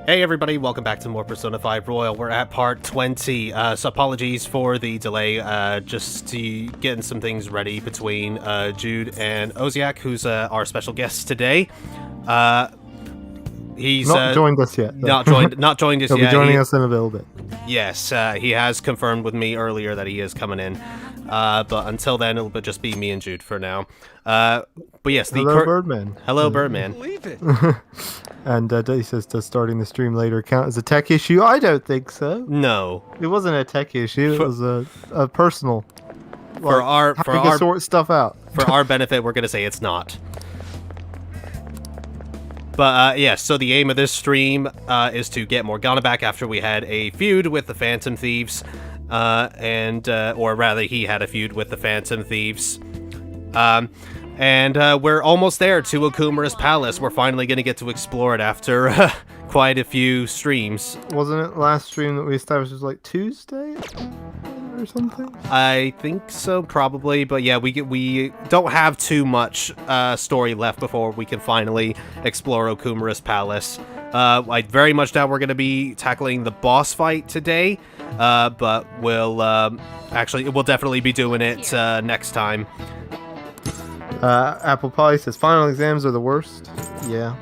Hey everybody, welcome back to more Persona 5 Royal. We're at part 20, so apologies for the delay, just getting some things ready between Jude and Oziak, who's our special guest today. He's not joined us yet. Not joined us yet. He'll be joining us in a little bit. Yes, he has confirmed with me earlier that he is coming in, but until then it'll just be me and Jude for now. But yes, Hello, Birdman. Hello, Birdman. Believe it. And he says, does starting the stream later count as a tech issue? I don't think so. No. It wasn't a tech issue. It was a personal. For our sort stuff out. For our benefit, we're going to say it's not. But yes, so the aim of this stream is to get Morgana back after we had a feud with the Phantom Thieves. Or rather, he had a feud with the Phantom Thieves. And we're almost there to Okumura's palace. We're finally going to get to explore it after quite a few streams. Wasn't it last stream that we established was like Tuesday or something? I think so, probably. But yeah, we don't have too much story left before we can finally explore Okumura's palace. I very much doubt we're going to be tackling the boss fight today. But we'll definitely be doing it next time. Apple Pie says final exams are the worst. Yeah.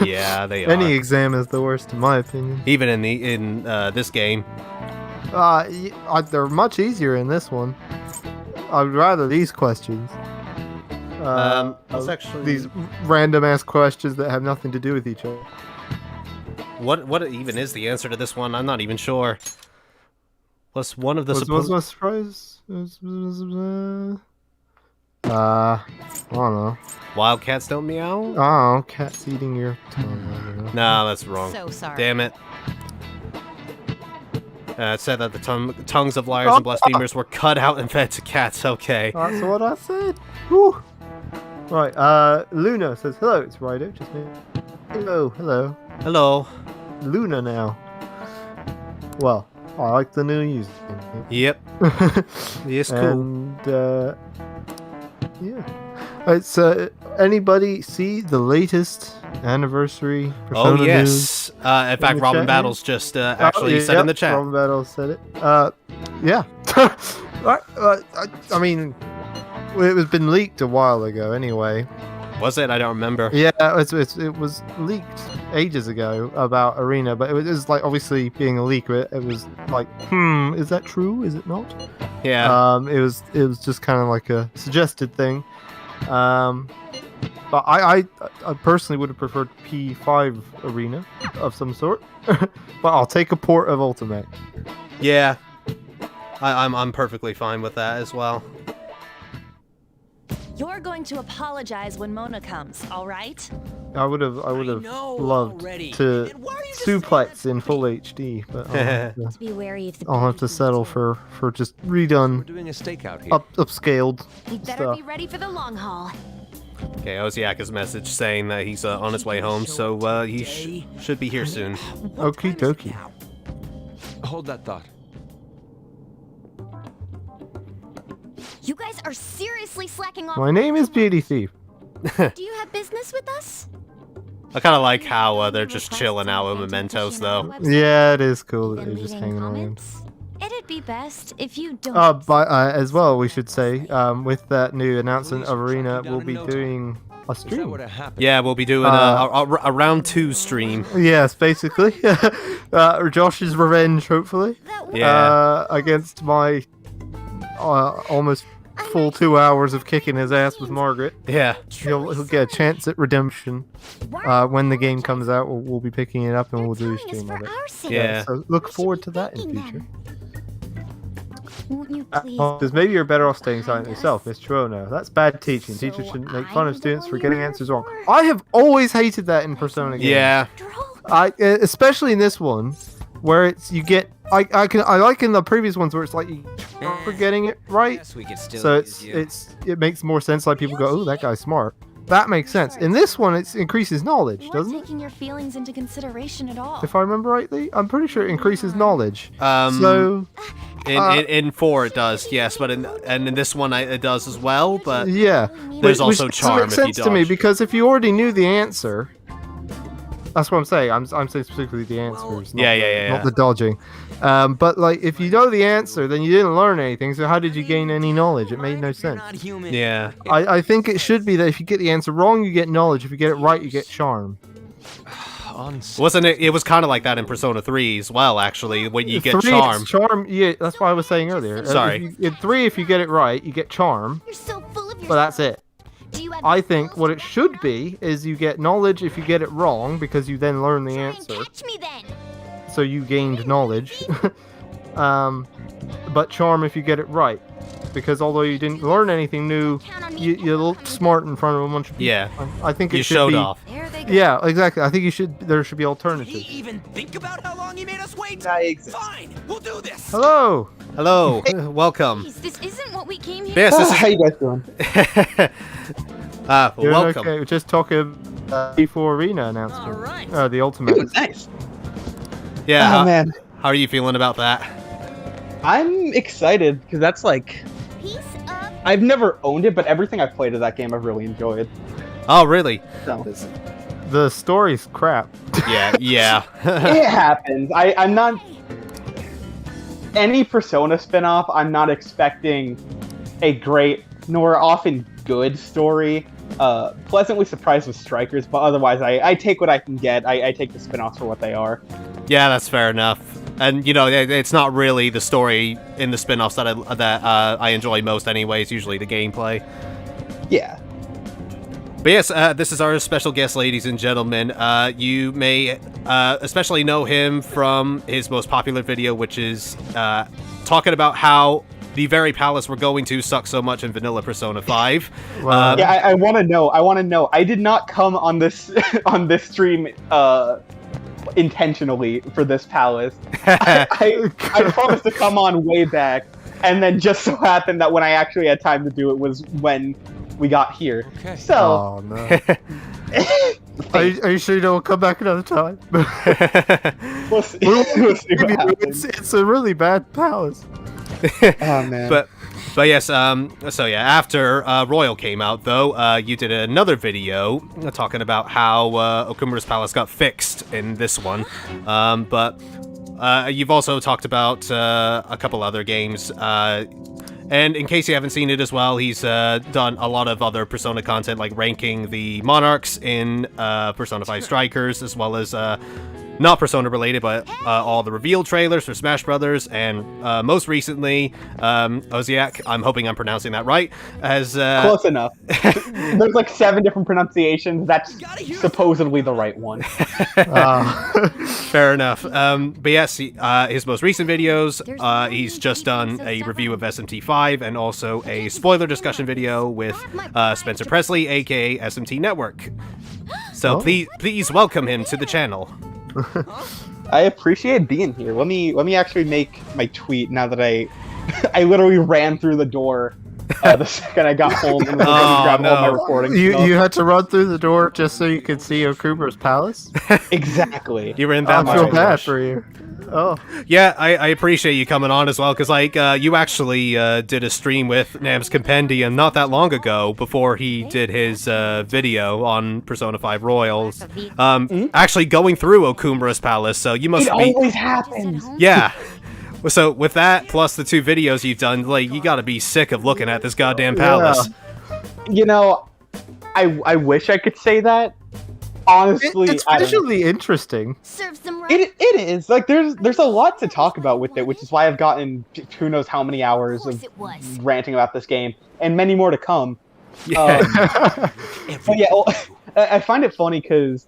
Yeah, they are. Any exam is the worst in my opinion. Even in this game. They're much easier in this one. I'd rather these questions. These random ass questions that have nothing to do with each other. What even is the answer to this one? I'm not even sure. What's one of the was my surprise? I don't know. Wildcats don't meow? Oh, cat's eating your tongue. No, that's wrong. So sorry. Damn it. It said that the tongues of liars and blasphemers were cut out and fed to cats. Okay. That's what I said. Whew. Right, Luna says, hello, it's Rydo, just me. Hello. Hello. Luna now. Well, I like the new user. Yep. Yes, cool. And, yeah. It's, anybody see the latest anniversary Persona news? In fact, Robin Battles just actually said in the chat. Robin Battles said it. Yeah. I mean, it was been leaked a while ago anyway. Was it? I don't remember. Yeah, it was leaked ages ago about Arena, but it was like, obviously being a leak, it was like, is that true? Is it not? Yeah. It was just kind of like a suggested thing. But I personally would have preferred P5 Arena of some sort. But I'll take a port of Ultimate. Yeah. I'm perfectly fine with that as well. You're going to apologize when Mona comes, all right? I would have loved to suplex in full HD, but To be wary if the I'll have to settle for just redone. We're doing a stakeout here. Upscaled You better stuff. be ready for the long haul. Okay, Oziak has message saying that he's on his way home, so he should be here soon. Okie dokie. Hold that thought. You You guys are seriously slacking off. My name is Beauty Thief. Do you have business with us? I kind of like how they're just chilling out with mementos, though. Yeah, it is cool that Been they're just leaving hanging around. comments? It'd be best if you don't. But as well, we should say, with that new announcement of Arena, we'll be doing a stream. Yeah, we'll be doing a round 2 stream. Yes, basically. Josh's revenge, hopefully. Yeah. Against my almost full 2 hours of kicking his ass with Margaret. Yeah. He'll get a chance at redemption. When the game comes out, we'll be picking it up and we'll do a stream of it. Yeah. So look forward to that in the future. Won't you please? Because maybe you're better off staying silent yourself, Miss Chuono. That's bad teaching. Teachers shouldn't make fun of students for getting answers wrong. I have always hated that in Persona games. Yeah. Especially in this one, where it's you get. I like in the previous ones where it's like you for getting it right. So it makes more sense. Like people go, oh, that guy's smart. That makes sense. In this one, it increases knowledge, doesn't it? Taking your feelings into consideration at all. If I remember rightly, I'm pretty sure it increases knowledge. In 4 it does, yes, but in this one it does as well. But yeah, there's also charm makes if you sense to me dodge. because if you already knew the answer, that's what I'm saying. I'm saying specifically the answers, not the dodging. But like, if you know the answer, then you didn't learn anything. So how did you gain any knowledge? It made no sense. Yeah. I think it should be that if you get the answer wrong, you get knowledge. If you get it right, you get charm. Wasn't it? It was kind of like that in Persona 3 as well, actually, when you get 3, charm. it's charm. Yeah, that's what I was saying earlier. Sorry. In 3, if you get it right, you get charm. You're so full of yourself. But that's it. Do you have I think skills what to it should be is you get knowledge if you get it wrong because you then learn the try and answer. catch me then? So you gained knowledge. But charm if you get it right. Because although you didn't learn anything new, you looked smart in front of a bunch of people. Yeah. I think it You should showed be, off. There they go. Yeah, exactly. I think there should be Did alternatives. he even think about how long he made us wait? I exist. Fine, we'll do this. Hello. Hello. Welcome. Jeez, this isn't what we came here Yes, for. this How you guys doing? Doing welcome. Okay. We're just talking before Arena announcement. Alright. The ultimate. Ooh, nice. Yeah. Oh man, How are you feeling about that? I'm excited because that's like Piece of I've never owned it, but everything I've played of that game I've really enjoyed. Oh, really? So The story's crap. Yeah. Yeah. it happens. I'm not any Persona spinoff. I'm not expecting a great nor often good story. Pleasantly surprised with Strikers, but otherwise I take what I can get. I take the spinoffs for what they are. Yeah, that's fair enough. And it's not really the story in the spin-offs that I enjoy most, anyways. Usually the gameplay. Yeah. But yes, this is our special guest, ladies and gentlemen. You may especially know him from his most popular video, which is talking about how the very palace we're going to sucks so much in vanilla Persona 5. Wow. Yeah, I want to know. I did not come on this on this stream intentionally for this palace. I promised to come on way back, and then just so happened that when I actually had time to do it was when we got here. Okay. So, Oh no. Are you sure you don't come back another time? we'll see, we'll see what happens. It's a really bad palace. Oh man. But yes, so yeah, after Royal came out, though, you did another video talking about how Okumura's palace got fixed in this one. But you've also talked about a couple other games. And in case you haven't seen it as well, he's done a lot of other Persona content, like ranking the Monarchs in Persona 5 Strikers, as well as not Persona related, but all the reveal trailers for Smash Brothers, and most recently, Oziak, I'm hoping I'm pronouncing that right, as Close enough. There's like 7 different pronunciations. That's supposedly the right one. fair enough. But yes, his most recent videos, he's just done a review of SMT5 and also a spoiler discussion video with Spencer Presley, aka SMT Network. So please welcome him to the channel. I appreciate being here. Let me actually make my tweet now that I literally ran through the door the second I got home and was able to grab all my recording stuff. You had to run through the door just so you could see Okumura's palace? Exactly. You were in that I much feel of a bad rush. for you. Oh, Yeah, I appreciate you coming on as well, because, like, you actually did a stream with Nam's Compendium not that long ago, before he did his video on Persona 5 Royals, actually going through Okumura's Palace, so you must It be... always happens. Yeah. So, with that, plus the 2 videos you've done, like, you gotta be sick of looking at this goddamn palace. You know, I wish I could say that. Honestly, it's visually interesting. Serve some right. It is like there's a lot to talk about with it, which is why I've gotten who knows how many hours of ranting about this game, and many more to come. Yeah. But yeah, well, I find it funny because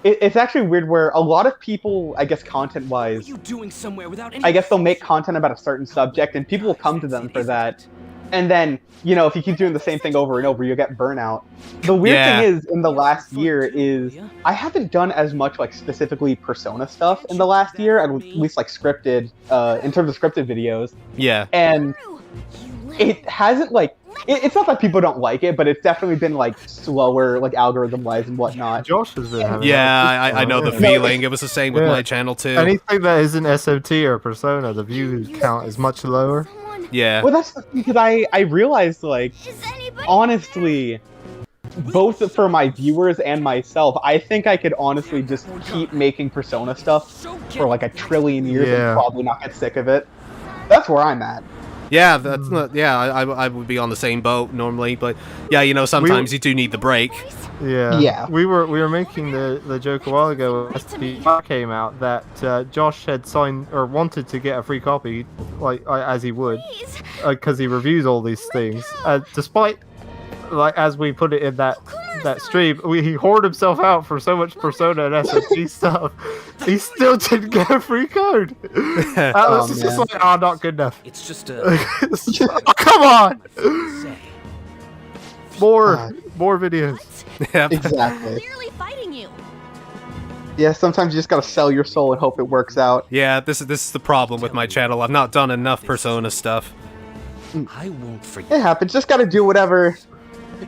it's actually weird where a lot of people, I guess, content-wise, What are you doing somewhere without any I guess they'll make content about a certain subject, and people will come to them for that. And then, you know, if you keep doing the same thing over and over, you'll get burnout. The weird thing is, in the last year, is I haven't done as much, like, specifically Persona stuff in the last year, at least, like, scripted, in terms of scripted videos. Yeah. And it hasn't, like, it's not that people don't like it, but it's definitely been, like, slower, like, algorithm-wise and whatnot. Josh has been having Yeah, I know the Yeah. feeling. It was the same with my channel, too. Anything that isn't SMT or Persona, the view count is much lower. Yeah. Well, that's the thing, because I realized, like, honestly, both for my viewers and myself, I think I could honestly just keep making Persona stuff for like a trillion years Yeah. and probably not get sick of it. That's where I'm at. Yeah, that's not. Yeah, I would be on the same boat normally, but yeah, you know, sometimes you do need the break. Yeah. Yeah. We were making the joke a while ago when SP came out that Josh had signed or wanted to get a free copy, like as he would, because he reviews all these things. Despite, like as we put it in that stream, he hoarded himself out for so much Persona and SMG stuff. He still didn't get a free code. Atlas is just man. like, not good enough. It's just a Oh, come on! More videos. Yeah. Exactly. Clearly fighting you. Yeah, sometimes you just gotta sell your soul and hope it works out. Yeah, this is the problem with my channel. I've not done enough Persona stuff. I won't It forget. happens. Just gotta do whatever.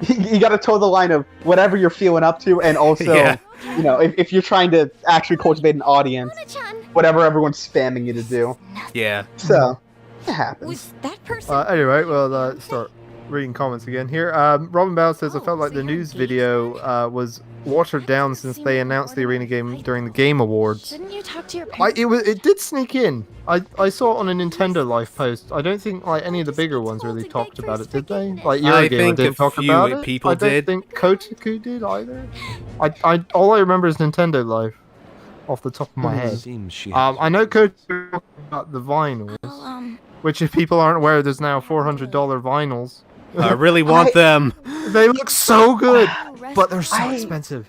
You gotta toe the line of whatever you're feeling up to, and also, Yeah. you know, if you're trying to actually cultivate an audience, whatever everyone's spamming you to do. Yeah. So, it happens. Was that person? Anyway, we'll start reading comments again here. Robin Bell says, I felt like the news video was watered down since they announced the arena game during the Game Awards. Shouldn't you talk to your parents? It did sneak in. I saw it on a Nintendo Live post. I don't think like any of the bigger ones really talked about it, did they? Like I Eurogamer think didn't a talk few about it. people I don't did. think Kotaku did either. All I remember is Nintendo Live, off the top of my head. Seems she I know Kotaku talked about the vinyls, which if people aren't aware, there's now $400 vinyls. I really want them. They look so good, but they're so I- expensive.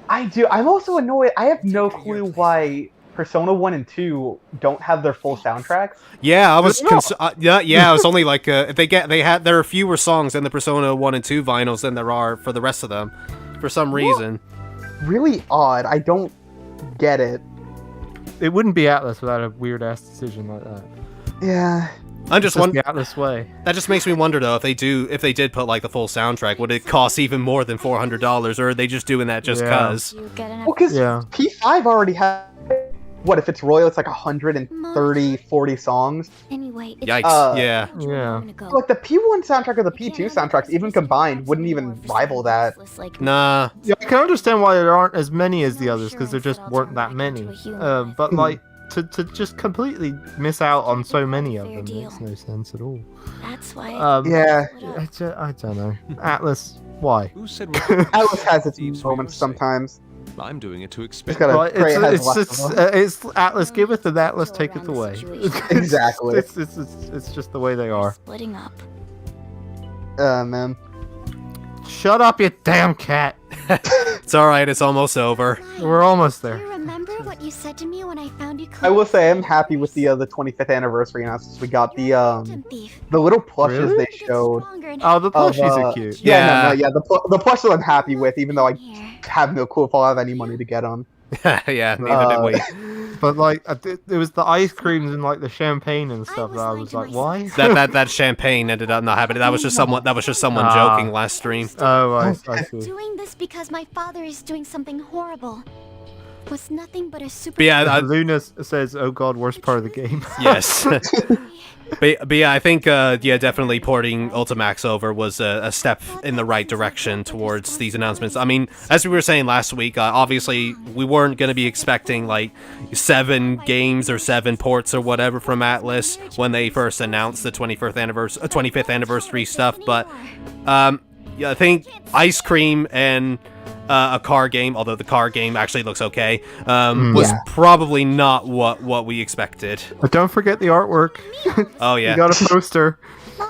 I do. I'm also annoyed. I have no clue why Persona 1 and 2 don't have their full soundtracks. Yeah, I was. No. Yeah, it was only like there are fewer songs in the Persona 1 and 2 vinyls than there are for the rest of them, for some reason. Really odd. I don't get it. It wouldn't be Atlas without a weird ass decision like that. Yeah. I'm just It's wondering. the Atlas way. That just makes me wonder though, if they did put like the full soundtrack, would it cost even more than $400, or are they just doing that just Yeah. cause? You get enough. Well, because Yeah. P5 already has. What if it's Royal? It's like 130, 40 songs. Anyway, it's Yikes! Yeah. Yeah. Like the P1 soundtrack or the P2 soundtracks, even combined, wouldn't even rival that. Nah. Yeah, I can understand why there aren't as many as the others because there just weren't that many. But like to just completely miss out on so many of them makes no sense at all. That's why. Yeah. I don't know. Atlas, why? Who said Alice has its Thieves moments for your sake. sometimes. I'm doing it to It's expect. got a Well, great has it's lots of them. it's Atlas giveth and Atlas taketh away. Exactly. It's just the way they are. Splitting up. Man. Shut up, you damn cat. It's alright, it's almost over. We're almost Do you there. remember what you said to me when I found you? I will say I'm happy with the 25th anniversary announcements. We got Phantom Thief. the little plushes Really? they showed. Oh, the plushies of, are cute. Yeah. The plushes I'm happy with, even though I Here. have no clue if I'll have any money to get them. Yeah, neither did we. But like, it was the ice creams and like the champagne and stuff that I was like, why? That champagne ended up not happening. That was just someone Ah. joking last stream. Oh, I see. Doing this because my father is doing something horrible. was nothing but a super. But yeah, Luna says, "Oh God, worst part of the game." yes. But yeah, I think definitely porting Ultimax over was a step in the right direction towards these announcements. I mean, as we were saying last week, obviously we weren't going to be expecting like 7 games or 7 ports or whatever from Atlas when they first announced the 25th anniversary stuff. But yeah, I think Ice Cream and a car game, although the car game actually looks okay, was probably not what we expected. But don't forget the artwork. Oh yeah, You got a poster.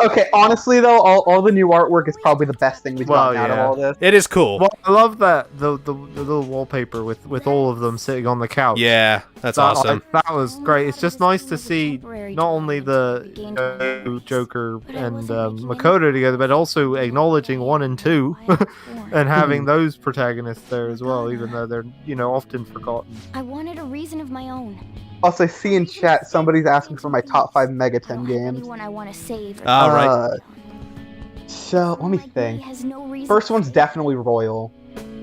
Okay, honestly though, all the new artwork is probably the best thing we've gotten out of all this. It is cool. Well, I love that the little wallpaper with all of them sitting on the couch. Yeah, that's awesome. That was great. It's just nice to see not only the Joker and Makoto together, but also acknowledging 1 and 2, and having those protagonists there as well, even though they're often forgotten. I wanted a reason of my own. Also, I see in chat somebody's asking for my top 5 Megaten games. Anyone I want to save. All right. So let me think. Has no reason First one's definitely Royal.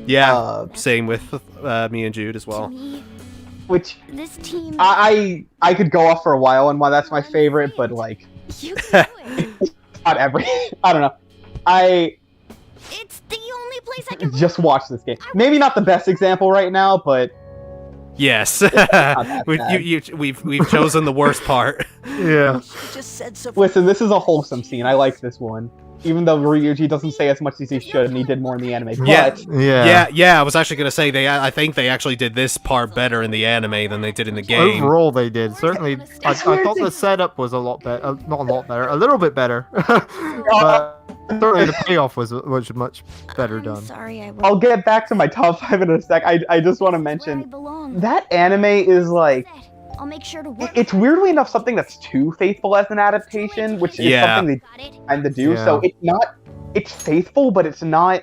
Yeah, same with me and Jude as well. Which this team. I could go off for a while on why that's my favorite, but like You can do it. not every. I don't know. It's the only place I can. Just watch this game. Maybe not the best example right now, but Yes, that we've chosen the worst part. Yeah. Just said so. listen, this is a wholesome scene. I like this one. Even though Ryuji doesn't say as much as he should, and he did more in the anime. But Yeah. I was actually gonna say I think they actually did this part better in the anime than they did in the game. Overall, they did. Certainly, I thought the setup was a lot better. Not a lot better. A little bit better. But certainly the payoff was much better done. Sorry, I'll get back to my top 5 in a sec. I just want to mention that anime is like. I'll make sure to work. It's weirdly enough something that's too faithful as an adaptation, which is something they kind of do. Yeah. So it's faithful, but it's not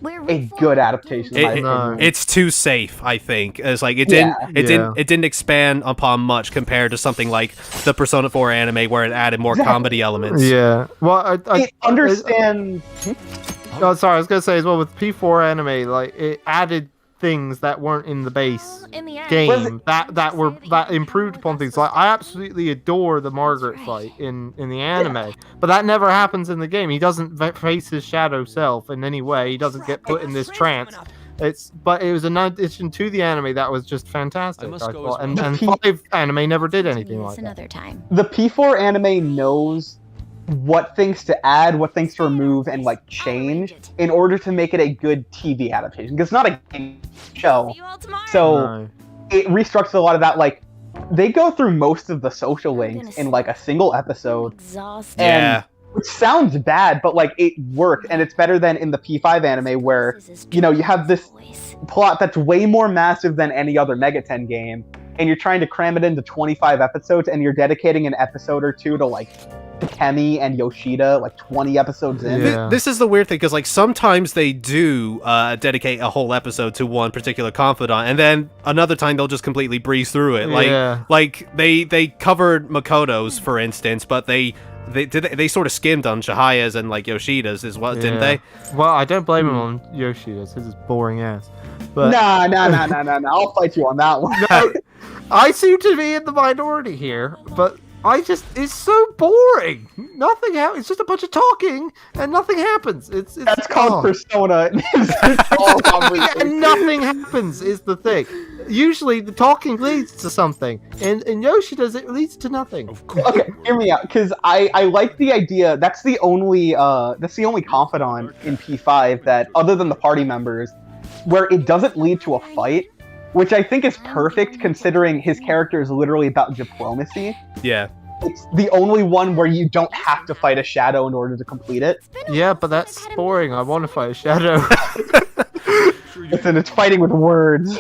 a good adaptation. in my opinion. It's too safe, I think. It's like it didn't expand upon much compared to something like the Persona 4 anime, where it added more comedy elements. Yeah. Well, I understand. Oh, sorry, I was gonna say as well with P4 anime, like it added things that weren't in the base game that improved upon things. Like I absolutely adore the Margaret fight in the anime, but that never happens in the game. He doesn't face his shadow self in any way. He doesn't get put in this trance. But it was an addition to the anime that was just fantastic. I thought. And 5 anime never did anything like that. The P4 anime knows what things to add, what things to remove, and like change in order to make it a good TV adaptation. Because it's not a game show, so it restructures a lot of that. Like they go through most of the social links in like a single episode, and which sounds bad, but like it worked, and it's better than in the P5 anime where you have this plot that's way more massive than any other Megaten game, and you're trying to cram it into 25 episodes, and you're dedicating an episode or two to like Takemi and Yoshida, like 20 episodes in. This is the weird thing, because like sometimes they do dedicate a whole episode to one particular confidant, and then another time they'll just completely breeze through it. Like they covered Makoto's, for instance, but they sort of skimmed on Chihaya's and like Yoshida's as well, didn't they? Well, I don't blame him on Yoshida's. His is boring ass. But Nah. I'll fight you on that one. no, I seem to be in the minority here, but it's so boring. Nothing happens. It's just a bunch of talking and nothing happens. That's called Persona. And nothing happens is the thing. Usually the talking leads to something, and Yoshida's it leads to nothing. Okay, hear me out, because I like the idea. That's the only confidant in P5 that, other than the party members, where it doesn't lead to a fight. Which I think is perfect, considering his character is literally about diplomacy. Yeah. It's the only one where you don't have to fight a shadow in order to complete it. Yeah, but that's boring. I want to fight a shadow. Listen, it's fighting with words.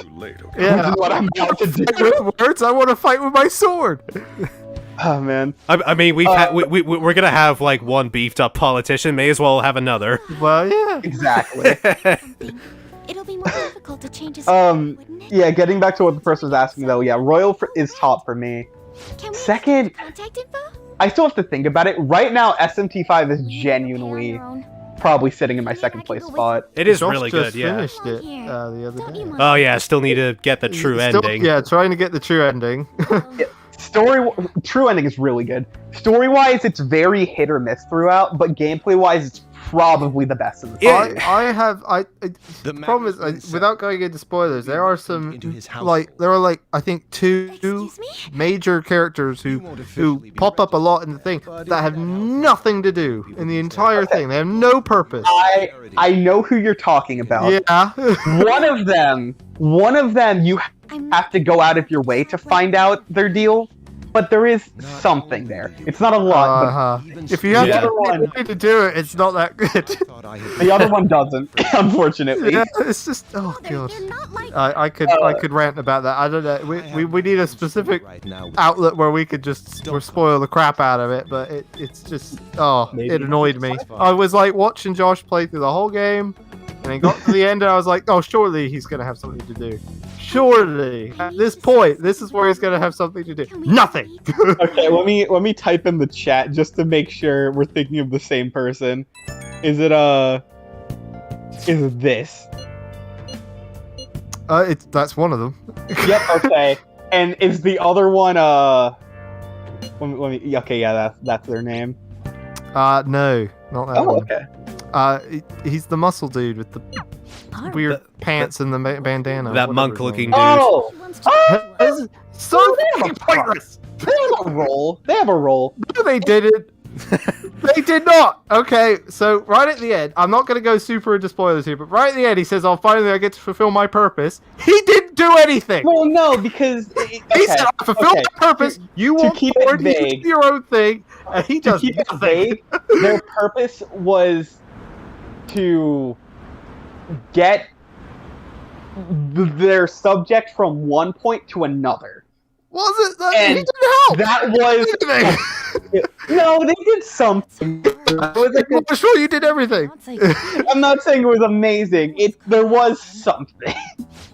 Yeah. Which is what I'm about to do. With words, I want to fight with my sword. Oh man. I mean, we're gonna have like one beefed up politician. May as well have another. Well, yeah. Exactly. It'll be more difficult to change his wouldn't it? Yeah, getting back to what the person was asking though, yeah, Royal is top for me. Second, contact info? I still have to think about it. Right now, SMT5 is genuinely probably sitting in my second place spot. It is Josh really just good, yeah. finished it the other day. Oh yeah, I still need to get the true Still- ending. Yeah, trying to get the true ending. True ending is really good. Story-wise, it's very hit or miss throughout, but gameplay-wise, it's probably the best in the Yeah. The problem is, without going into spoilers, there are some into his there are I think two Excuse me? major characters who pop up a lot in the thing that have nothing to do in the entire thing. They have no purpose. I know who you're talking about. Yeah. One of them, you have to go out of your way to find out their deal, but there is something there. It's not a lot, If you have Yeah. to do it, it's not that good. but the other one doesn't, unfortunately. Yeah, it's just god. They're not like I could rant about that. I don't know. We need a specific outlet where we could just spoil the crap out of it, but it's just Maybe. it annoyed me. I was like watching Josh play through the whole game, and then got to the end, and I was like, oh, surely he's gonna have something to do. Surely, at this point, this is where he's gonna have something to do. Nothing. Okay, let me type in the chat just to make sure we're thinking of the same person. Is it this? That's one of them. Yep. Okay. And is the other one let me okay, yeah, that's their name. No, not that Oh, one. okay. He's the muscle dude with the weird pants and the bandana. That whatever his monk-looking name Oh, is. It's so fucking pointless. they have a role. They have a role. No, they didn't. They did not. Okay, so right at the end, I'm not going to go super into spoilers here, but right at the end, he says, "Oh, finally, I get to fulfill my purpose." He didn't do anything. Well, no, because He said, "I fulfilled my purpose. You To won't keep it forward, you vague. do your own thing," and he to does keep it nothing. vague, their purpose was to get their subject from one point to another. Was it? He And didn't help. That was Anything. no, they did something. It was like I'm sure you did everything. I'm not saying it was amazing. There was something.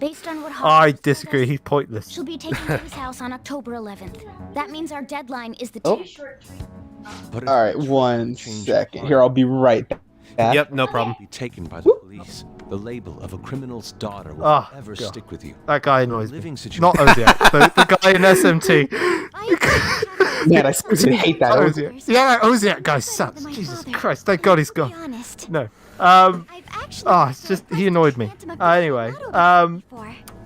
Based on what I Haru disagree. told us, He's pointless. she'll be taken to his house on October 11th. That means our deadline is the Oh. 10th. All right, one second. Here, I'll be right back. Yep, no problem. Be taken by the police. The label of a criminal's daughter will Oh, forever God. stick with you. That guy annoys me. Living situation. Not Oziak, the guy in SMT. Man, I freaking hate that. Oziak. Yeah, Oziak guy sucks. Jesus Christ, thank God he's To be gone. honest, No. I've actually it's just, he annoyed me. Anyway,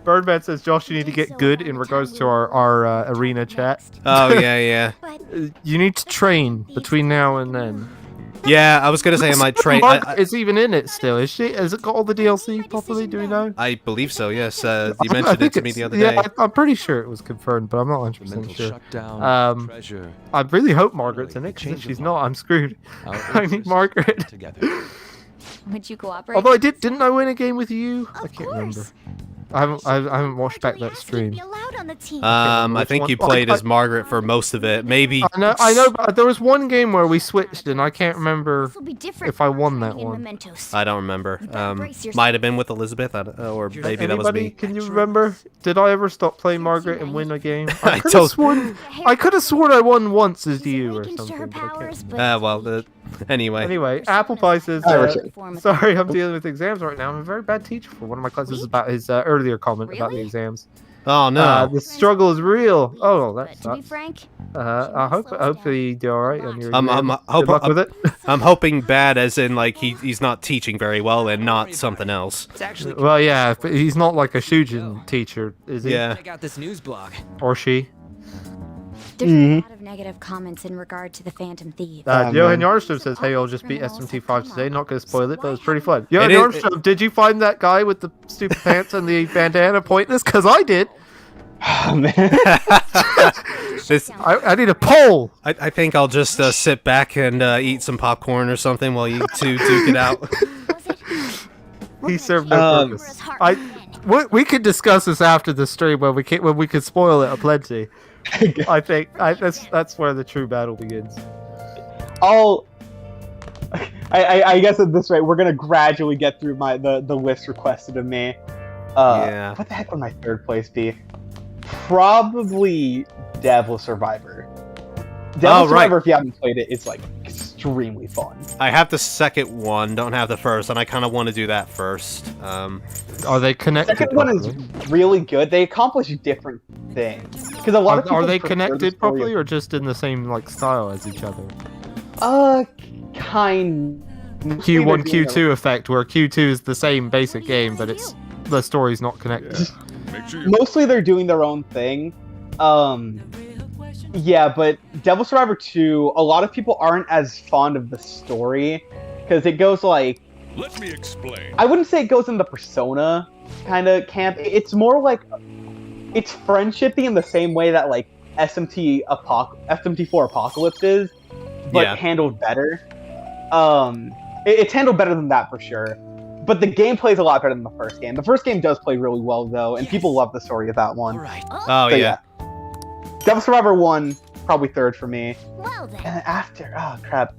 Birdman says, Josh, you need to get good in regards to our arena chat. Oh yeah. But You need to train between now and then. Yeah, I was gonna say I might train. Margaret is even in it still, is she? Has it got all the DLC properly? Do we know? I believe so. Yes, you I mentioned it think to me it's- the other yeah, day. I'm pretty sure it was confirmed, but I'm not The 100% mental sure. shutdown, treasure, I really hope Margaret's in it, because if she's not, I'm screwed. our I need interests Margaret. together. would you cooperate? Although didn't I win a game with you? I Of can't remember. course. I haven't watched back that stream. Be allowed on the team. I think one- you played as Margaret for most of it. Maybe. I know, but there was one game where we switched, and I can't remember. This will be different if I from our won that training in one. Mementos. I don't remember. You better brace yourself. Might have been with Elizabeth, or maybe that was Anybody? me. Can you remember? Did I ever stop playing Margaret and win a game? I I could don't- have sworn. I could have sworn I won once as you or Awakens to something. her But I powers, can't. but Well, anyway. Anyway, Apple Pie says, Hi, Richard. sorry, I'm dealing with exams right now. I'm a very bad teacher for one of my classes about his earlier comment about the Really? exams. Oh no. The struggle is real. Oh, that to be sucks. frank, I hopefully you do all right on your I'm exams. hope- Good luck with it. I'm hoping bad, as in like he's not teaching very well and not something else. It's actually. Well, yeah, but he's not like a Shujin teacher, is he? Yeah. Check out this news blog. Or she? there's a lot of negative comments in regard to the Phantom Thieves. Johan Yarstrom says, hey, I'll just beat SMT5 today. Not going to spoil it, but it was pretty fun. Johan It is- Yarstrom, did you find that guy with the stupid pants and the bandana pointless? Because I did. Oh, man. This, I need a poll. I think I'll just sit back and eat some popcorn or something while you two duke it out. Was it? He served no purpose. We could discuss this after the stream when we could spoil it aplenty. I think that's where the true battle begins. I guess at this rate, we're gonna gradually get through the list requested of me. Yeah. What the heck would my third place be? Probably Devil Survivor. Devil Oh, right. Survivor, if you haven't played it, it's like extremely fun. I have the second one, don't have the first, and I kind of want to do that first. Are they connected? Second one is really good. They accomplish different things because a lot of people Are they prefer the connected story properly, of- or just in the same like style as each other? Kind. Q1, Q2 effect, where Q2 is the same basic game, but the story's not connected. Mostly they're doing their own thing. Yeah, but Devil Survivor 2, a lot of people aren't as fond of the story because it goes like. Let me explain. I wouldn't say it goes in the Persona kind of camp. It's more like it's friendshipy in the same way that like SMT4 Apocalypse is, but handled better. It's handled better than that for sure. But the gameplay is a lot better than the first game. The first game does play really well though, and people love the story of that one. Right. Oh, But yeah. Devil Survivor 1, probably third for me. Well then. And then after, oh crap.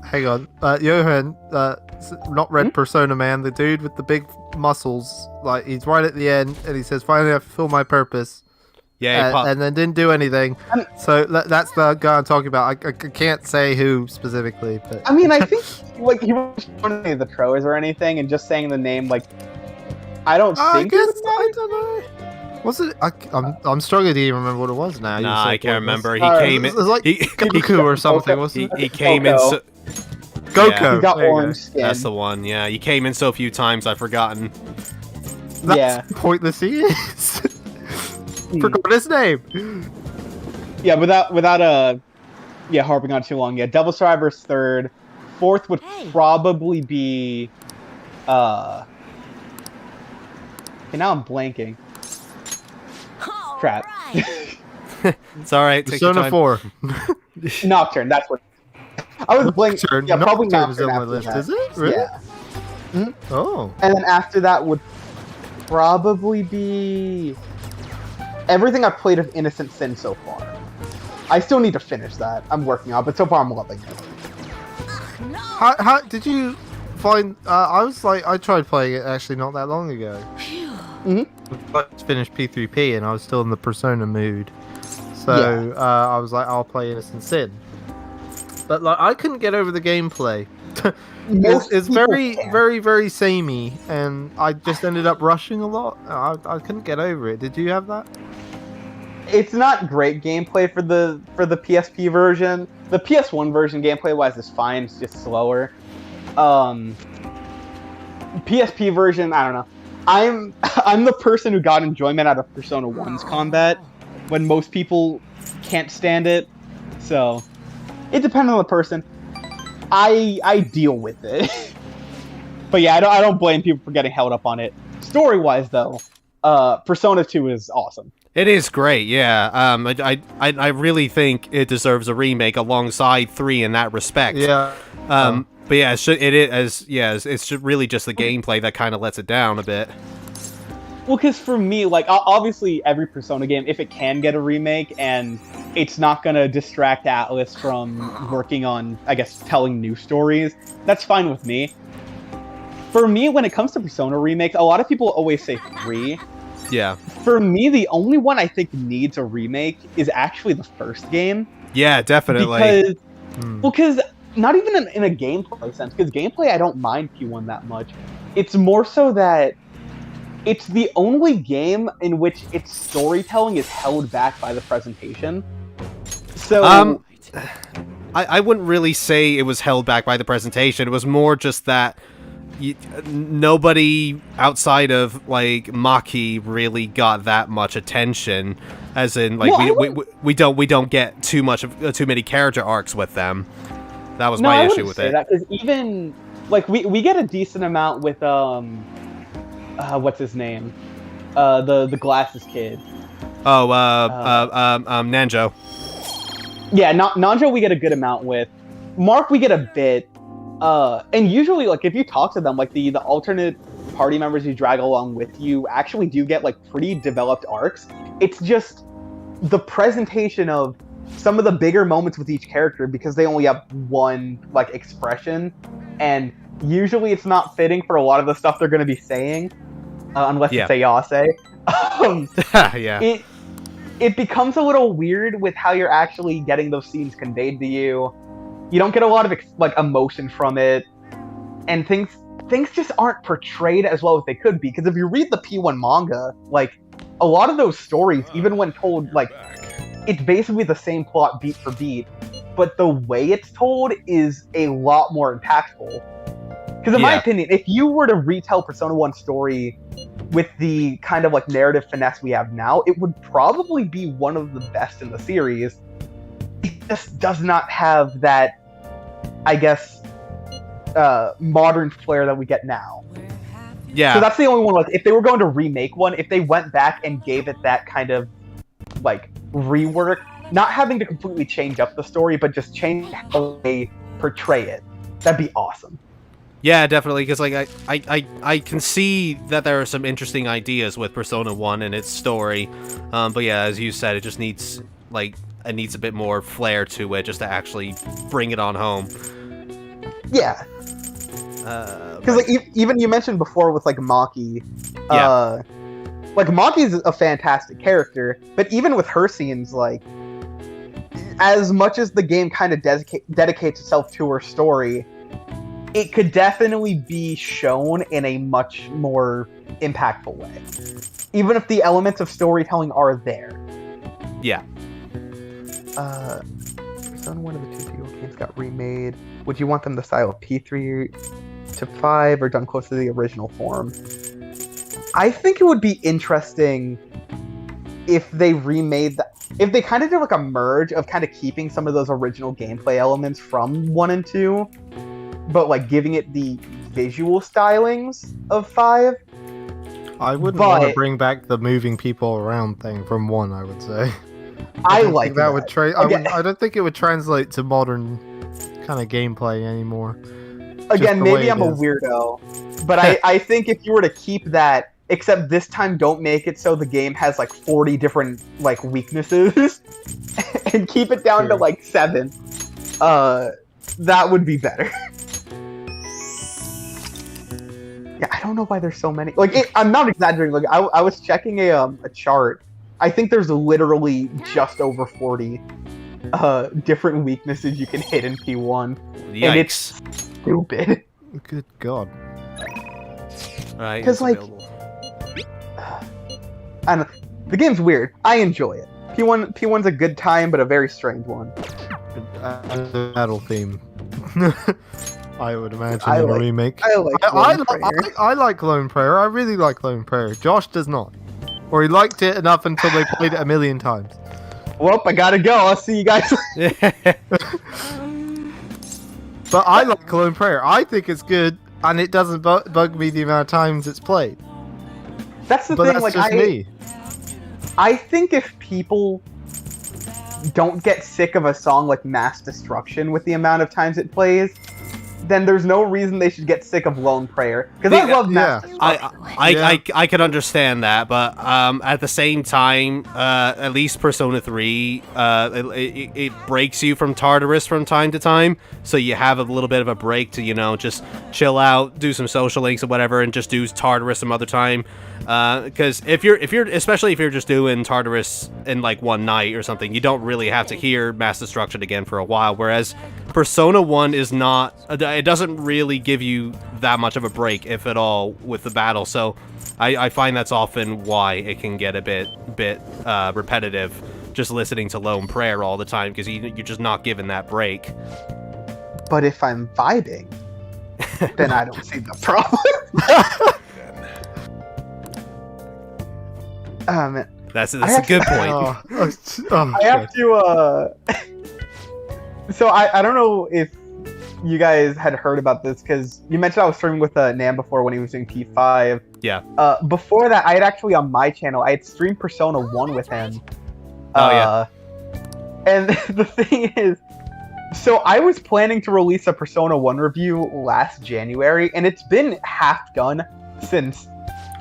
Hang on, Johan, not Red Persona Man, the dude with the big muscles, like he's right at the end, and he says, "Finally, I fulfill my purpose." Yeah, and then didn't do anything. So that's the guy I'm talking about. I can't say who specifically, but I mean, I think like he was one of the pros or anything, and just saying the name, like I don't I think. guess I don't know. Was it? I'm struggling to even remember what it was now. You Nah, said I what can't it remember. was. He came It in. was like He, Goku or something, wasn't it? he came in. So, Goko. He's got There you go. orange skin. that's the one. Yeah, you came in so few times I've forgotten. That's Yeah. pointless. He is. Forgot his name. Yeah, without harping on too long. Yeah, Devil Survivor's third. Fourth would probably be okay, now I'm blanking. Crap. It's all right. Take your Persona time. 4. Nocturne, that's what I was blanking. Nocturne. Yeah, probably Nocturne is Nocturne on my after list, that. is it? Really? Yeah. Oh. And then after that would probably be everything I've played of Innocent Sin so far. I still need to finish that. I'm working on it, but so far I'm loving it. How did you find? I tried playing it actually not that long ago. I just finished P3P and I was still in the Persona mood, so I was like, I'll play Innocent Sin. But like, I couldn't get over the gameplay. It's very, very, very samey, and I just ended up rushing a lot. I couldn't get over it. Did you have that? It's not great gameplay for the PSP version. The PS1 version gameplay-wise is fine. It's just slower. PSP version, I don't know. I'm the person who got enjoyment out of Persona 1's combat when most people can't stand it. So it depends on the person. I deal with it. But yeah, I don't blame people for getting held up on it. Story-wise though, Persona 2 is awesome. It is great, yeah. I really think it deserves a remake alongside 3 in that respect. Yeah. But yeah, it's really just the gameplay that kind of lets it down a bit. Well, because for me, like, obviously every Persona game, if it can get a remake and it's not going to distract Atlas from working on, I guess, telling new stories, that's fine with me. For me, when it comes to Persona remakes, a lot of people always say 3. Yeah. For me, the only one I think needs a remake is actually the first game. Yeah, definitely. Because not even in a gameplay sense, because gameplay I don't mind P1 that much. It's more so that it's the only game in which its storytelling is held back by the presentation. So I wouldn't really say it was held back by the presentation. It was more just that nobody outside of like Maki really got that much attention. As in, like, we don't get too many character arcs with them. That was my issue with it. Because even like we get a decent amount with what's his name, the glasses kid. Oh, Nanjo. Yeah, Nanjo we get a good amount with. Mark we get a bit. And usually, like, if you talk to them, like, the alternate party members you drag along with you actually do get, like, pretty developed arcs. It's just the presentation of some of the bigger moments with each character, because they only have one, like, expression, and usually it's not fitting for a lot of the stuff they're going to be saying, unless it's a Yase. Yeah. it becomes a little weird with how you're actually getting those scenes conveyed to you. You don't get a lot of like emotion from it, and things just aren't portrayed as well as they could be. Because if you read the P1 manga, like a lot of those stories, even when told, like it's basically the same plot beat for beat, but the way it's told is a lot more impactful. Because in my opinion, if you were to retell Persona 1 story with the kind of like narrative finesse we have now, it would probably be one of the best in the series. It just does not have that, I guess, modern flair that we get now. Yeah. So that's the only one. Like, if they were going to remake one, if they went back and gave it that kind of like rework, not having to completely change up the story, but just change how they portray it, that'd be awesome. Yeah, definitely, because like I can see that there are some interesting ideas with Persona 1 and its story, but yeah, as you said, it just needs a bit more flair to it just to actually bring it on home. Yeah. Because like even you mentioned before with like Maki, like Maki's a fantastic character, but even with her scenes, like as much as the game kind of dedicates itself to her story, it could definitely be shown in a much more impactful way, even if the elements of storytelling are there. Yeah. Persona 1 of the 2 sequel games got remade. Would you want them the style of P3 to 5 or done close to the original form? I think it would be interesting if they remade if they kind of did like a merge of kind of keeping some of those original gameplay elements from 1 and 2, but like giving it the visual stylings of 5. I wouldn't want to bring back the moving people around thing from 1, I would say. I like that. I don't think it would translate to modern kind of gameplay anymore. Again, maybe I'm a weirdo, but I think if you were to keep that, except this time don't make it so the game has like 40 different like weaknesses and keep it down to like 7, that would be better. Yeah, I don't know why there's so many. Like, I'm not exaggerating. Like, I was checking a chart. I think there's literally just over 40 different weaknesses you can hit in P1. Yikes. And it's stupid. Good God. Right. Because, like, I don't know. The game's weird. I enjoy it. P1's a good time, but a very strange one. The battle theme. I would imagine in a remake. I like Lone Prayer. I really like Lone Prayer. Josh does not. Or he liked it enough until they played it a million times. Well, I gotta go. I'll see you guys. But I like Lone Prayer. I think it's good, and it doesn't bug me the amount of times it's played. That's the but thing. That's like, just me. I think if people don't get sick of a song like Mass Destruction with the amount of times it plays, then there's no reason they should get sick of Lone Prayer. Because I love Mass Destruction. I can understand that, but at the same time, at least Persona 3, it breaks you from Tartarus from time to time, so you have a little bit of a break to, just chill out, do some social links or whatever, and just do Tartarus some other time. Because especially if you're just doing Tartarus in like one night or something, you don't really have to hear Mass Destruction again for a while. Whereas Persona 1 is not, it doesn't really give you that much of a break, if at all, with the battle. So I find that's often why it can get a bit repetitive, just listening to Lone Prayer all the time, because you're just not given that break. But if I'm vibing, then I don't see the problem. That's a good point. I have to. So I don't know if you guys had heard about this, because you mentioned I was streaming with Nam before when he was doing P5. Yeah. Before that, I had actually on my channel, I had streamed Persona 1 with him. Yeah. And the thing is, so I was planning to release a Persona 1 review last January, and it's been half done since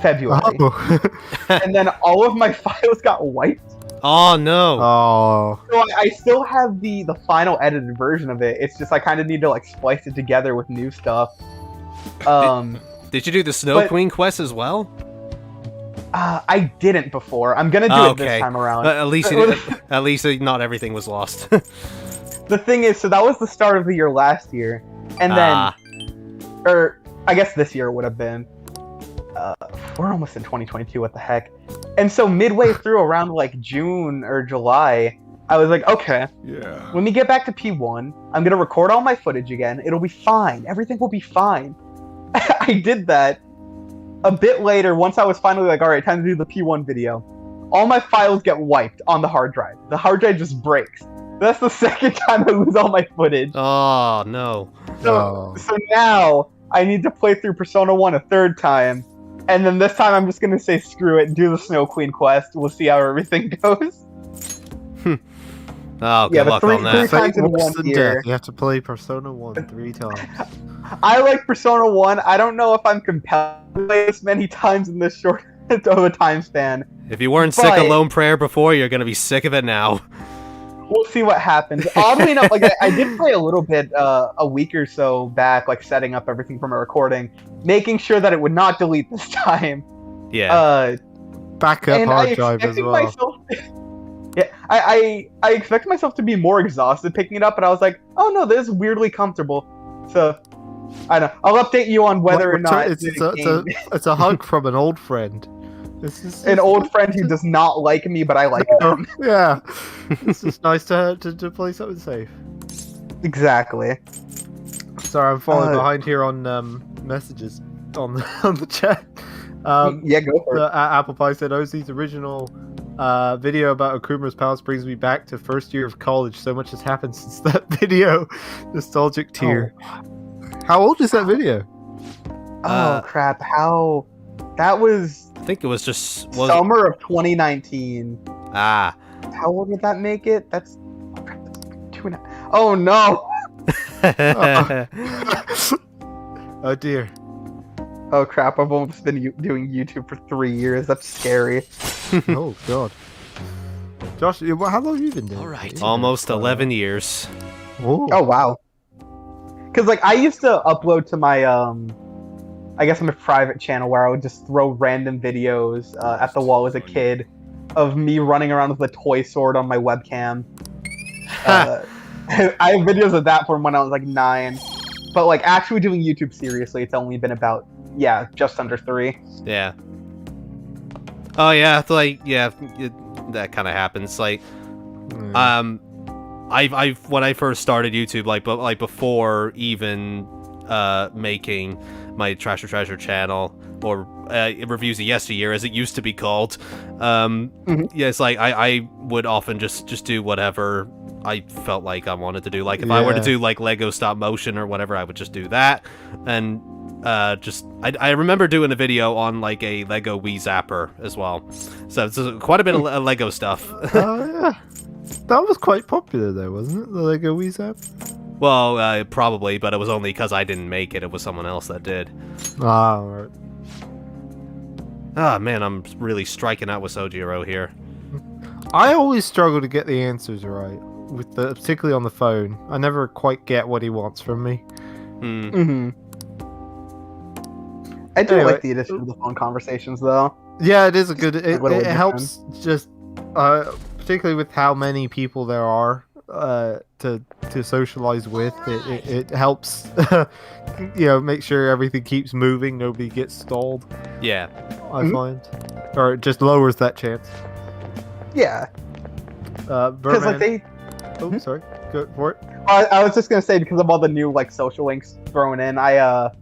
February. Oh. And then all of my files got wiped. Oh no. Oh. So I still have the final edited version of it. It's just I kind of need to like splice it together with new stuff. Did you do the Snow Queen quest as well? I didn't before. I'm gonna do it this time around. At least not everything was lost. The thing is, so that was the start of the year last year, and then, or I guess this year would have been. We're almost in 2022. What the heck? And so midway through, around like June or July, I was like, okay, when we get back to P1, I'm gonna record all my footage again. It'll be fine. Everything will be fine. I did that. A bit later, once I was finally like, all right, time to do the P1 video, all my files get wiped on the hard drive. The hard drive just breaks. That's the second time I lose all my footage. Oh, no. So now I need to play through Persona 1 a third time. And then this time I'm just going to say screw it and do the Snow Queen quest. We'll see how everything goes. Oh, good luck on that. 3 times in 1 year. You have to play Persona 1 3 times. I like Persona 1. I don't know if I'm compelled to play this many times in this short of a time span. If you weren't sick of Lone Prayer before, you're going to be sick of it now. We'll see what happens. Oddly enough, like I did play a little bit a week or so back, like setting up everything from a recording, making sure that it would not delete this time. Yeah. Backup hard drive as well. Yeah, I expected myself to be more exhausted picking it up, but I was like, oh no, this is weirdly comfortable. So, I don't know. I'll update you on whether or not it's a hug from an old friend. This is an old friend who does not like me, but I like him. Yeah, it's just nice to play something safe. Exactly. Sorry, I'm falling behind here on messages on the chat. Yeah, go for it. Apple Pie said, OZ's original video about Okumura's palace brings me back to first year of college. So much has happened since that video. Nostalgic tear. Oh. How old is that video? Oh crap! How? That was. I think it was just summer of 2019. Ah. How old would that make it? That's 2.5. Oh no! Oh dear. Oh crap! I've almost been doing YouTube for 3 years. That's scary. Oh god. Josh, how long have you been doing? All right. Almost 11 years. Oh wow. Because like I used to upload to my I guess my private channel where I would just throw random videos at the wall as a kid of me running around with a toy sword on my webcam. I have videos of that from when I was like 9. But like actually doing YouTube seriously, it's only been about just under 3. Yeah. Oh yeah, like that kind of happens. Like, I when I first started YouTube, like before even making my Trash or Treasure channel or Reviews of Yesteryear as it used to be called. Yeah, it's like I would often just do whatever I felt like I wanted to do. Like if I were to do like Lego stop motion or whatever, I would just do that. And I remember doing a video on like a Lego Wii Zapper as well. So it's quite a bit of Lego stuff. Oh yeah. That was quite popular though, wasn't it? The Lego Wii Zapper? Well, probably, but it was only because I didn't make it. It was someone else that did. Ah, right. Ah, man, I'm really striking out with Sojiro here. I always struggle to get the answers right, particularly on the phone. I never quite get what he wants from me. I do like the addition of the phone conversations, though. Yeah, it is a good. It helps just, particularly with how many people there are to socialize with. It helps, make sure everything keeps moving, nobody gets stalled. Yeah, I find, or it just lowers that chance. Yeah, because like they. Oh, sorry. Go for it. I was just gonna say because of all the new like social links thrown in. I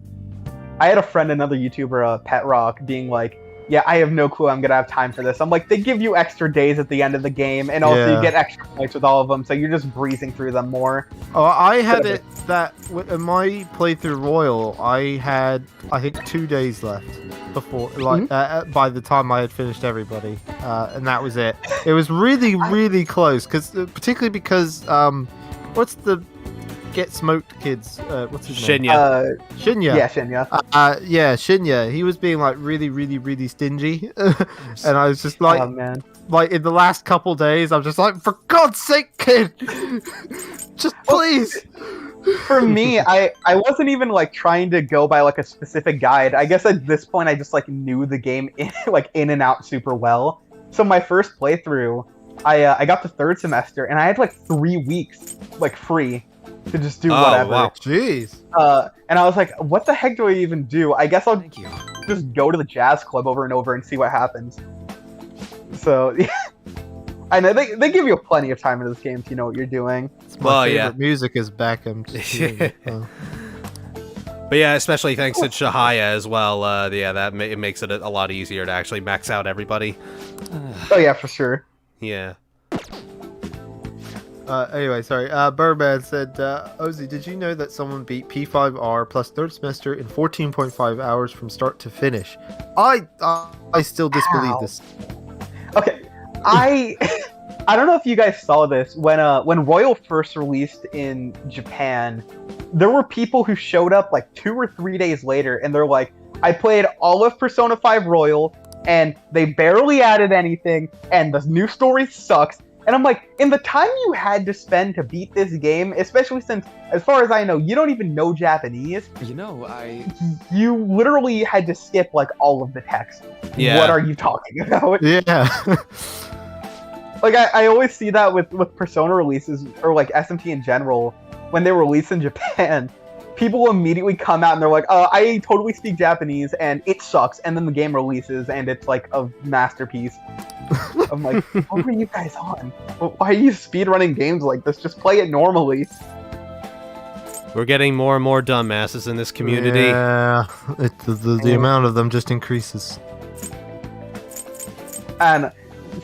had a friend, another YouTuber, Pet Rock, being like, "Yeah, I have no clue I'm gonna have time for this." I'm like, they give you extra days at the end of the game, and also you get extra points with all of them, so you're just breezing through them more. Oh, I had it that in my playthrough Royal, I had I think 2 days left before, like by the time I had finished everybody, and that was it. It was really, really close, particularly because what's the Get Smoked kids? What's his name? Shinya. Yeah, Shinya. Shinya. He was being like really, really, really stingy, and I was just like, oh, man. Like in the last couple days, I'm just like, for God's sake, kid, just please. For me, I wasn't even like trying to go by like a specific guide. I guess at this point I just like knew the game in and out super well. So my first playthrough, I got the third semester and I had like 3 weeks like free to just do whatever. Wow. Jeez. And I was like, what the heck do I even do? I guess I'll just go to the jazz club over and over and see what happens. So I know they give you plenty of time in this game if you know what you're doing. My favorite music is back. I'm just hearing it. But yeah, especially thanks to Shahaya as well. It makes it a lot easier to actually max out everybody. Oh yeah, for sure. Yeah. Anyway, sorry. Birdman said, Ozzy, did you know that someone beat P5R plus third semester in 14.5 hours from start to finish? I still disbelieve this. Okay, I don't know if you guys saw this when Royal first released in Japan. There were people who showed up like 2 or 3 days later, and they're like, "I played all of Persona 5 Royal, and they barely added anything, and the new story sucks." And I'm like, in the time you had to spend to beat this game, especially since, as far as I know, you don't even know Japanese. You literally had to skip like all of the text. Yeah. What are you talking about? Yeah. Like I always see that with Persona releases or like SMT in general when they release in Japan. People immediately come out and they're like, I totally speak Japanese and it sucks. And then the game releases and it's like a masterpiece. I'm like, what were you guys on? Why are you speedrunning games like this? Just play it normally. We're getting more and more dumbasses in this community. Yeah, the amount of them just increases. And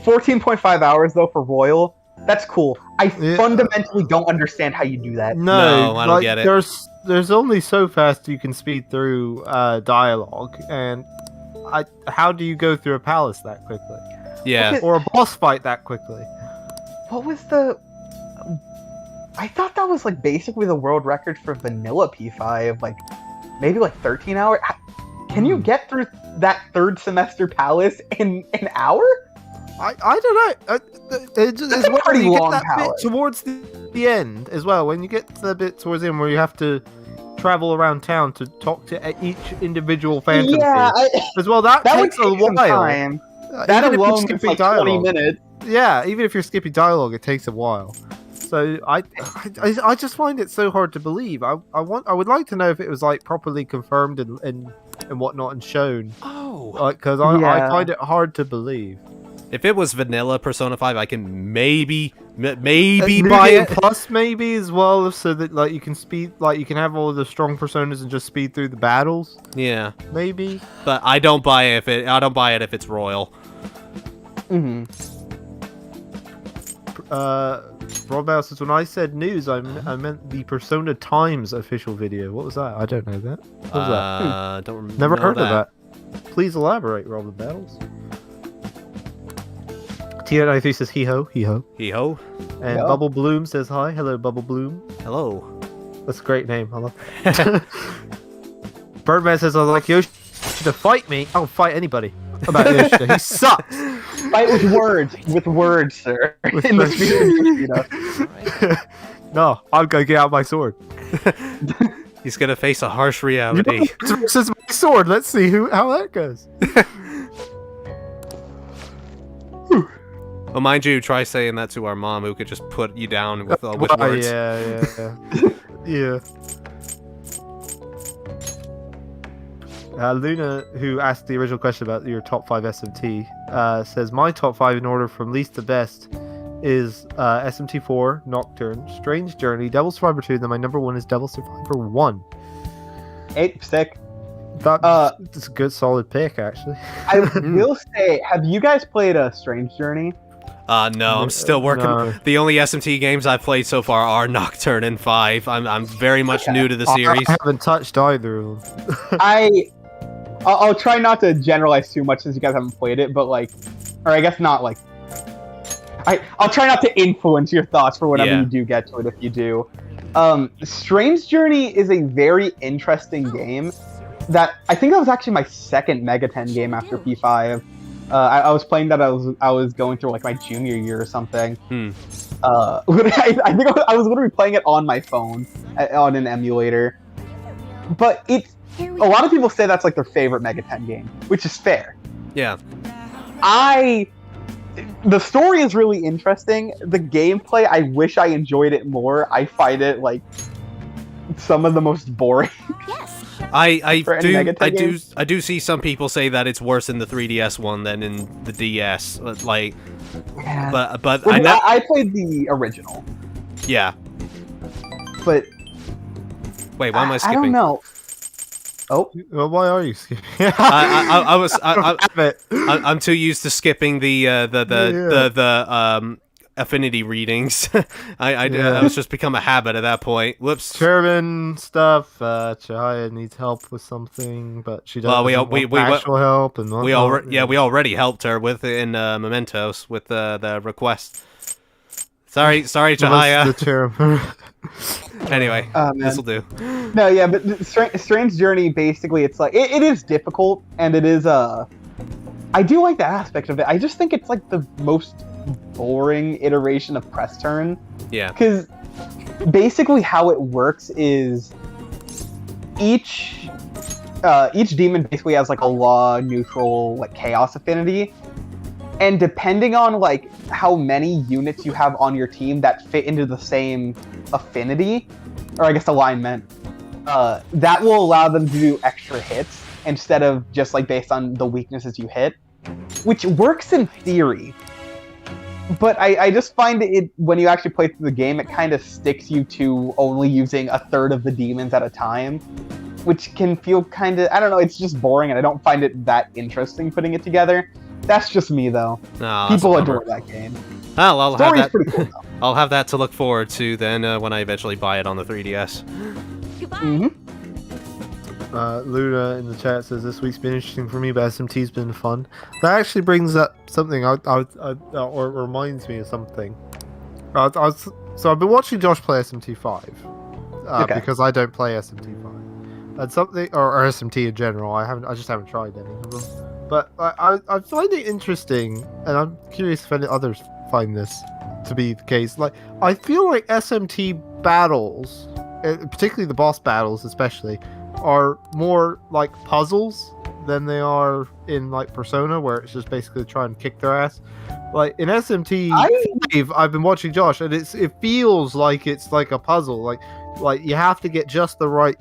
14.5 hours though for Royal, that's cool. I fundamentally don't understand how you do that. No, I don't get it. There's only so fast you can speed through dialogue, and how do you go through a palace that quickly? Yeah. Or a boss fight that quickly? What was the... I thought that was like basically the world record for vanilla P5, like maybe like 13 hours. Can you get through that third semester palace in an hour? I don't know. It's a pretty long bit palace. Towards the end as well. When you get to the bit towards the end where you have to travel around town to talk to each individual Phantom Thief. As well, that takes a while. Time. That alone is like 20 minutes. Yeah, even if you're skipping dialogue, it takes a while. So I just find it so hard to believe. I would like to know if it was like properly confirmed and whatnot and shown. Because I find it hard to believe. If it was vanilla Persona 5, I can maybe buy it. Plus maybe as well, so that like you can speed, like you can have all the strong personas and just speed through the battles. Yeah, maybe. But I don't buy it if it's Royal. Mm-hmm. Rob Bell says, when I said news, I meant the Persona Times official video. What was that? I don't know that. What was that? Don't remember. Never heard of that. Please elaborate, Robin Battles. T93 says hee ho, hee ho. Hee ho. And Bubble Bloom says hi. Hello, Bubble Bloom. Hello. That's a great name. I love it. Birdman says, I like Yoshida to fight me. I'll fight anybody. About Yoshida. He sucks. Fight with words, sir. In the spirit of Yoshida. No, I'm gonna get out my sword. He's gonna face a harsh reality. Versus my sword. Let's see how that goes. Well, mind you, try saying that to our mom, who could just put you down with words. Yeah. Luna, who asked the original question about your top 5 SMT, says my top 5 in order from least to best is SMT4, Nocturne, Strange Journey, Devil Survivor 2, and then my number 1 is Devil Survivor 1. Sick. That's a good solid pick, actually. I will say, have you guys played a Strange Journey? No, I'm still working. No. The only SMT games I've played so far are Nocturne and 5. I'm very much new to the series. I haven't touched either of them. I'll try not to generalize too much since you guys haven't played it, but like, or I guess not like. I'll try not to influence your thoughts for whenever you do get to it if you do. Strange Journey is a very interesting game that I think that was actually my second Mega 10 game after P5. I was playing that. I was going through like my junior year or something. I think I was literally playing it on my phone on an emulator. But a lot of people say that's like their favorite Mega 10 game, which is fair. Yeah. The story is really interesting. The gameplay, I wish I enjoyed it more. I find it like some of the most boring. Yes. I do see some people say that it's worse in the 3DS one than in the DS. Like, yeah. but well, I played the original. Yeah. But wait, why am I skipping? I don't know. Oh, well, why are you skipping? I'm too used to skipping the affinity readings. I was just become a habit at that point. Whoops. Chairman stuff. Chihaya needs help with something, but she doesn't want actual help. And we already helped her with in Mementos with the request. Sorry, Chihaya. The chairman. Anyway, this will do. No, yeah, but Strange Journey, basically, it's like it is difficult, and it is I do like that aspect of it. I just think it's like the most boring iteration of press turn. Yeah. Because basically how it works is each demon basically has like a law neutral like chaos affinity, and depending on like how many units you have on your team that fit into the same affinity, or I guess alignment, that will allow them to do extra hits instead of just like based on the weaknesses you hit, which works in theory. But I just find it, when you actually play through the game, it kind of sticks you to only using a third of the demons at a time, which can feel kind of, I don't know, it's just boring, and I don't find it that interesting putting it together. That's just me, though. No, people adore that game. Well, I'll Story's have that. Pretty cool, though. I'll have that to look forward to then when I eventually buy it on the 3DS. Goodbye. Mm-hmm. Luna in the chat says this week's been interesting for me, but SMT's been fun. That actually brings up something, or reminds me of something. So I've been watching Josh play SMT5 because I don't play SMT5, and something or SMT in general. I just haven't tried any of them. But I find it interesting, and I'm curious if any others find this to be the case. Like, I feel like SMT battles, particularly the boss battles, especially, are more like puzzles than they are in like Persona, where it's just basically trying to kick their ass. Like in SMT, I've been watching Josh, and it feels like it's like a puzzle. Like you have to get just the right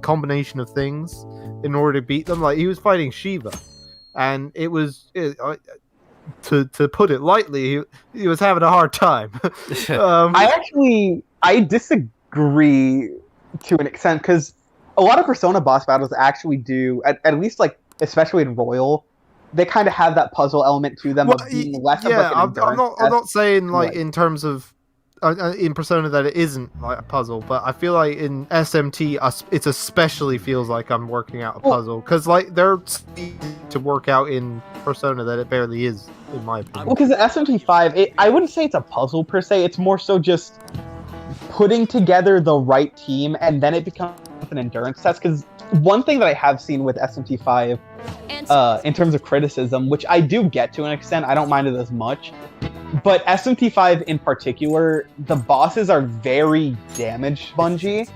combination of things in order to beat them. Like he was fighting Shiva, and to put it lightly, he was having a hard time. I disagree to an extent, because a lot of Persona boss battles actually do, at least like, especially in Royal, they kind of have that puzzle element to them of being less of like an endurance I'm not saying like in terms of in Persona that it isn't like a puzzle, but I feel like in SMT it especially feels like I'm working out a puzzle, because like they're easy to work out in Persona that it barely is, in my opinion. Well, because SMT5, I wouldn't say it's a puzzle per se. It's more so just putting together the right team, and then it becomes an endurance test. Because one thing that I have seen with SMT5 in terms of criticism, which I do get to an extent, I don't mind it as much, but SMT5 in particular, the bosses are very damage spongy.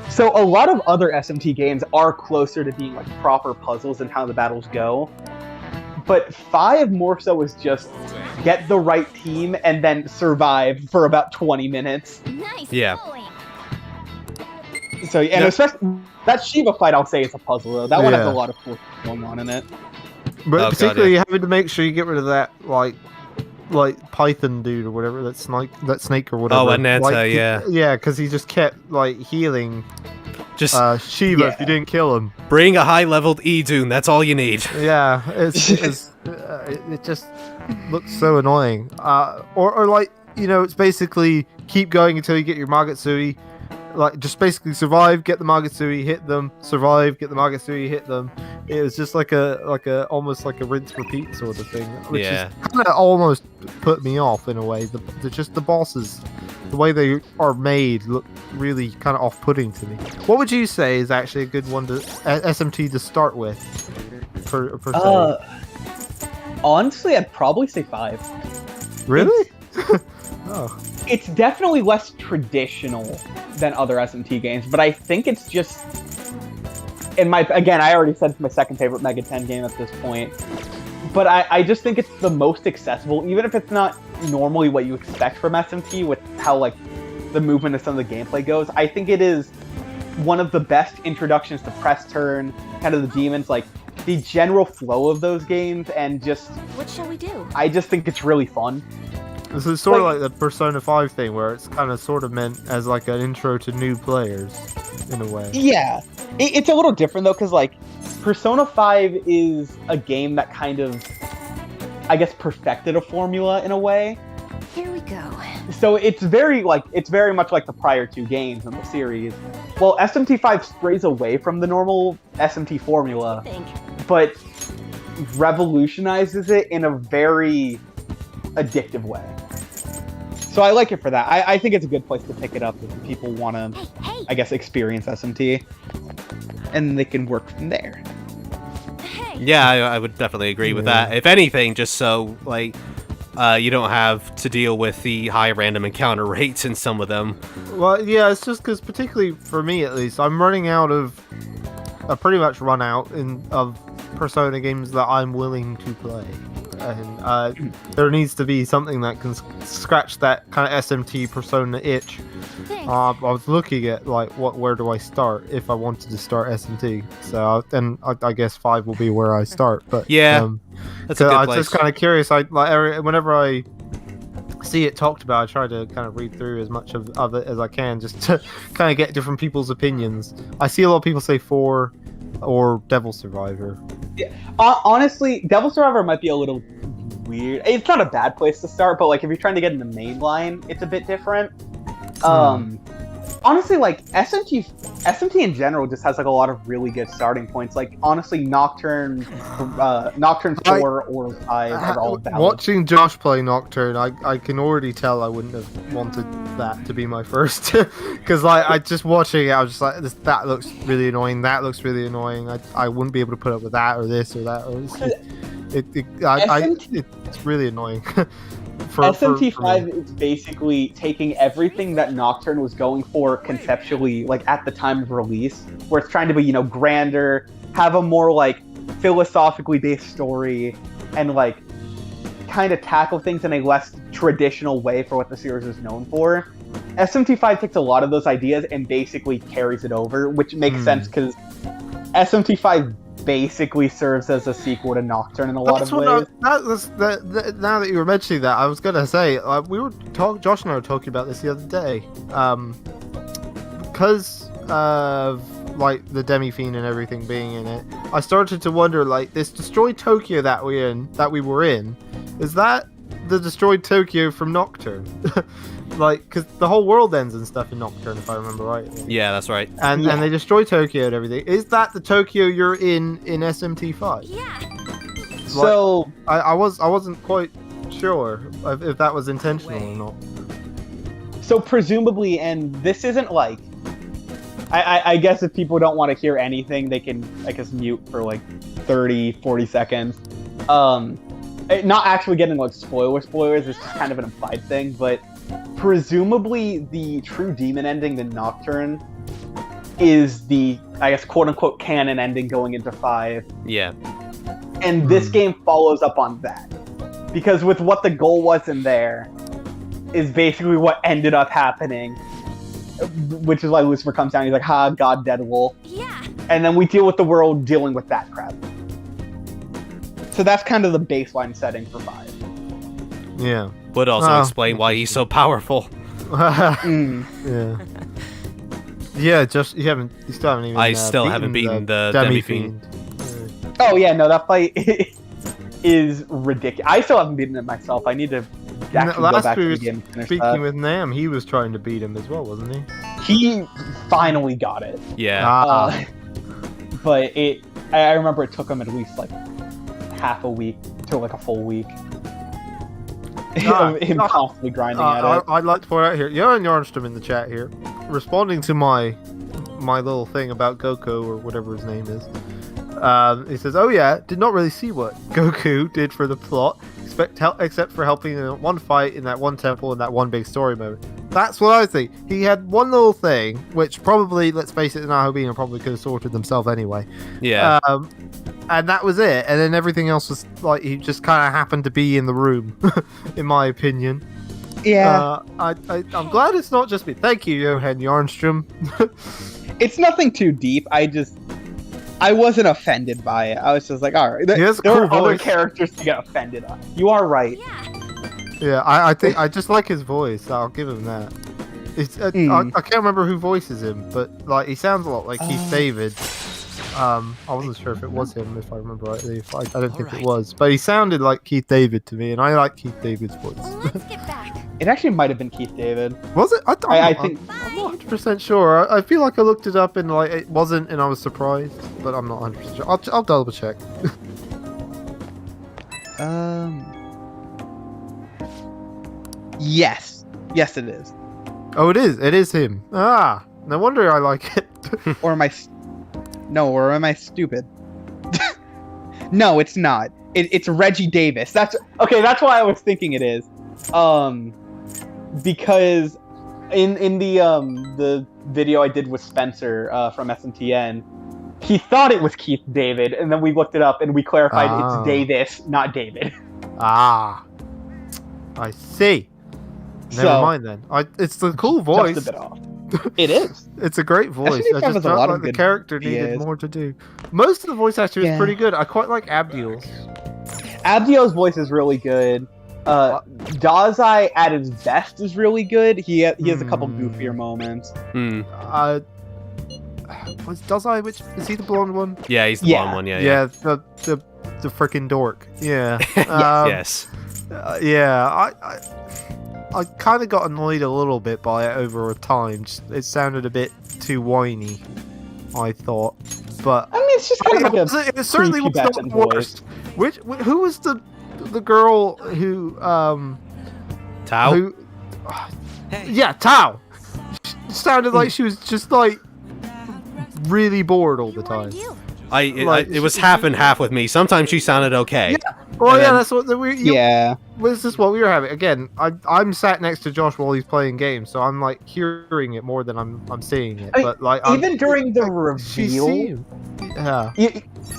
So a lot of other SMT games are closer to being like proper puzzles in how the battles go. But 5 more so is just get the right team and then survive for about 20 minutes. Nice. Yeah. Going. So, and especially that Shiva fight, I'll say is a puzzle though. That one has a lot of cool stuff going on in it. But particularly having to make sure you get rid of that like Python dude or whatever, that snake or whatever. Oh, Ananta, yeah, because he just kept like healing just Shiva if you didn't kill him. Bring a high-leveled Idun, that's all you need. Yeah, it just looks so annoying. Or like, you know, it's basically keep going until you get your Magatsuki. Like, just basically survive, get the Magatsuki, hit them, survive, get the Magatsuki, hit them. It was just like a almost like a rinse repeat sort of thing, which is kind of almost put me off in a way. The bosses, the way they are made, look really kind of off-putting to me. What would you say is actually a good one to SMT to start with? Per se? Honestly, I'd probably say 5. Really? Oh. It's definitely less traditional than other SMT games, but I think it's just... Again, I already said it's my second favorite Mega 10 game at this point. But I just think it's the most accessible, even if it's not normally what you expect from SMT with how, like, the movement of some of the gameplay goes. I think it is one of the best introductions to press turn, kind of the demons, like, the general flow of those games, and just... What shall we do? I just think it's really fun. This is sort of like the Persona 5 thing, where it's kind of sort of meant as like an intro to new players, in a way. Yeah. It's a little different, though, because, like, Persona 5 is a game that kind of, I guess, perfected a formula in a way. Here we go. So it's very much like the prior 2 games in the series. Well, SMT5 strays away from the normal SMT formula, but revolutionizes it in a very addictive way. So I like it for that. I think it's a good place to pick it up if people want to, I guess, experience SMT. And they can work from there. Yeah, I would definitely agree with that. If anything, just so, like, you don't have to deal with the high random encounter rates in some of them. Well, yeah, it's just because, particularly for me at least, I'm running out of... I pretty much run out of Persona games that I'm willing to play. And there needs to be something that can scratch that kind of SMT Persona itch. I was looking at like where do I start if I wanted to start SMT. So then I guess 5 will be where I start. But yeah, that's a good I'm place. just kind of curious. Whenever I see it talked about, I try to kind of read through as much of it as I can, just to kind of get different people's opinions. I see a lot of people say 4 or Devil Survivor. Yeah. Honestly, Devil Survivor might be a little weird. It's not a bad place to start, but like if you're trying to get in the main line, it's a bit different. Honestly, like SMT in general just has like a lot of really good starting points. Like honestly, Nocturne 4 or 5 are all valid. Watching Josh play Nocturne, I can already tell I wouldn't have wanted that to be my first, because like I just watching it, I was just like, that looks really annoying. That looks really annoying. I wouldn't be able to put up with that or this or that. It's really annoying. SMT5 is basically taking everything that Nocturne was going for conceptually, like at the time of release, where it's trying to be, grander, have a more like philosophically based story, and like kind of tackle things in a less traditional way for what the series is known for. SMT5 takes a lot of those ideas and basically carries it over, which makes sense because SMT5 basically serves as a sequel to Nocturne in a lot of ways. Now that you were mentioning that, I was gonna say Josh and I were talking about this the other day. Because of like the Demi-Fiend and everything being in it, I started to wonder, like, this destroyed Tokyo that we were in, is that the destroyed Tokyo from Nocturne? Like, because the whole world ends and stuff in Nocturne, if I remember right. Yeah, that's right. And they destroy Tokyo and everything. Is that the Tokyo you're in SMT5? Yeah. Like, So I wasn't quite sure if that was intentional or not. So presumably, and this isn't like, I guess if people don't want to hear anything, they can, I guess, mute for like 30, 40 seconds. Not actually getting like spoilers, it's just kind of an implied thing, but presumably the true demon ending in Nocturne is the, I guess, quote-unquote canon ending going into 5. Yeah. And this game follows up on that. Because with what the goal was in there is basically what ended up happening. Which is why Lucifer comes down and he's like, ha, God, dead wool. Yeah. And then we deal with the world dealing with that crap. So that's kind of the baseline setting for 5. Yeah. Would also explain why he's so powerful. Yeah. Yeah, just you still haven't even. I still haven't beaten the Demi-Fiend. Oh yeah, no, that fight is ridiculous. I still haven't beaten it myself. I need to actually go back to the game and finish speaking that. with Nam, he was trying to beat him as well, wasn't he? He finally got it. Yeah. But I remember it took him at least like half a week to like a full week. Him constantly grinding at it. I'd like to point out here, Johan Yarnstrom in the chat here, responding to my little thing about Goku or whatever his name is. He says, "Oh yeah, did not really see what Goku did for the plot, except for helping in one fight in that one temple in that one big story moment." That's what I think. He had one little thing, which probably, let's face it, Naobina probably could have sorted themselves anyway. Yeah. And that was it. And then everything else was like he just kind of happened to be in the room, in my opinion. Yeah. I'm glad it's not just me. Thank you, Johan Yarnstrom. It's nothing too deep. I wasn't offended by it. I was just like, all right. There are other characters to get offended on. You are right. Yeah, I think I just like his voice. So I'll give him that. I can't remember who voices him, but like he sounds a lot like Keith David. I wasn't sure if it was him, if I remember rightly. I don't think it was, but he sounded like Keith David to me, and I like Keith David's voice. Let's get back. It actually might have been Keith David. Was it? I think I'm not 100% sure. I feel like I looked it up and like it wasn't, and I was surprised, but I'm not 100% sure. I'll double check. Yes, it is. Oh, it is. It is him. Ah, no wonder I like it. Or am I stupid? No, it's not. It's Reggie Davis. That's why I was thinking it is. Because in the video I did with Spencer from SMTN, he thought it was Keith David, and then we looked it up and we clarified it's Davis, not David. Ah, I see. Never mind then. It's the cool voice. Just a bit off. It is. It's a great voice. I just felt like the character needed more to do. Most of the voice acting is pretty good. I quite like Abdiel's. Abdiel's voice is really good. Dazai at his best is really good. He has a couple goofier moments. Was Dazai, which is he the blonde one? Yeah, he's the blonde one. Yeah, the freaking dork. Yeah. Yes. I kind of got annoyed a little bit by it over time. It sounded a bit too whiny, I thought. But I mean, it's just kind of like it certainly was not the worst. Who was the girl who Tao? Yeah, Tao. She sounded like she was just like really bored all the time. It was half and half with me. Sometimes she sounded okay. Yeah. Well, yeah, that's what yeah. This is what we were having. Again, I'm sat next to Josh while he's playing games, so I'm like hearing it more than I'm seeing it. But like even during the reveal,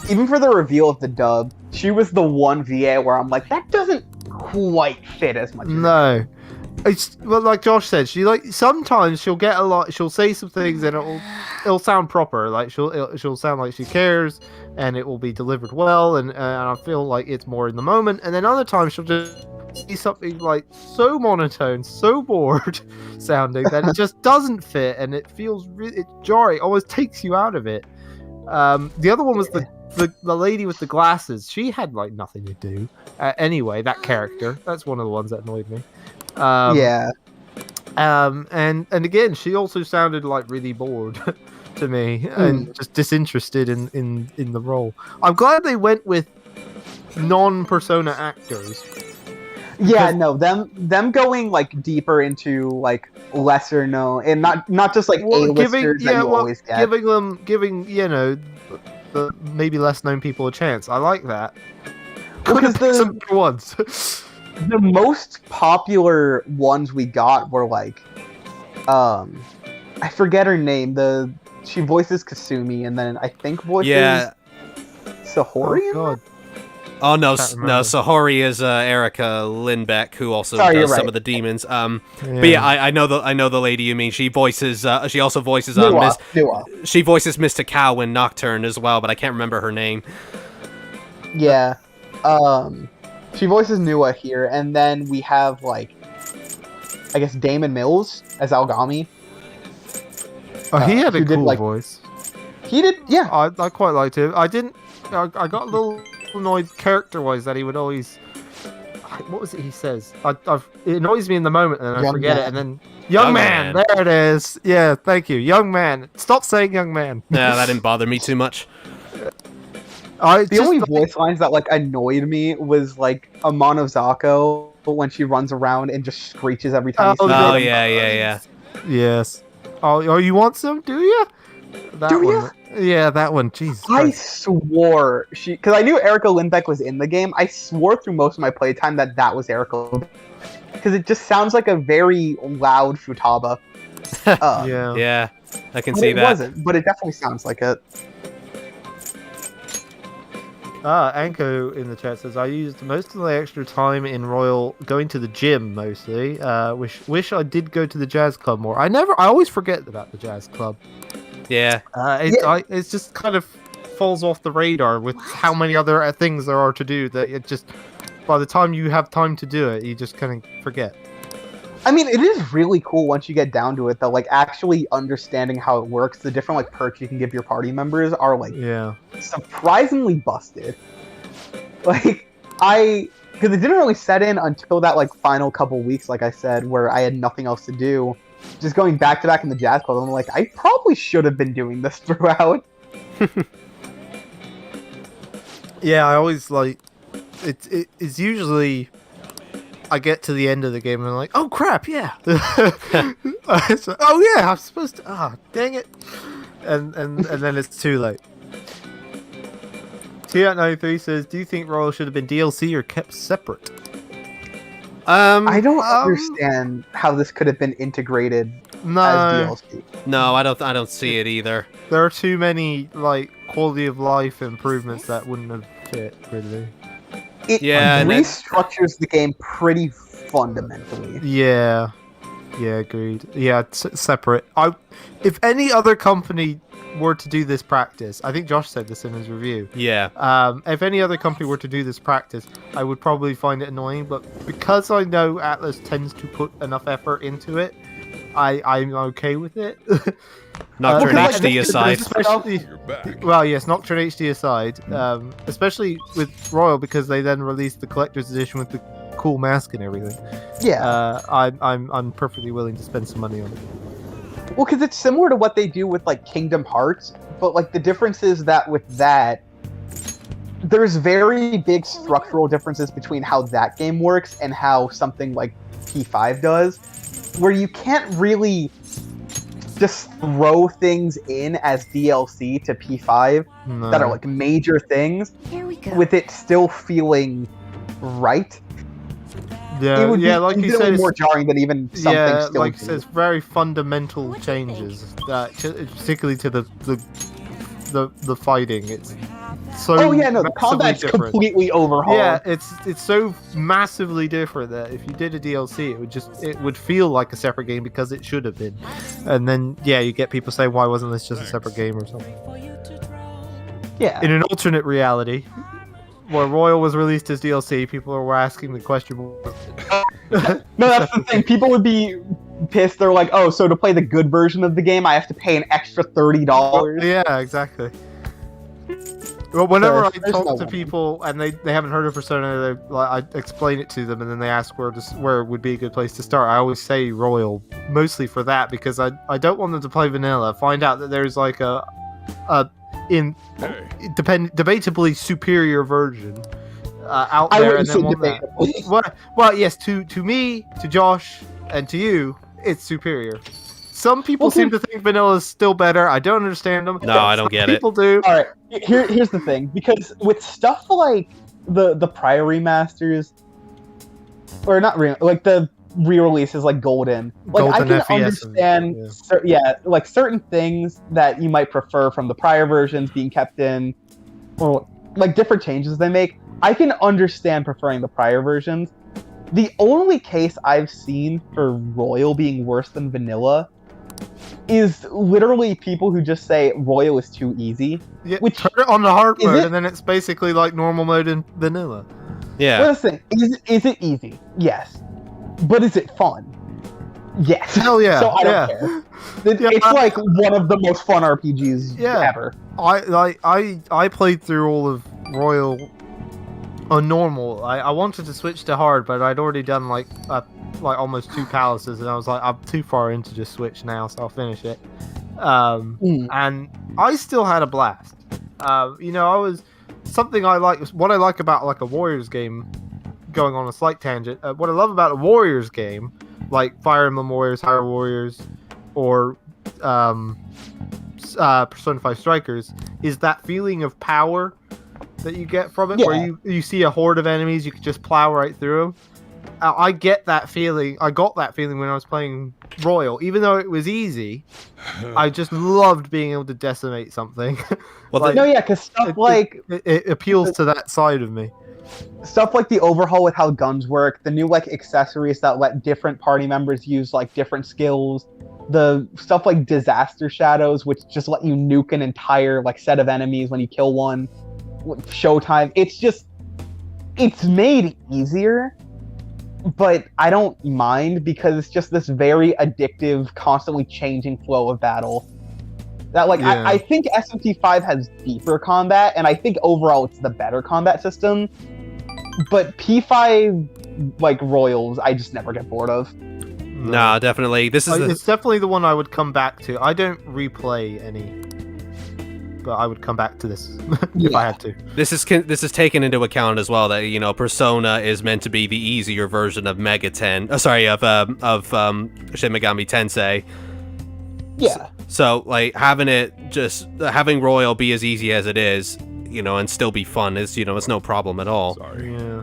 even for the reveal of the dub, she was the one VA where I'm like, that doesn't quite fit as much. No. It's well, like Josh said, sometimes she'll get a lot. She'll say some things and it'll sound proper. Like she'll sound like she cares, and it will be delivered well. And I feel like it's more in the moment. And then other times she'll just say something like so monotone, so bored sounding that it just doesn't fit, and it feels really jarring. It almost takes you out of it. The other one was the lady with the glasses. She had like nothing to do. Anyway, that character. That's one of the ones that annoyed me. And again, she also sounded like really bored to me and just disinterested in the role. I'm glad they went with non-persona actors. Yeah, no, them going like deeper into like lesser known and not just like A-listers that you always get. Giving the maybe less known people a chance. I like that. Because some good ones. The most popular ones we got were like, I forget her name. She voices Kasumi, and then I think voices Sahori. Oh God. Oh no, Sahori is Erica Lindbeck, who also does some of the demons. But yeah, I know the lady you mean. She voices. She also voices she voices Miss Takao in Nocturne as well, but I can't remember her name. Yeah. She voices Nua here, and then we have, like, I guess Damon Mills as Algami. Oh, he had a cool voice. He did, yeah. I quite liked him. I got a little annoyed character-wise that he would always... What was it he says? It annoys me in the moment, and I forget it, and then... Young man! There it is! Yeah, thank you. Young man. Stop saying young man. Yeah, that didn't bother me too much. The only voice lines that like annoyed me was like Amano Zako when she runs around and just screeches every time. Yeah. Yes. Oh, you want some? Do you? That Do one. ya? Yeah, that one. Jesus I Christ. swore because I knew Erica Lindbeck was in the game. I swore through most of my playtime that was Erica, because it just sounds like a very loud Futaba. Yeah. Yeah, I can But see it that. wasn't, but it definitely sounds like it. Anko in the chat says I used most of the extra time in Royal going to the gym mostly. Wish I did go to the jazz club more. I always forget about the jazz club. Yeah. It's just kind of falls off the radar with how many other things there are to do that it just by the time you have time to do it, you just kind of forget. I mean, it is really cool once you get down to it, though. Like, actually understanding how it works, the different like perks you can give your party members are like surprisingly busted. Like, because it didn't really set in until that like final couple weeks, like I said, where I had nothing else to do. Just going back to back in the jazz club, I'm like, I probably should have been doing this throughout. Yeah, I always like it's usually I get to the end of the game and I'm like, oh crap, yeah. So, oh yeah, I'm supposed to. Dang it! And then it's too late. T93 says, do you think Royal should have been DLC or kept separate? I don't understand how this could have been integrated as DLC. No, I don't see it either. There are too many like quality of life improvements that wouldn't have fit really. It restructures the game pretty fundamentally. Yeah, agreed. Yeah, separate. If any other company were to do this practice, I think Josh said this in his review. Yeah. If any other company were to do this practice, I would probably find it annoying. But because I know Atlas tends to put enough effort into it, I'm okay with it. Nocturne HD aside. Well, yes, Nocturne HD aside, especially with Royal because they then released the collector's edition with the cool mask and everything. Yeah, I'm perfectly willing to spend some money on it. Well, because it's similar to what they do with like Kingdom Hearts, but like the difference is that with that, there's very big structural differences between how that game works and how something like P5 does, where you can't really just throw things in as DLC to P5 that are like major things with it still feeling right. Yeah, it would be like you said, more jarring than even something still. Like you said, it's very fundamental changes, particularly to the fighting. It's so the combat's different. Completely overhauled. Yeah, it's so massively different that if you did a DLC, it would feel like a separate game because it should have been. And then you get people saying, why wasn't this just a separate game or something? Yeah. In an alternate reality, where Royal was released as DLC, people were asking the question. No, that's the thing. People would be pissed. They're like, oh, so to play the good version of the game, I have to pay an extra $30. Yeah, exactly. Well, whenever I talk to people and they haven't heard of Persona, I explain it to them, and then they ask where would be a good place to start. I always say Royal, mostly for that, because I don't want them to play vanilla. Find out that there's like a debatably superior version out there, and then want that. Well, yes, to me, to Josh, and to you, it's superior. Some people seem to think vanilla is still better. I don't understand them. No, I don't get it. People do. All right, here's the thing. Because with stuff like the prior remasters, or not like the re-releases like Golden, like I can understand, like certain things that you might prefer from the prior versions being kept in, or like different changes they make. I can understand preferring the prior versions. The only case I've seen for Royal being worse than vanilla is literally people who just say Royal is too easy. Yeah, which turn it on the hard mode, and then it's basically like normal mode in vanilla. Yeah. Well, listen, is it easy? Yes. But is it fun? Yes. Hell yeah. So I don't care. It's like one of the most fun RPGs ever. I played through all of Royal on normal. I wanted to switch to hard, but I'd already done like almost 2 palaces, and I was like, I'm too far in to just switch now, so I'll finish it. And I still had a blast. I was something I like. What I like about like a Warriors game, going on a slight tangent. What I love about a Warriors game, like Fire Emblem Warriors, Hyrule Warriors, or Persona 5 Strikers is that feeling of power that you get from it, where you see a horde of enemies, you can just plow right through them. I get that feeling. I got that feeling when I was playing Royal, even though it was easy. I just loved being able to decimate something. Well, because stuff it appeals to that side of me. Stuff like the overhaul with how guns work, the new like accessories that let different party members use like different skills, the stuff like disaster shadows, which just let you nuke an entire like set of enemies when you kill one. Showtime. It's made easier, but I don't mind because it's just this very addictive, constantly changing flow of battle. That I think SMP5 has deeper combat, and I think overall it's the better combat system. But P5 like Royals, I just never get bored of. Nah, definitely. It's definitely the one I would come back to. I don't replay any, but I would come back to this if I had to. This is taken into account as well that Persona is meant to be the easier version of Shin Megami Tensei. Yeah. So like having Royal be as easy as it is, and still be fun is it's no problem at all. Sorry. Yeah.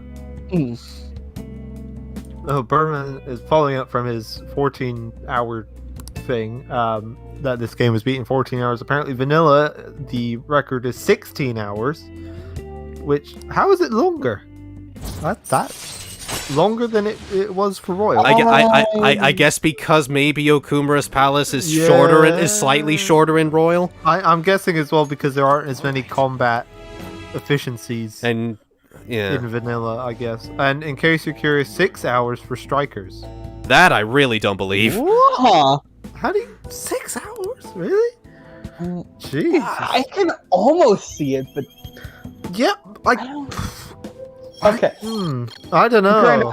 Oh, Berman is following up from his 14-hour thing. That this game was beaten 14 hours. Apparently, vanilla, the record is 16 hours. Which, how is it longer? That's longer than it was for Royal. I guess because maybe Okumura's Palace is shorter, is slightly shorter in Royal. I'm guessing as well because there aren't as many combat efficiencies in vanilla, I guess. And in case you're curious, 6 hours for Strikers. That I really don't believe. Huh. How do you 6 hours? Really? Jeez. I can almost see it, but yep. Okay. I don't know.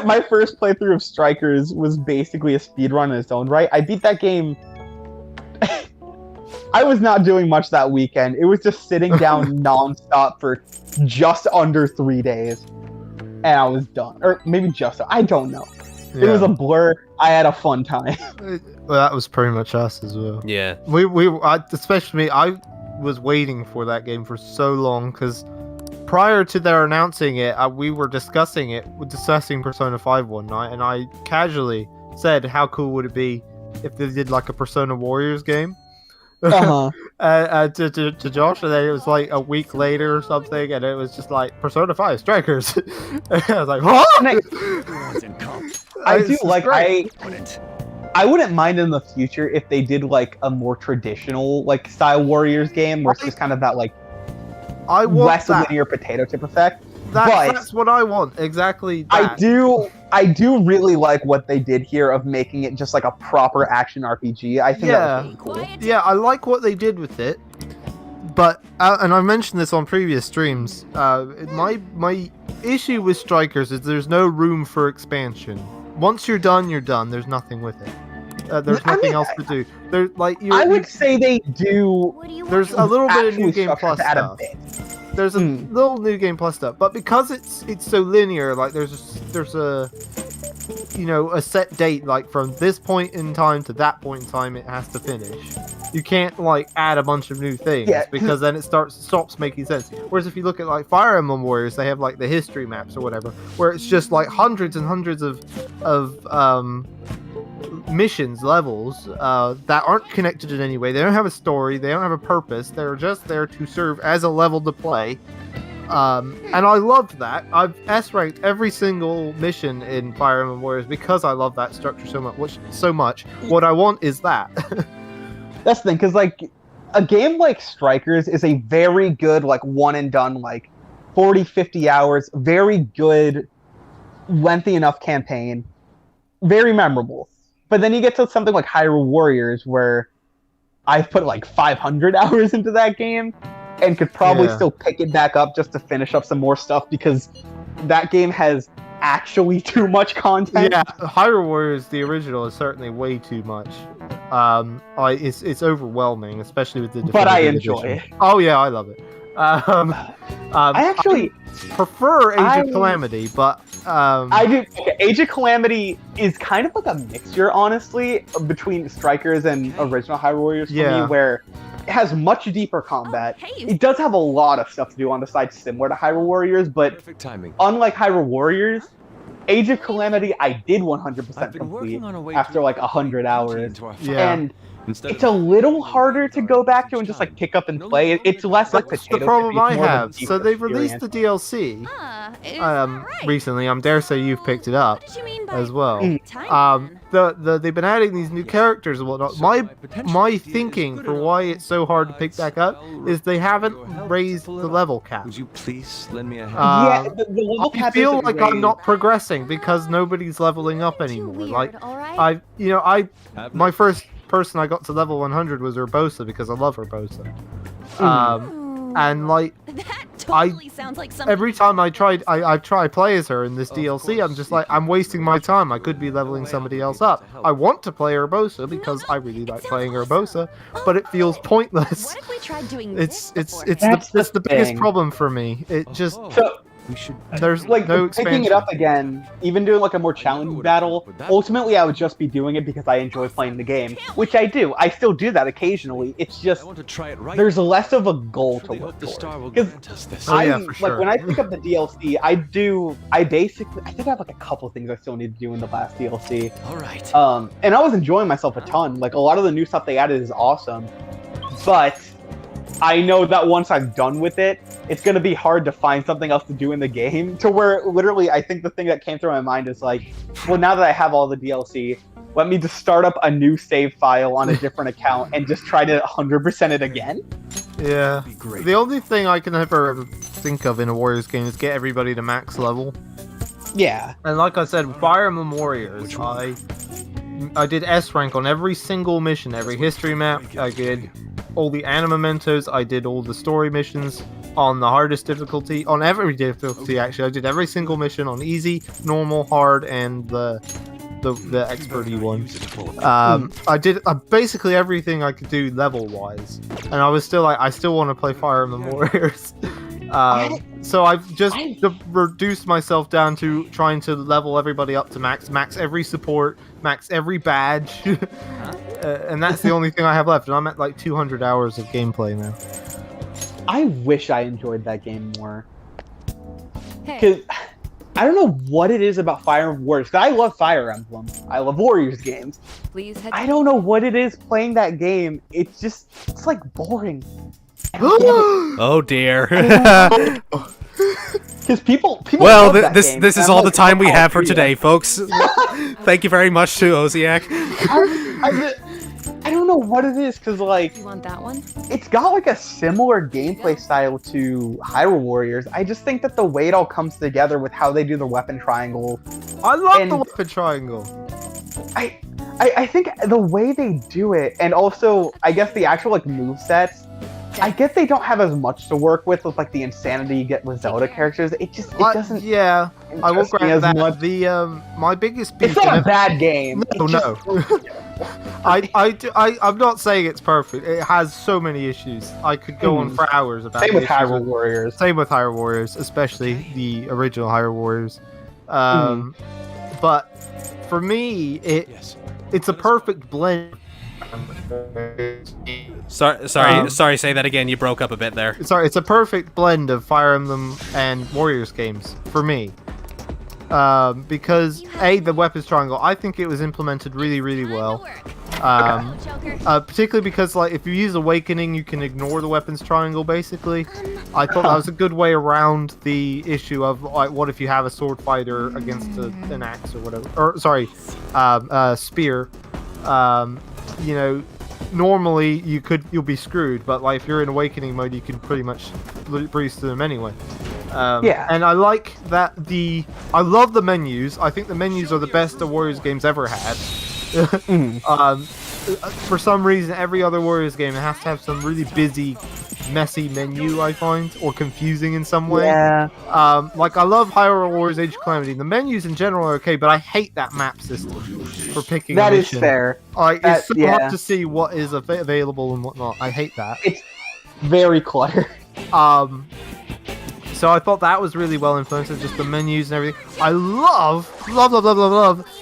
My first playthrough of Strikers was basically a speedrun in its own right. I beat that game. I was not doing much that weekend. It was just sitting down nonstop for just under 3 days, and I was done. Or maybe I don't know. It was a blur. I had a fun time. Well, that was pretty much us as well. Yeah. Especially me. I was waiting for that game for so long because prior to their announcing it, we were discussing Persona 5 one night, and I casually said, "How cool would it be if they did like a Persona Warriors game?" Uh-huh. To Josh, and then it was like a week later or something, and it was just like Persona 5 Strikers. And I was like, "What?" I do like I wouldn't mind in the future if they did like a more traditional like style Warriors game where it's just kind of that like less linear potato chip effect. That's what I want. Exactly that. I do really like what they did here of making it just like a proper action RPG. I think that was really cool. Yeah, I like what they did with it. But and I mentioned this on previous streams. My issue with Strikers is there's no room for expansion. Once you're done, you're done. There's nothing with it. There's nothing else to do. I would say they do. There's a little bit of New Game Plus add stuff. A bit. There's a little New Game Plus stuff, but because it's so linear, like there's a a set date, like from this point in time to that point in time, it has to finish. You can't like add a bunch of new things because then it stops making sense. Whereas if you look at like Fire Emblem Warriors, they have like the history maps or whatever, where it's just like hundreds and hundreds of missions, levels that aren't connected in any way. They don't have a story. They don't have a purpose. They're just there to serve as a level to play. And I loved that. I've S-ranked every single mission in Fire Emblem Warriors because I love that structure so much. What I want is that. That's the thing, because like a game like Strikers is a very good like one and done, like 40-50 hours, very good, lengthy enough campaign, very memorable. But then you get to something like Hyrule Warriors, where I've put like 500 hours into that game and could probably still pick it back up just to finish up some more stuff because that game has actually too much content. Yeah, Hyrule Warriors, the original, is certainly way too much. It's overwhelming, especially with the. But I enjoy it. Oh yeah, I love it. I actually prefer Age of Calamity, but I do. Okay, Age of Calamity is kind of like a mixture, honestly, between Strikers and original Hyrule Warriors for me, where it has much deeper combat. It does have a lot of stuff to do on the side similar to Hyrule Warriors, but unlike Hyrule Warriors, Age of Calamity I did 100% complete after like 100 hours, and it's a little harder to go back to and just like pick up and play. It's less like potato. The problem I have. So they've released the DLC recently. I dare say you've picked it up as well. They've been adding these new characters and whatnot. My thinking for why it's so hard to pick back up is they haven't raised the level cap. Would you please lend me a hand? Yeah, the level cap. I feel like I'm not progressing because nobody's leveling up anymore. Like my first person I got to level 100 was Urbosa because I love Urbosa. And like that totally sounds like something. Every time I try play as her in this DLC, I'm just like, I'm wasting my time. I could be leveling somebody else up. I want to play Urbosa because I really like playing Urbosa, but it feels pointless. What if we tried doing It's the biggest problem for me. It just there's like no picking expansion. it up again, even doing like a more challenging battle. Ultimately, I would just be doing it because I enjoy playing the game, which I do. I still do that occasionally. It's just there's less of a goal to work for. Because when I pick up the DLC, I think I have like a couple things I still need to do in the last DLC. All right. And I was enjoying myself a ton. Like a lot of the new stuff they added is awesome, but I know that once I'm done with it, it's going to be hard to find something else to do in the game, to where literally I think the thing that came through my mind is like, well, now that I have all the DLC, let me just start up a new save file on a different account and just try to 100% it again. Yeah. The only thing I can ever think of in a Warriors game is get everybody to max level. Yeah. And like I said, Fire Emblem Warriors, I did S rank on every single mission, every history map. I did all the anima mementos. I did all the story missions on the hardest difficulty, on every difficulty actually. I did every single mission on easy, normal, hard, and the experty one. I did basically everything I could do level wise, and I was still like, I still want to play Fire Emblem Warriors. So I've just reduced myself down to trying to level everybody up to max every support, max every badge, and that's the only thing I have left. And I'm at like 200 hours of gameplay now. I wish I enjoyed that game more. Because I don't know what it is about Fire Emblem Warriors. I love Fire Emblem. I love Warriors games. I don't know what it is playing that game. It's like boring. Oh dear. Because people. Well, love that this game, is and all I'm the like, time we oh, have for yeah. today, folks. Thank you very much to Oziak. I don't know what it is, because like, You want that one? it's got like a similar gameplay style to Hyrule Warriors. I just think that the way it all comes together with how they do the weapon triangle. I love the weapon triangle. I think the way they do it, and also I guess the actual like movesets, I guess they don't have as much to work with like the insanity you get with Zelda characters. It doesn't. Yeah, I will grant that. Much. The my biggest beef. It's not a bad game. No. I'm not saying it's perfect. It has so many issues. I could go on for hours about it. Same with Hyrule Warriors. Same with Hyrule Warriors, especially the original Hyrule Warriors. But for me, it's a perfect blend. Sorry, say that again. You broke up a bit there. Sorry, it's a perfect blend of Fire Emblem and Warriors games for me. Because the weapons triangle, I think it was implemented really, really well. Particularly because like if you use Awakening, you can ignore the weapons triangle. Basically, I thought that was a good way around the issue of like, what if you have a sword fighter against an axe or whatever, or sorry, spear. Normally you'll be screwed, but like if you're in Awakening mode, you can pretty much breeze through them anyway. And I like that I love the menus. I think the menus are the best the Warriors games ever had. For some reason, every other Warriors game has to have some really busy, messy menu, I find, or confusing in some way. Yeah. Like I love Hyrule Warriors Age of Calamity. The menus in general are okay, but I hate that map system for picking That a is mission. fair. It's so hard to see what is available and whatnot. I hate that. It's very cluttered. So I thought that was really well influenced, just the menus and everything. I love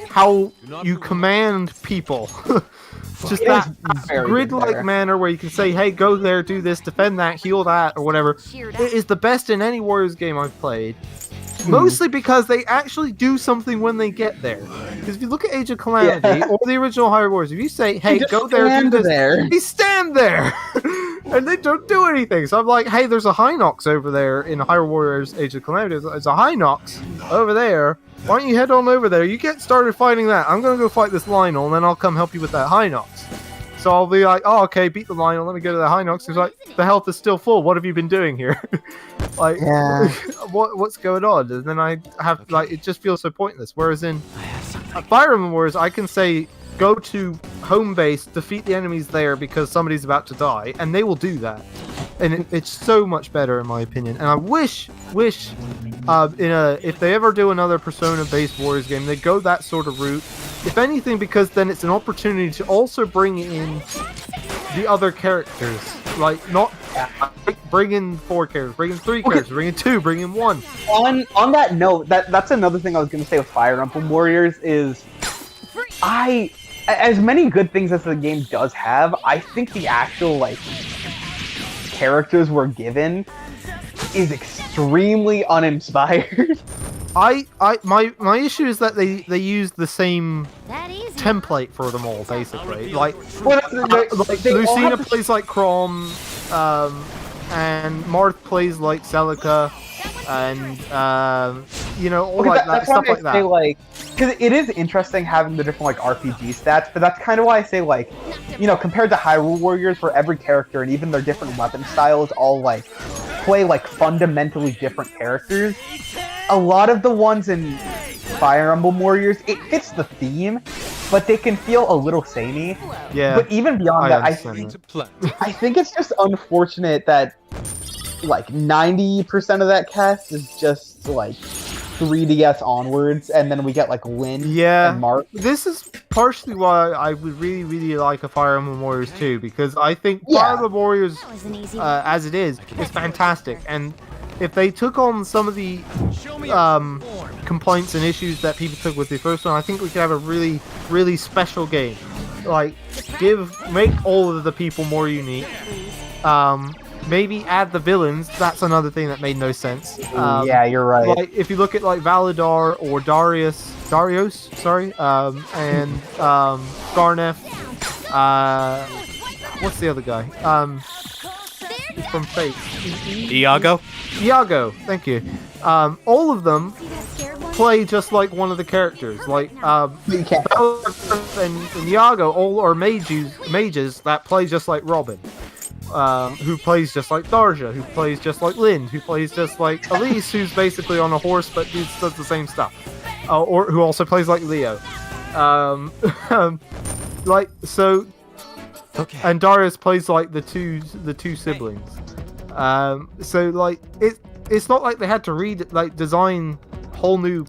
how you command people. Just that grid-like manner where you can say, hey, go there, do this, defend that, heal that, or whatever. It is the best in any Warriors game I've played. Mostly because they actually do something when they get there. Because if you look at Age of Calamity or the original Hyrule Warriors, if you say, hey, go there, do this, they stand there! And they don't do anything. So I'm like, hey, there's a Hinox over there in Hyrule Warriors Age of Calamity. There's a Hinox over there. Why don't you head on over there? You get started fighting that. I'm going to go fight this Lionel, and then I'll come help you with that Hinox. So I'll be like, oh, okay, beat the Lionel, let me go to the Hinox. He's like, the health is still full. What have you been doing here? Like, what's going on? And then I have, like, it just feels so pointless. Whereas in Fire Emblem Warriors, I can say, go to home base, defeat the enemies there because somebody's about to die, and they will do that. And it's so much better in my opinion. And I wish if they ever do another Persona-based Warriors game, they go that sort of route. If anything, because then it's an opportunity to also bring in the other characters. Like, not bring in 4 characters, bring in 3 characters, bring in 2, bring in 1. On that note, that's another thing I was going to say with Fire Emblem Warriors is as many good things as the game does have, I think the actual, like, characters we're given is extremely uninspired. My issue is that they use the same template for them all, basically. Like, Lucina plays like Chrom, and Marth plays like Celica, and all stuff like that. Because it is interesting having the different, like, RPG stats, but that's kind of why I say, like, compared to Hyrule Warriors, where every character and even their different weapon styles all, like, play, like, fundamentally different characters. A lot of the ones in Fire Emblem Warriors, it fits the theme, but they can feel a little samey. Yeah. But even beyond that, I think it's just unfortunate that, like, 90% of that cast is just, like, 3DS onwards, and then we get, like, Lyn and Mark. This is partially why I would really, really like a Fire Emblem Warriors 2, because I think Fire Emblem Warriors, as it is fantastic, and if they took on some of the complaints and issues that people took with the first one, I think we could have a really, really special game. Like, make all of the people more unique. Maybe add the villains. That's another thing that made no sense. Yeah, you're right. Like, if you look at like Validar or Darius, and Garneth. What's the other guy? From Fate. Iago, thank you. All of them play just like one of the characters. Like Validar and Iago all are mages that play just like Robin. Who plays just like Darja, who plays just like Lyn, who plays just like Elise, who's basically on a horse but does the same stuff, or who also plays like Leo. And Darius plays like the two siblings. So like it's not like they had to design whole new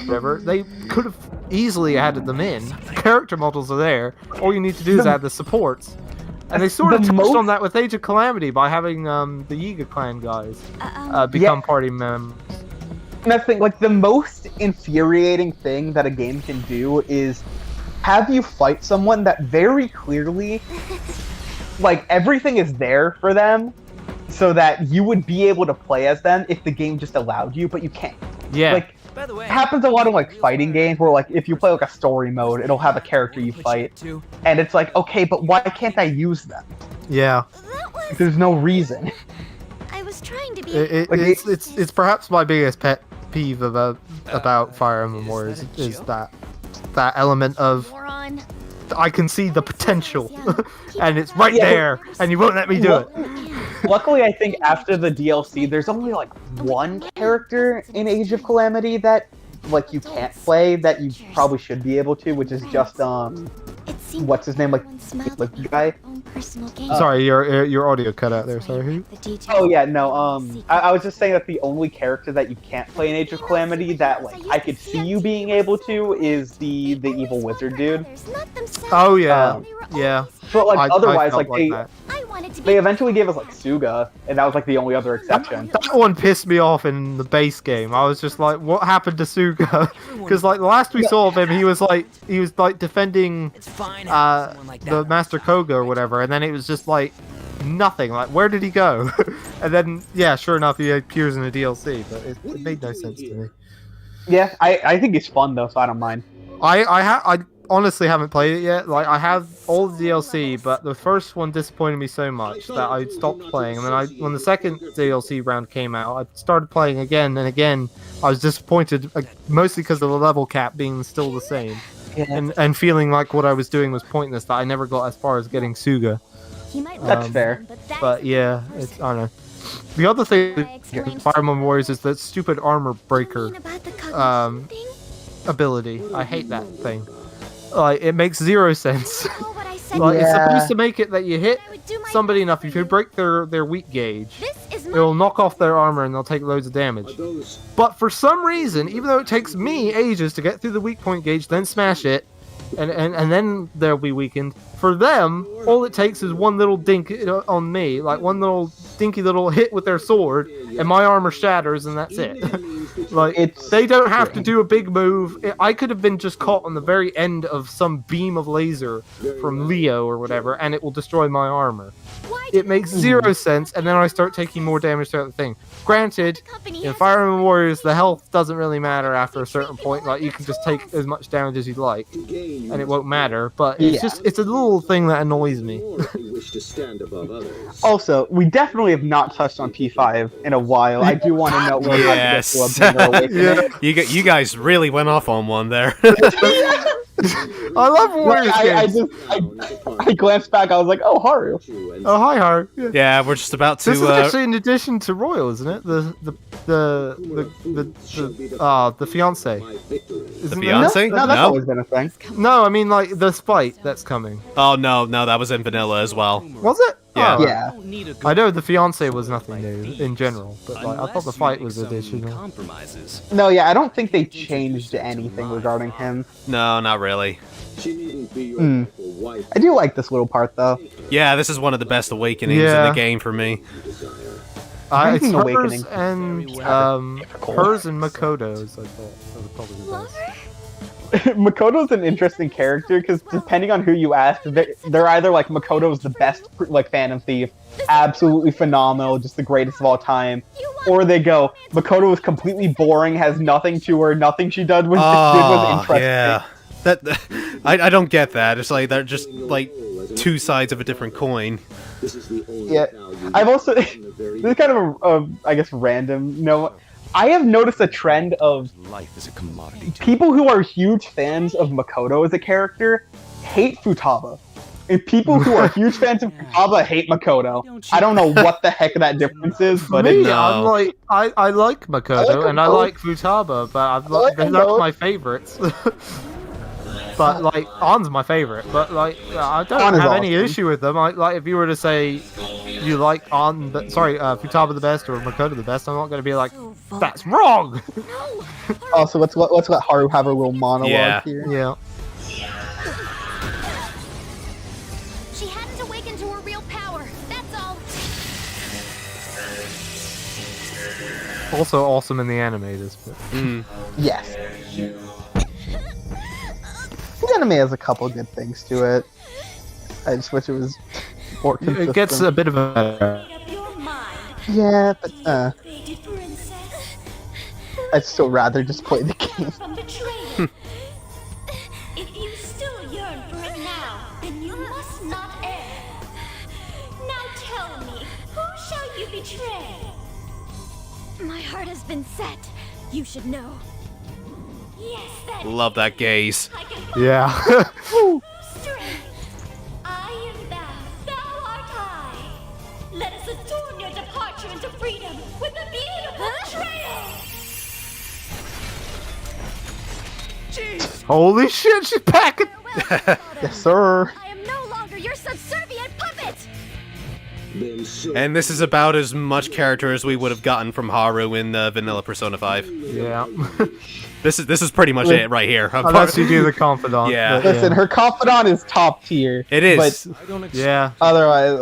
whatever. They could have easily added them in. The character models are there. All you need to do is add the supports. And they sort of touched on that with Age of Calamity by having the Yiga clan guys become party members. And that's the thing, like, the most infuriating thing that a game can do is have you fight someone that very clearly, like, everything is there for them so that you would be able to play as them if the game just allowed you, but you can't. Yeah. Like, it happens a lot in, like, fighting games where, like, if you play, like, a story mode, it'll have a character you fight, and it's like, okay, but why can't I use them? Yeah. There's no reason. I was trying to be. It's perhaps my biggest pet peeve about Fire Emblem Warriors is that element of I can see the potential, and it's right there, and you won't let me do it. Luckily, I think after the DLC, there's only, like, one character in Age of Calamity that, like, you can't play that you probably should be able to, which is just, what's his name, like guy? Sorry, your audio cut out there. Sorry, who? Oh yeah, no. I was just saying that the only character that you can't play in Age of Calamity that, like, I could see you being able to is the evil wizard dude. Oh yeah, yeah. But, like, otherwise, like, wanted to be. They eventually gave us like Suga, and that was like the only other exception. That one pissed me off in the base game. I was just like, what happened to Suga? Because like the last we saw of him, he was like defending the Master Koga or whatever, and then it was just like nothing. Like, where did he go? And then yeah, sure enough, he appears in the DLC, but it made no sense to me. Yeah, I think it's fun though, so I don't mind. I honestly haven't played it yet. Like, I have all the DLC, but the first one disappointed me so much that I stopped playing. And then when the second DLC round came out, I started playing again and again. I was disappointed, mostly because of the level cap being still the same, and feeling like what I was doing was pointless. That I never got as far as getting Suga. That's fair. But yeah, I don't know. The other thing with Fire Emblem Warriors is that stupid armor breaker ability. I hate that thing. Like, it makes zero sense. Like, it's supposed to make it that you hit somebody enough, if you break their weak gauge, it'll knock off their armor and they'll take loads of damage. But for some reason, even though it takes me ages to get through the weak point gauge, then smash it, and then they'll be weakened, for them, all it takes is one little dink on me, like one little dinky little hit with their sword, and my armor shatters, and that's it. Like, they don't have to do a big move. I could have been just caught on the very end of some beam of laser from Leo or whatever, and it will destroy my armor. It makes zero sense, and then I start taking more damage throughout the thing. Granted, in Fire Emblem Warriors, the health doesn't really matter after a certain point. Like, you can just take as much damage as you'd like, and it won't matter. But it's a little thing that annoys me. Also, we definitely have not touched on P5 in a while. I do want to know where yes. You guys really went off on one there. I love Warriors games. I glanced back. I was like, "Oh, Haru." Oh, hi, Haru. Yeah, we're just about to. This is actually in addition to Royal, isn't it? The fiance. The fiance? No, that's always been a thing. No, I mean like the fight that's coming. Oh no, that was in vanilla as well. Was it? Yeah. Oh. Yeah. I know the fiance was nothing new in general, but like, I thought the fight was additional. No, yeah, I don't think they changed anything regarding him. No, not really. I do like this little part though. Yeah, this is one of the best awakenings in the game for me. It's hers Awakening. and hers and Makoto's. I thought was probably the best. Makoto's an interesting character because depending on who you ask, they're either like Makoto's the best like Phantom Thief, absolutely phenomenal, just the greatest of all time, or they go Makoto is completely boring, has nothing to her, nothing she did was interesting. Yeah, I don't get that. It's like they're just like two sides of a different coin. Yeah, I've also this is kind of a I guess random. I have noticed a trend of life is a commodity. People who are huge fans of Makoto as a character hate Futaba. And people who are huge fans of Futaba hate Makoto. I don't know what the heck that difference is, but I'm like, I like Makoto and I like Futaba, but they're not my favorites. But like, An's my favorite, but like, I don't have any issue with them. Like, if you were to say you like Futaba the best or Makoto the best, I'm not going to be like, that's wrong. Also, let's let Haru have a little monologue here. Yeah. She hadn't awakened to her real power. That's all. Also awesome in the anime, this bit. Yes. The anime has a couple good things to it. I just wish it was more consistent. It gets a bit of a... Yeah, but I'd still rather just play the game. If you still yearn for it now, then you must not err. Now tell me, who shall you betray? My heart has been set. You should know. Yes, that Love that gaze. Yeah. strength. I am thou, thou art I. Let us adorn your departure into freedom with a beautiful trail. Holy shit, she's packing! Yes, sir. I am no longer your subservient puppet. And this is about as much character as we would have gotten from Haru in Vanilla Persona 5. Yeah. This is pretty much it right here. Unless you do the confidant. Yeah. but, Listen, her confidant is top tier. It is. But Yeah. otherwise,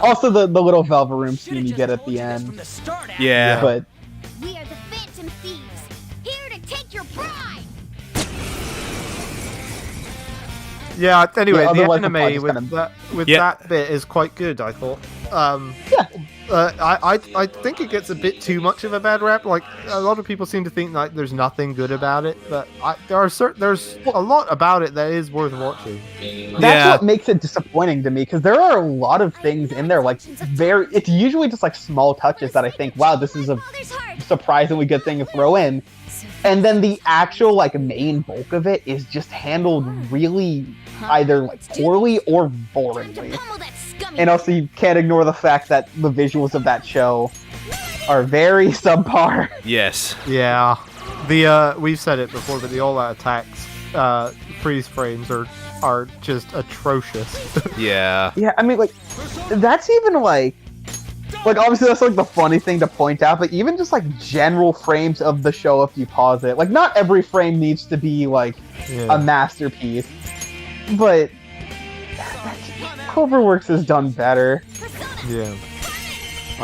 also the little Velvet Room scene you get at the end. Yeah. But We are the Phantom Thieves, here to take your pride. Yeah. Anyway, Yeah, the otherwise the plot anime just with kinda- that bit is quite good, I thought. I think it gets a bit too much of a bad rap. Like a lot of people seem to think like there's nothing good about it, but there's a lot about it that is worth watching. that's what makes it disappointing to me, because there are a lot of things in there, like it's usually just like small touches that I think, wow, this is a surprisingly good thing to throw in. And then the actual like main bulk of it is just handled really either like poorly or boringly. And also you can't ignore the fact that the visuals of that show are very subpar. Yes. Yeah, we've said it before, but the all-out attacks freeze frames are just atrocious. Yeah. Yeah, I mean, like, that's even like obviously that's like the funny thing to point out, but even just like general frames of the show, if you pause it, like not every frame needs to be like a masterpiece, but Cloverworks has done better. Yeah.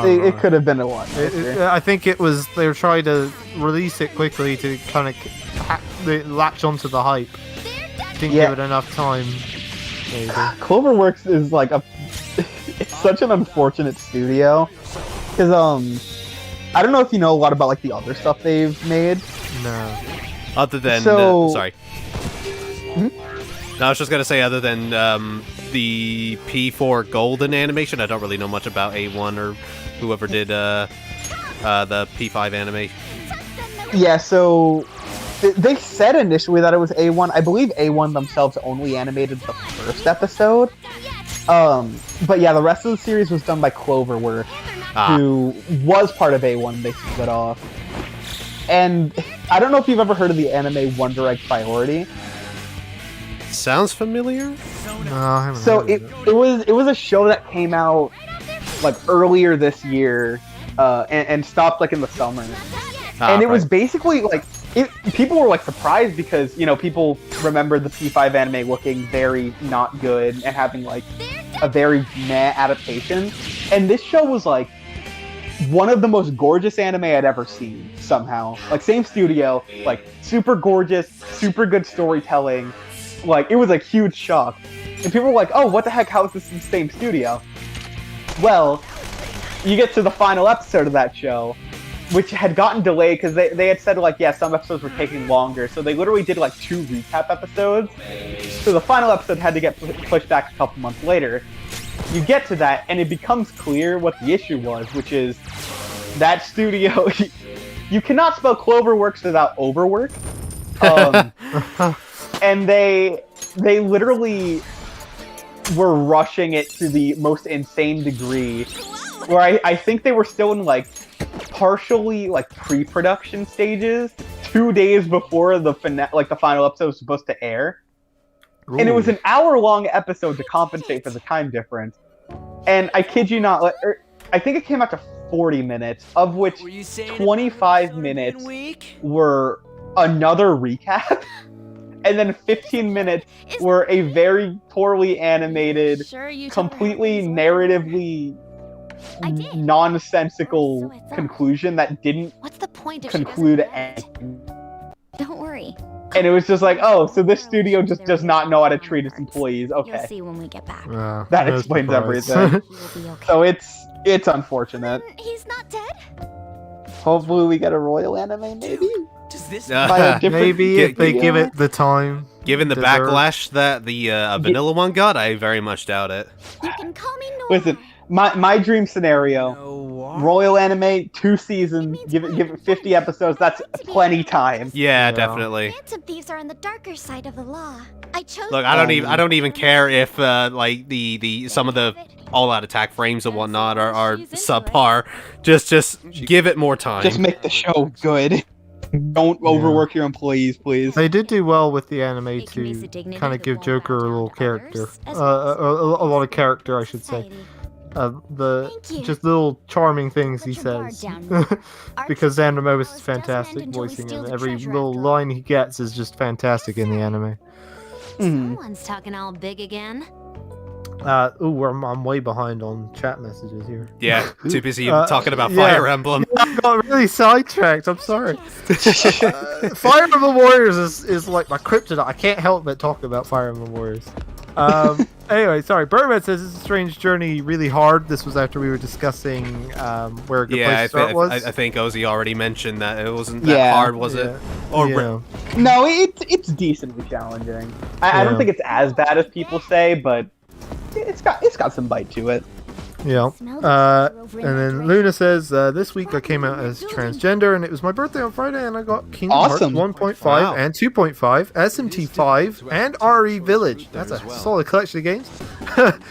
It could have been a lot better. I think it was they were trying to release it quickly to kind of latch onto the hype. Didn't give it enough time. Maybe. Cloverworks is like it's such an unfortunate studio, because I don't know if you know a lot about like the other stuff they've made. No. Other than sorry. No, I was just gonna say, other than the P4 Golden animation, I don't really know much about A1 or whoever did the P5 anime. Yeah, so they said initially that it was A1. I believe A1 themselves only animated the first episode. But yeah, the rest of the series was done by Cloverworks, who was part of A1. They split off. And I don't know if you've ever heard of the anime Wonder Egg Priority. Sounds familiar? No, I haven't. So heard it was a show that came out like earlier this year, and stopped like in the summer. And it was basically like people were like surprised because people remember the P5 anime looking very not good and having like a very meh adaptation, and this show was like one of the most gorgeous anime I'd ever seen. Somehow, like same studio, like super gorgeous, super good storytelling. Like, it was a huge shock. And people were like, oh, what the heck, how is this in the same studio? Well, you get to the final episode of that show, which had gotten delayed because they had said, like, yeah, some episodes were taking longer. So they literally did, like, 2 recap episodes. So the final episode had to get pushed back a couple months later. You get to that, and it becomes clear what the issue was, which is that studio... you cannot spell Cloverworks without overwork. And they literally were rushing it to the most insane degree, where I think they were still in like partially like pre-production stages 2 days before the final episode was supposed to air. Ooh. And it was an hour-long episode to compensate for the time difference. And I kid you not, I think it came out to 40 minutes, of which 25 minutes were another recap. And then 15 minutes were a very poorly animated, completely narratively nonsensical conclusion that didn't conclude anything. Don't worry. And it was just like, oh, so this studio just does not know how to treat its employees. Okay. You'll see when we get back. That explains everything. So it's unfortunate. He's not dead? Hopefully we get a royal anime, maybe? Maybe if they give it the time. Given the backlash that the vanilla one got, I very much doubt it. You can call me Nora. Listen, my dream scenario: royal anime, 2 seasons, give it 50 episodes. That's plenty time. Yeah, definitely. Phantom Thieves are on the darker side of the law. I chose. Look, I don't even care if like the some of the all-out attack frames and whatnot are subpar. Just give it more time. Just make the show good. Don't overwork your employees, please. They did do well with the anime to kind of give Joker a little character. A lot of character, I should say. the Thank you. just little charming things he Put your guard says. down. Because Xander Mobius is Doesn't fantastic end until we voicing steal him. the Every treasure little after all. line he gets is just fantastic in the anime. Someone's talking all big again. I'm way behind on chat messages here. Yeah, too busy talking about yeah. Fire Emblem. I got really sidetracked. I'm sorry. Fire Emblem Warriors is like my kryptonite. I can't help but talk about Fire Emblem Warriors. Anyway, sorry. Birdman says it's a strange journey, really hard. This was after we were discussing where a good place to start was. I think Ozzy already mentioned that it wasn't that hard, was it? Or yeah. No, it's decently challenging. I don't think it's as bad as people say, but it's got some bite to it. Yeah. Smell the flavor over in And that then drink. Luna says, this week I came out as transgender, and it was my birthday on Friday, and I got Kingdom Awesome. Hearts 1.5 Wow. and 2.5, SMT 5, and RE Village. That's a solid collection of games.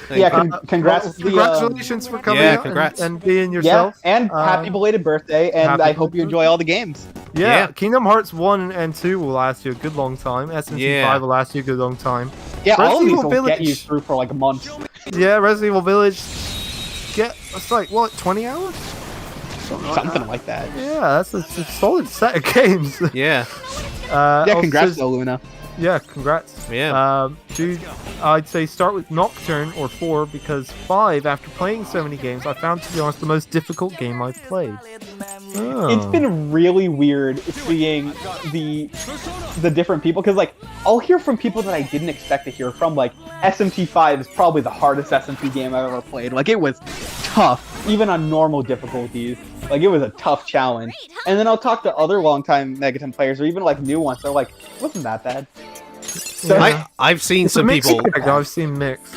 Yeah, congrats. Well, congratulations for coming Yeah, out congrats. and being Yeah, yourself. and happy belated birthday, and happy I hope you belated enjoy all the games. Yeah, Yeah. Kingdom Hearts 1 and 2 will last you a good long time. SMT Yeah. 5 will last you a good long time. Yeah, all of Resident these Evil will get you Village. through for like a month. Yeah, Resident Evil Village. It's like, what, 20 hours? Something like that. Yeah, that's a solid set of games. Yeah. Yeah, also congrats, says- though, Luna. Yeah, congrats. Yeah. Dude, I'd say start with Nocturne or 4 because 5, after playing so many games, I found, to be honest, the most difficult game I've played. Oh. It's been really weird seeing the different people, because like I'll hear from people that I didn't expect to hear from. Like SMT5 is probably the hardest SMT game I've ever played. Like it was tough, even on normal difficulties. Like it was a tough challenge. And then I'll talk to other longtime Megaton players, or even like new ones. They're like, "Wasn't that bad?" So Yeah. I've seen It's a some mixed people. bag, I've seen mixed.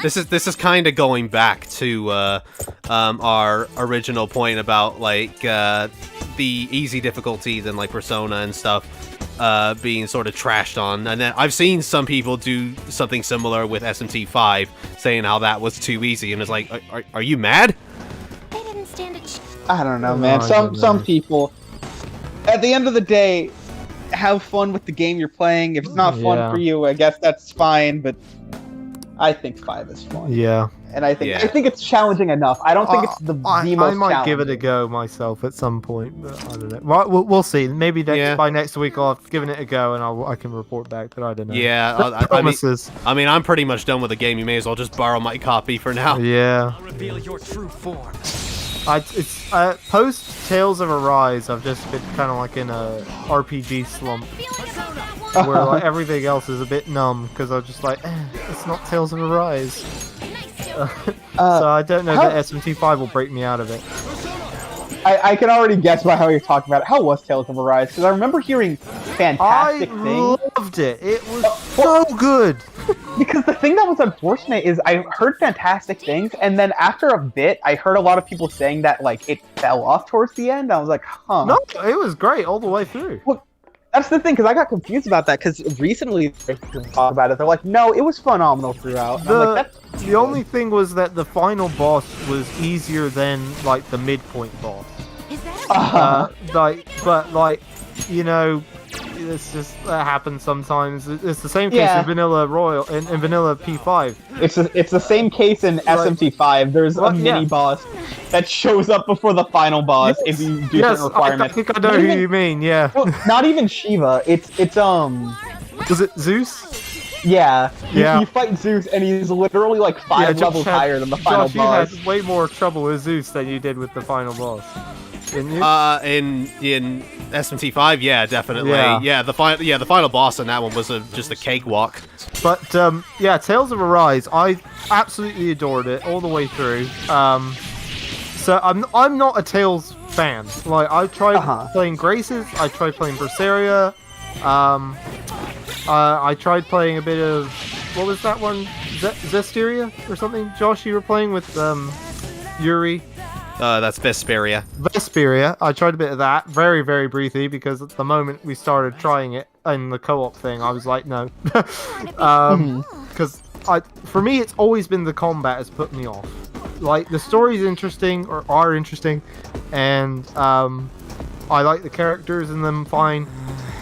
This is kind of going back to our original point about like the easy difficulties and like Persona and stuff being sort of trashed on, and then I've seen some people do something similar with SMT5, saying how that was too easy, and it's like, are you mad? They didn't stand a chance. I don't know, man. I Some don't know. people, at the end of the day, have fun with the game you're playing. If it's not fun Yeah. for you, I guess that's fine. But I think 5 is fun. Yeah. And I think Yeah. I think it's challenging enough. I don't think it's the I most might give it a challenging. go myself at some point, but I don't know. Well, we'll see. Maybe Yeah. by next week I'll have given it a go and I can report back, but I don't know. Yeah, No I mean, promises. I'm pretty much done with the game. You may as well just borrow my copy for now. Yeah. Reveal your true form. Post Tales of Arise, I've just been kind of like in a RPG slump where like everything else is a bit numb because I'm just like, it's not Tales of Arise. So I don't know that SMT5 will break me out of it. I can already guess by how you're talking about it. How was Tales of Arise? Because I remember hearing fantastic I things. loved it. It was so good. Because the thing that was unfortunate is I heard fantastic things, and then after a bit, I heard a lot of people saying that like it fell off towards the end. I was like, huh. No, it was great all the way through. That's the thing, because I got confused about that. Because recently they talked about it. They're like, no, it was phenomenal throughout. And I'm like, that's The only thing was that the final boss was easier than like the midpoint boss. Is that But you know, it's just that happens sometimes. It's the same case Yeah. in Vanilla Royal and in Vanilla P5. it's the same case in SMT5. There's a mini boss that shows up before the final boss if you do Yes, certain I requirements. think I know who you mean. Yeah. Well, not even Shiva. It's Was it Zeus? yeah. Yeah. You fight Zeus, and he's literally like 5 Josh levels had- higher than the final Josh, boss. you had way more trouble with Zeus than you did with the final boss. Didn't you? In SMT5, yeah, definitely. Yeah. The final boss in that one was just a cakewalk. But yeah, Tales of Arise, I absolutely adored it all the way through. So I'm not a Tales fan. Like I tried playing Graces, I tried playing Berseria, I tried playing a bit of what was that one? Zestiria or something? Josh, you were playing with Yuri. That's Vesperia. Vesperia. I tried a bit of that, very, very briefly, because at the moment we started trying it in the co-op thing, I was like, no. Because for me, it's always been the combat has put me off. Like, the story's interesting, or are interesting, and I like the characters and them fine,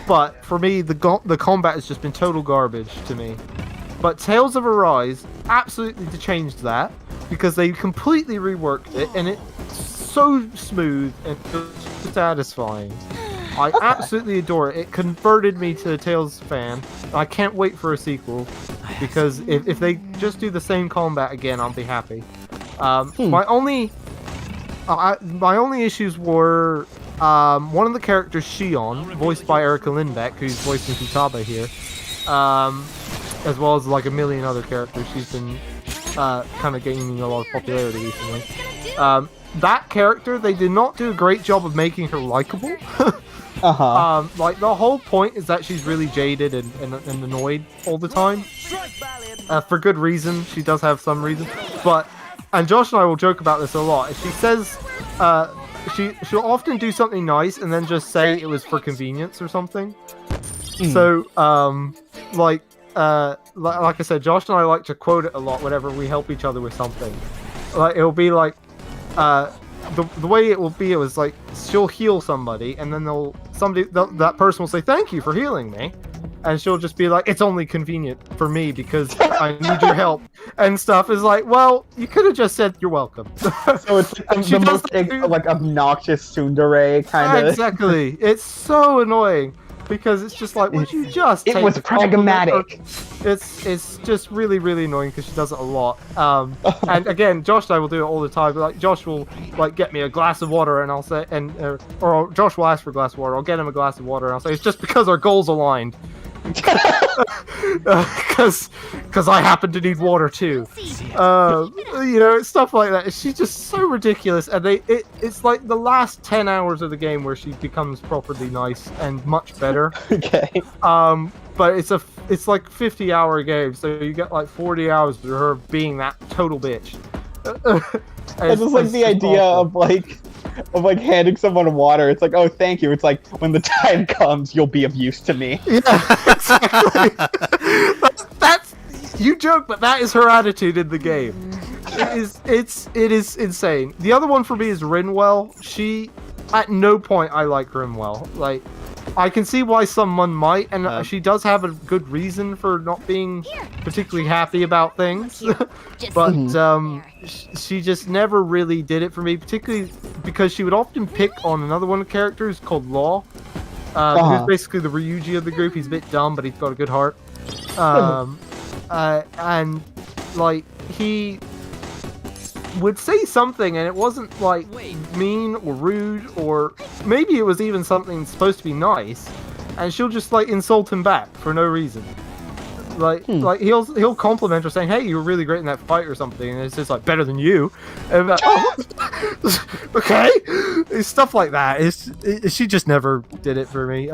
but for me, the combat has just been total garbage to me. But Tales of Arise absolutely changed that. because they completely reworked it, and it's so smooth and just satisfying. I absolutely adore it. It converted me to a Tales fan. I can't wait for a sequel, because if they just do the same combat again, I'll be happy. My only issues were one of the characters, Shion, voiced by Erica Lindbeck, who's voicing Futaba here, as well as like a million other characters. She's been kind of gaining a lot of popularity recently. That character, they did not do a great job of making her likable. Like, the whole point is that she's really jaded and annoyed all the time. For good reason. She does have some reason. And Josh and I will joke about this a lot. She says, she'll often do something nice and then just say it was for convenience or something. So, like I said, Josh and I like to quote it a lot whenever we help each other with something. Like, it'll be like, the way it will be, it was like, she'll heal somebody, and then that person will say, "Thank you for healing me," and she'll just be like, "It's only convenient for me because I need your help," and stuff. Is like, well, you could have just said you're welcome. So it's the most like obnoxious tsundere kind of. Exactly. It's so annoying. Because it's just like, would you just It was pragmatic. It's just really, really annoying because she does it a lot. And again, Josh and I will do it all the time. Like, Josh will like get me a glass of water, and I'll say, or Josh will ask for a glass of water. I'll get him a glass of water, and I'll say, it's just because our goals aligned. Because I happen to need water too. Stuff like that. She's just so ridiculous, and it's like the last 10 hours of the game where she becomes properly nice and much better. Okay. But it's like 50-hour game, so you get like 40 hours of her being that total bitch. I just like the idea of like handing someone water. It's like, oh, thank you. It's like, when the time comes, you'll be of use to me. Yeah, exactly. that's you joke, but that is her attitude in the game. It is insane. The other one for me is Rinwell. At no point I like Rinwell. Like, I can see why someone might, and she does have a good reason for not being particularly happy about things. But she just never really did it for me, particularly because she would often pick on another one of the characters called Law. Who's basically the Ryuji of the group. He's a bit dumb, but he's got a good heart. And like, he would say something, and it wasn't like mean or rude, or maybe it was even something supposed to be nice, and she'll just like insult him back for no reason. Like he'll compliment her saying, "Hey, you were really great in that fight," or something, and it's just like, "Better than you." And like, oh, okay, stuff like that. She just never did it for me.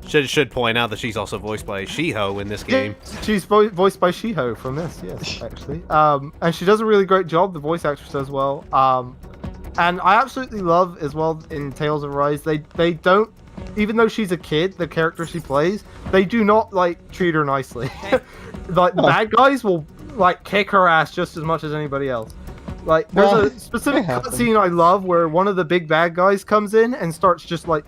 Should point out that she's also voiced by Shiho in this game. She's voiced by Shiho from this, yes, actually. And she does a really great job. The voice actress does well. And I absolutely love as well in Tales of Arise. They don't. Even though she's a kid, the character she plays, they do not like treat her nicely. Like, the bad guys will like kick her ass just as much as anybody else. Like, there's a specific cutscene I love where one of the big bad guys comes in and starts just like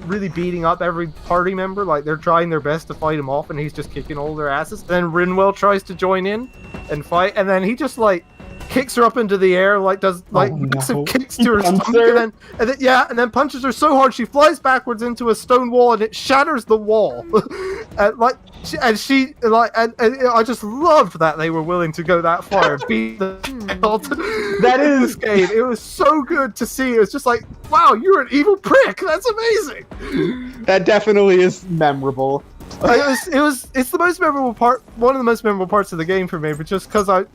really beating up every party member. Like, they're trying their best to fight him off, and he's just kicking all their asses. Then Rinwell tries to join in and fight, and then he just like kicks her up into the air, like does like massive kicks to her stomach, and then punches her so hard she flies backwards into a stone wall, and it shatters the wall. And I just loved that they were willing to go that far and beat the that is this game. It was so good to see. It was just like, wow, you're an evil prick. That's amazing. That definitely is memorable. It's the most memorable part, one of the most memorable parts of the game for me, but just because I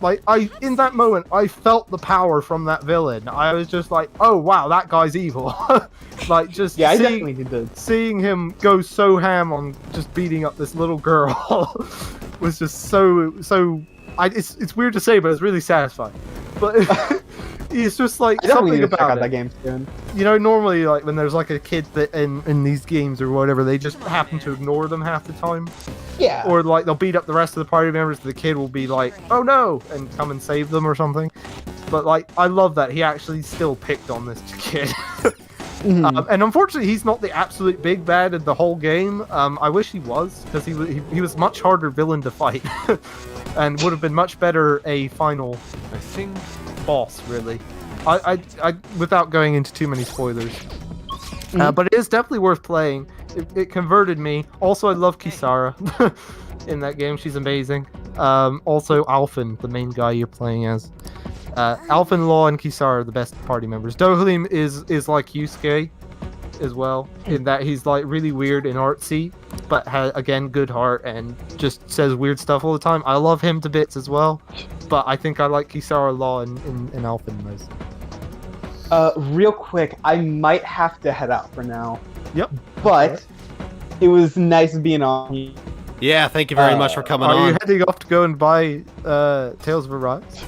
in that moment I felt the power from that villain. I was just like, oh wow, that guy's evil. Like, just I definitely did. Seeing him go so ham on just beating up this little girl was just so. It's weird to say, but it's really satisfying. But it's just like something about check out that game soon. You know, normally, like, when there's like a kid that in these games or whatever, they just happen to ignore them half the time. Yeah. Or like they'll beat up the rest of the party members, the kid will be like, "Oh no," and come and save them or something. But like, I love that he actually still picked on this kid. And unfortunately, he's not the absolute big bad in the whole game. I wish he was, because he was much harder villain to fight, and would have been much better a final. I think boss, really. I without going into too many spoilers. But it is definitely worth playing. It converted me. Also, I love Kisara in that game. She's amazing. Also, Alphen, the main guy you're playing as. Alphen, Law, and Kisara are the best party members. Dohalim is like Yusuke as well, in that he's like really weird and artsy, but has, again, good heart and just says weird stuff all the time. I love him to bits as well, but I think I like Kisara, Law, and Alphen most. Real quick, I might have to head out for now. Yep. But it was nice being on. Yeah, thank you very much for coming Are on. you heading off to go and buy Tales of Arise?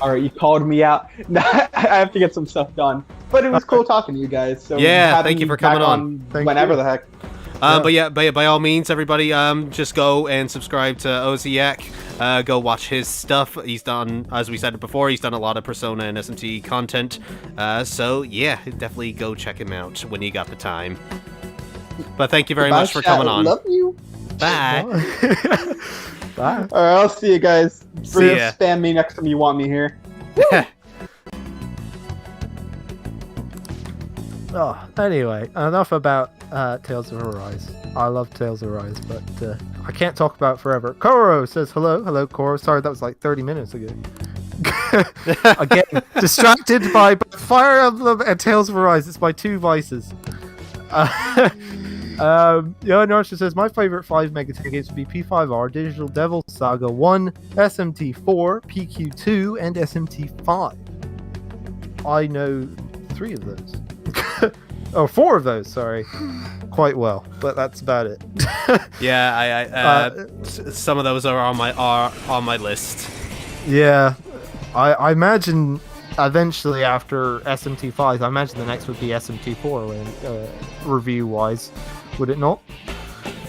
Alright, you called me out. I have to get some stuff done. But it was cool talking to you guys. So Yeah, have thank me you for coming back on. Whenever you. the heck. But by all means, everybody, just go and subscribe to Oziak. Go watch his stuff. He's done, as we said before, he's done a lot of Persona and SMT content. So yeah, definitely go check him out when you got the time. But thank you very much for coming on. Love you. Bye. Bye. Alright, I'll see you guys. See ya. Spam me next time you want me here. Anyway, enough about Tales of Arise. I love Tales of Arise, but I can't talk about it forever. Koro says hello. Hello, Koro. Sorry, that was like 30 minutes ago. Again, distracted by both Fire Emblem and Tales of Arise. It's my two vices. Narsha says, my favorite 5 Megaten games would be P5R, Digital Devil Saga 1, SMT4, PQ2, and SMT5. I know 3 of those. Oh, 4 of those, sorry. Quite well, but that's about it. Yeah, some of those are on my list. Yeah, I imagine eventually after SMT5, I imagine the next would be SMT4 review-wise. Would it not?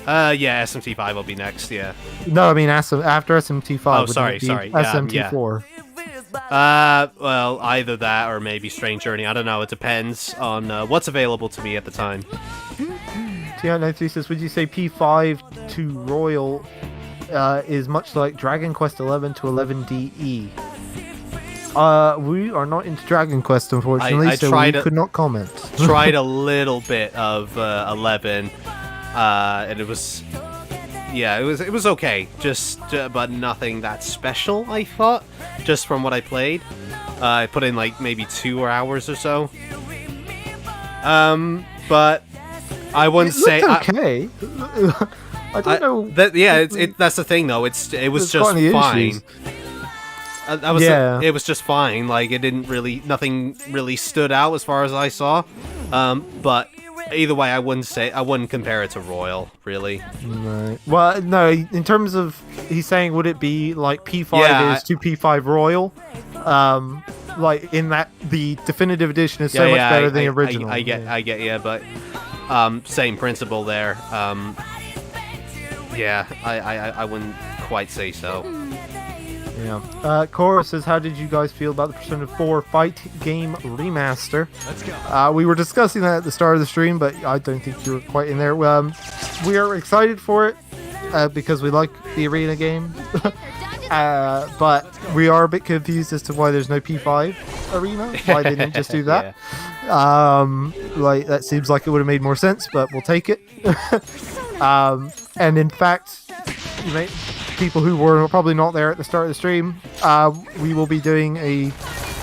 Yeah, SMT5 will be next, yeah. No, I mean after SMT5. Oh, wouldn't sorry, it be sorry. SMT4. Well, either that or maybe Strange Journey. I don't know. It depends on what's available to me at the time. T93 says, would you say P5 to Royal is much like Dragon Quest 11 to 11DE? We are not into Dragon Quest, unfortunately, so we could not comment. Tried a little bit of 11, and it was okay. Just but nothing that special, I thought. Just from what I played, I put in like maybe 2 hours or so. But I wouldn't say okay. I don't know. That's the thing though. It was just fine. It was just fine. Like nothing really stood out as far as I saw. But either way, I wouldn't compare it to Royal, really. Right. Well, no. In terms of, he's saying, would it be like P5 is to P5 Royal? Like in that the definitive edition is so much better than the original. I get you, but same principle there. I wouldn't quite say so. Yeah. Cora says, how did you guys feel about the Persona 4 fight game remaster? Let's go. We were discussing that at the start of the stream, but I don't think you were quite in there. We are excited for it because we like the arena game. But we are a bit confused as to why there's no P5 arena. Why they didn't just do that. Like, that seems like it would have made more sense, but we'll take it. And in fact, people who were probably not there at the start of the stream, we will be doing a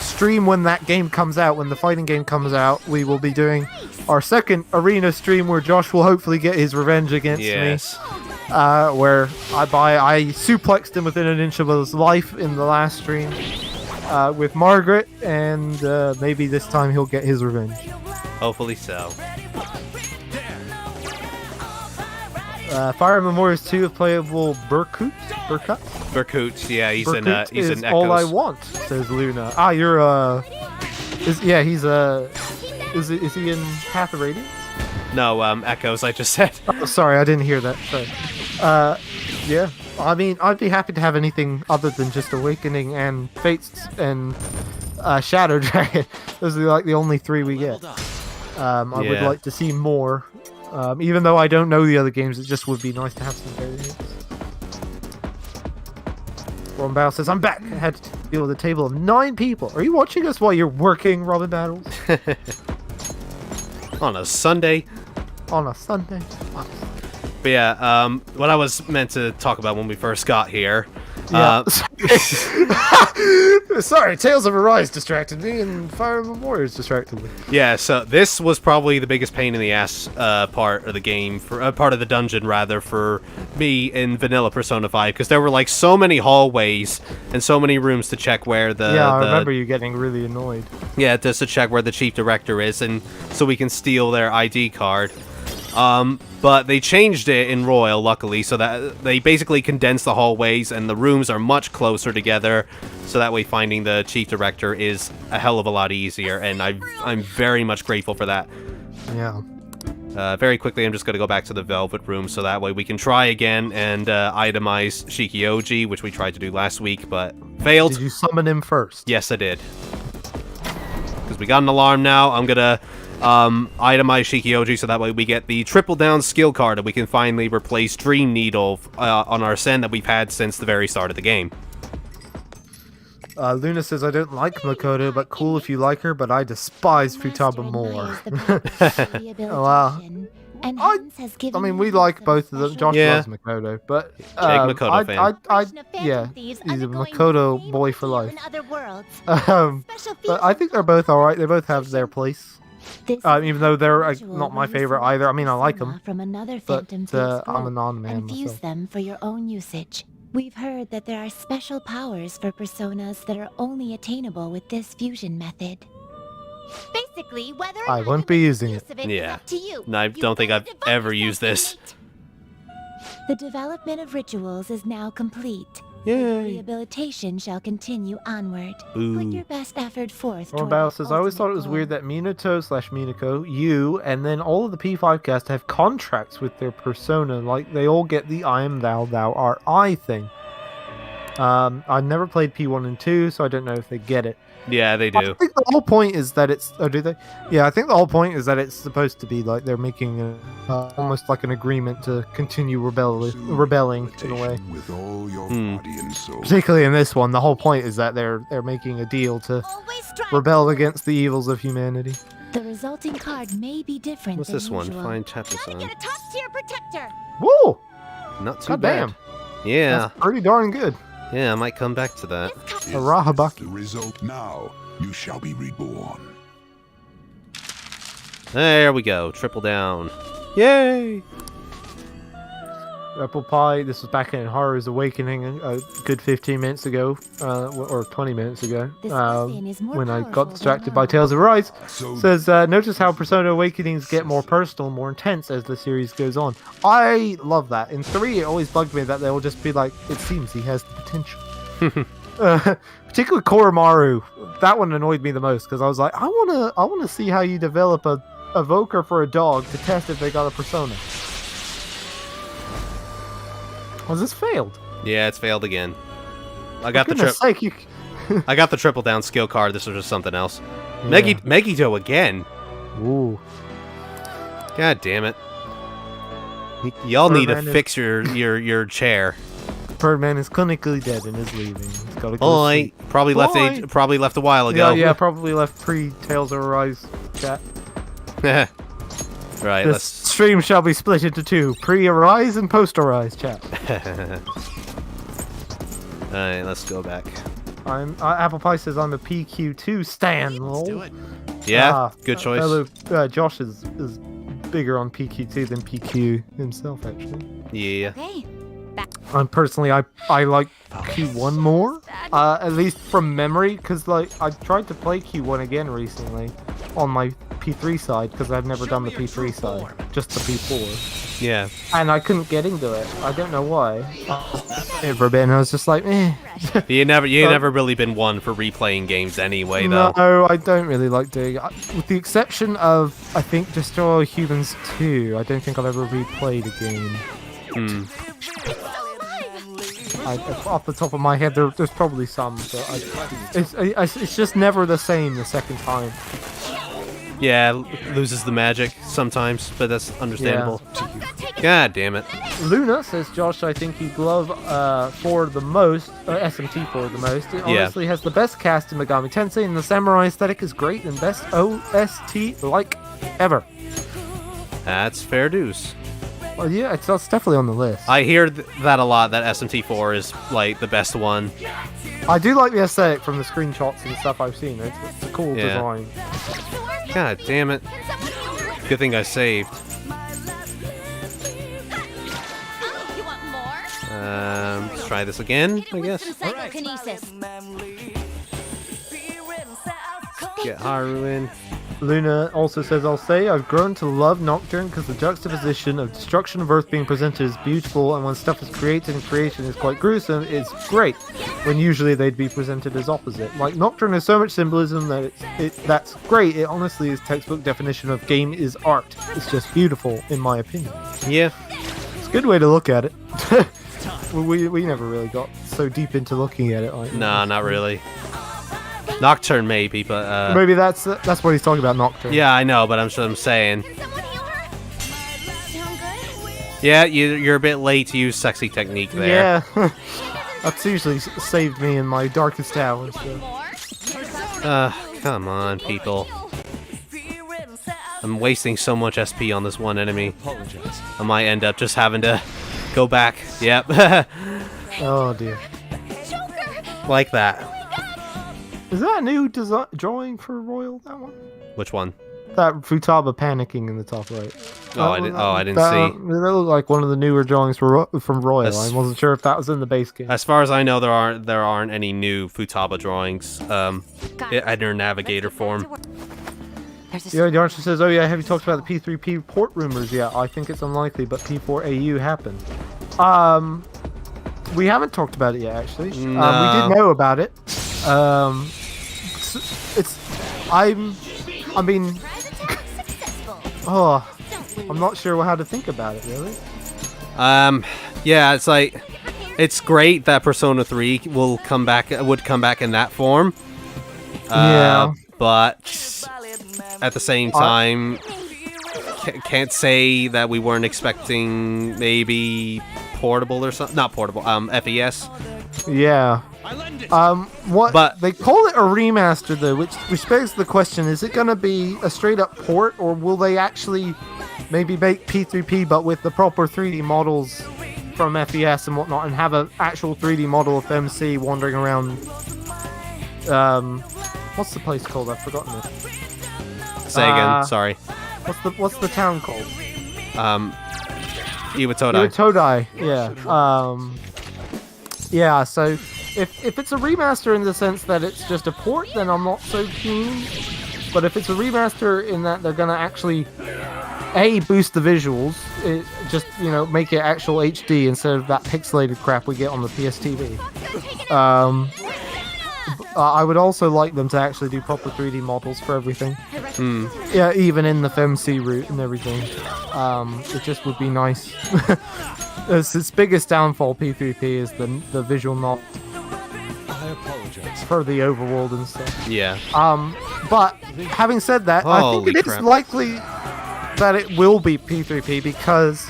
stream when that game comes out, when the fighting game comes out. We will be doing our second arena stream where Josh will hopefully get his revenge against me. Where I suplexed him within an inch of his life in the last stream with Margaret, and maybe this time he'll get his revenge. Hopefully so. Fire Emblem Warriors 2 of playable Berkut, yeah, he's Berkut in Echoes. all I want, says Luna. You're is he in Path of Radiance? No, Echoes, I just said. Oh, sorry, I didn't hear that. Sorry. Yeah, I mean, I'd be happy to have anything other than just Awakening and Fates and Shadow Dragon. Those are like the only 3 we get. I would like to see more. Even though I don't know the other games, it just would be nice to have some variants. Robin Battle says, I'm back. I had to deal with a table of 9 people. Are you watching us while you're working, Robin Battles? On a Sunday. On a Sunday. But yeah, what I was meant to talk about when we first got here. Yeah. Sorry, Tales of Arise distracted me, and Fire Emblem Warriors distracted me. Yeah, so this was probably the biggest pain in the ass part of the game, for part of the dungeon rather, for me in vanilla Persona 5, because there were like so many hallways and so many rooms to check where the I remember you getting really annoyed. Yeah, just to check where the chief director is, and so we can steal their ID card. But they changed it in Royal, luckily, so that they basically condensed the hallways and the rooms are much closer together, so that way finding the chief director is a hell of a lot easier, and I'm very much grateful for that. Yeah. Very quickly, I'm just going to go back to the Velvet Room, so that way we can try again and itemize Shikioji, which we tried to do last week, but failed. Did you summon him first? Yes, I did. Because we got an alarm now, I'm going to itemize Shikioji, so that way we get the triple down skill card and we can finally replace Dream Needle on Arsene that we've had since the very start of the game. Luna says, I don't like Makoto, but cool if you like her, but I despise Futaba more. Oh, wow. I mean, we like both of them. Josh loves Makoto, but Big Makoto fan. Yeah, he's a Makoto boy for life. But I think they're both alright. They both have their place. Even though they're not my favorite either. I mean, I like them, but I'm a non-man myself. Them for your own usage. We've heard that there are special powers for personas that are only attainable with this fusion method. Basically, whether or I not won't you be make using use it. of is Yeah. up to you. I don't think I've ever used this. The development of rituals is now complete. Yay. Rehabilitation shall continue onward. Ooh. Put your best effort forth. Or toward Bao the says, I always thought it was ultimate weird goal. that Minato/Minako, you, and then all of the P5 cast have contracts with their persona. Like, they all get the I am thou, thou art I thing. I never played P1 and 2, so I don't know if they get it. Yeah, they do. I think the whole point is that it's... Oh, do they? Yeah, I think the whole point is that it's supposed to be like they're making almost like an agreement to continue rebelling in a way. With all your body and soul. Particularly in this one, the whole point is that they're making a deal to Always strive rebel against the evils of humanity. The resulting card may be different What's than this one? usual. Find chapter Gotta sign. get a top tier protector. Woo! Not too God bad. damn. Yeah, That's pretty darn good. yeah, I might come back to that. Is A Rahabaki. the result now? You shall be reborn. There we go, triple down. Yay! Apple Pie, this was back in Haru's Awakening a good 15 minutes ago, or 20 minutes ago, This Arsene is more when I got powerful distracted than by Haru. Tales of Rise. So Says, notice how Persona Awakenings get more personal, more intense as the series goes on. I love that. In 3, it always bugged me that they'll just be like, it seems he has the potential. Particularly Koromaru. That one annoyed me the most, because I was like, I wanna see how you develop a evoker for a dog to test if they got a persona. Was this failed? Yeah, it's failed again. I got the Goodness sake, you... I got the triple down skill card. This was just something else. Yeah. Megito again. Ooh. God damn it. Y'all need to Birdman is- fix your chair. Birdman is clinically dead and is leaving. He's gotta go to Oi, sleep. probably left a while Yeah, ago. yeah, probably left pre-Tales of Arise chat. Right, This let's. stream shall be split into 2, pre-Arise and post-Arise chat. Alright, let's go back. Apple Pie says I'm a PQ2 stan. Lol. Yeah, good choice. Although Josh is bigger on PQ2 than PQ himself, actually. Yeah. Okay. Personally, I like Q1 more, at least from memory, because like I tried to play Q1 again recently on my P3 side, because I've never done the P3 side, just the P4, Yeah. and I couldn't get into it. I don't know why. For a bit, and I was just like, eh. You never really been one for replaying games anyway, though. No, I don't really like doing it. With the exception of, I think, Destroy Humans 2, I don't think I've ever replayed a game. Off the top of my head, there's probably some, but it's just never the same the second time. Yeah, loses the magic sometimes, but that's understandable. Don't take God damn it. Luna says, Josh, I think you'd love for the most, SMT for the most. It honestly has the best cast in Megami Tensei, and the samurai aesthetic is great and best OST like ever. That's fair dues. Well, yeah, it's definitely on the list. I hear that a lot, that SMT4 is, like, the best one. I do like the aesthetic from the screenshots and stuff I've seen. It's a cool design. God damn it. Good thing I saved. Let's try this again, I guess. Psychokinesis. Get Haru in. Luna also says, I'll say I've grown to love Nocturne because the juxtaposition of destruction of Earth being presented is beautiful, and when stuff is created and creation is quite gruesome, it's great. When usually they'd be presented as opposite. Like, Nocturne has so much symbolism that that's great. It honestly is textbook definition of game is art. It's just beautiful, in my opinion. Yeah. It's a good way to look at it. we never really got so deep into looking at it. Nah, not really. Nocturne maybe, but maybe that's what he's talking about, Nocturne. Yeah, I know, but I'm saying. Yeah, you're a bit late to use sexy technique there. Yeah, that's usually saved me in my darkest hours. So. Come on, people. I'm wasting so much SP on this one enemy. I might end up just having to go back. Yep. Oh dear. Like that. Is that a new drawing for Royal, that one? Which one? That Futaba panicking in the top right. I didn't see. That looked like one of the newer drawings from Royal. I wasn't sure if that was in the base game. As far as I know, there aren't any new Futaba drawings in their navigator form. Yeah, the archer says, oh yeah, have you talked about the P3P port rumors yet? I think it's unlikely, but P4AU happened. We haven't talked about it yet, actually. No. We did know about it. I'm not sure how to think about it, really. Yeah, it's like, it's great that Persona 3 would come back in that form. But at the same time, can't say that we weren't expecting maybe portable or something. Not portable, FES. Yeah. But they call it a remaster though, which begs the question: is it going to be a straight up port, or will they actually maybe make P3P but with the proper 3D models from FES and whatnot, and have an actual 3D model of MC wandering around? What's the place called? I've forgotten it. Say again. Sorry. What's the town called? Iwatodai. Iwatodai. Yeah. Yeah. So. If it's a remaster in the sense that it's just a port, then I'm not so keen. But if it's a remaster in that they're gonna actually boost the visuals, just make it actual HD instead of that pixelated crap we get on the PS TV. I would also like them to actually do proper 3D models for everything. Yeah, even in the FemC route and everything. It just would be nice. Its biggest downfall, P3P, is the visual novel. For the overworld and stuff. Yeah. But having said that, I think it is likely that it will be P3P because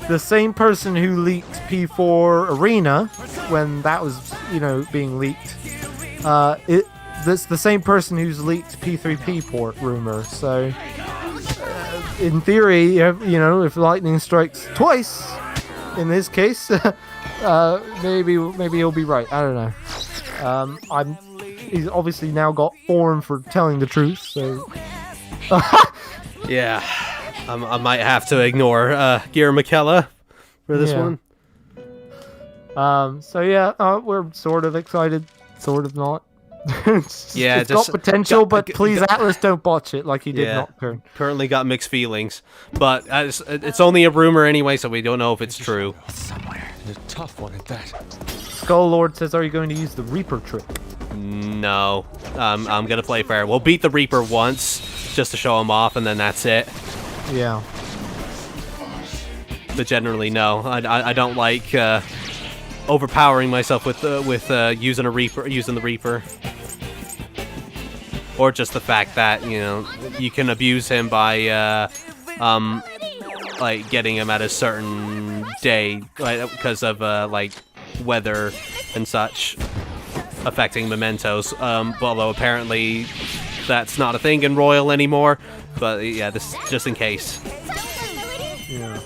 the same person who leaked P4 Arena when that was, being leaked, that's the same person who's leaked P3P port rumor. So, in theory, if lightning strikes twice, in this case, maybe he'll be right. I don't know. He's obviously now got form for telling the truth, so... Yeah, I might have to ignore Gear McKella for this one. So yeah, we're sort of excited, sort of not. It's got potential, but please, Atlas, don't botch it like you did Nocturne. Currently got mixed feelings, but it's only a rumor anyway, so we don't know if it's true. Somewhere, a tough one at that. Skull Lord says, are you going to use the Reaper trick? No. I'm going to play fair. We'll beat the Reaper once, just to show him off, and then that's it. Yeah. But generally, no. I don't like overpowering myself with using the Reaper. Or just the fact that, you can abuse him by like getting them at a certain day, because of like weather and such affecting mementos. Although apparently that's not a thing in Royal anymore. But yeah, this is just in case. Yeah.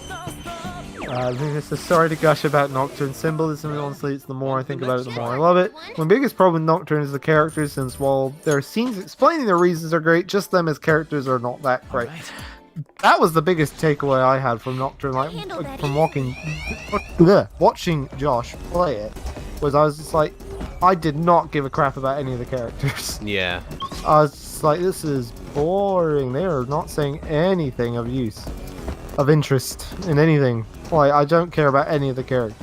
This is sorry to gush about Nocturne symbolism, and honestly, it's the more I think about it, the more I love it. My biggest problem with Nocturne is the characters, since while their scenes explaining their reasons are great, just them as characters are not that great. That was the biggest takeaway I had from Nocturne, like from watching Josh play it, was I was just like, I did not give a crap about any of the characters. Yeah. I was just like, this is boring. They are not saying anything of use, of interest in anything. Like, I don't care about any of the characters.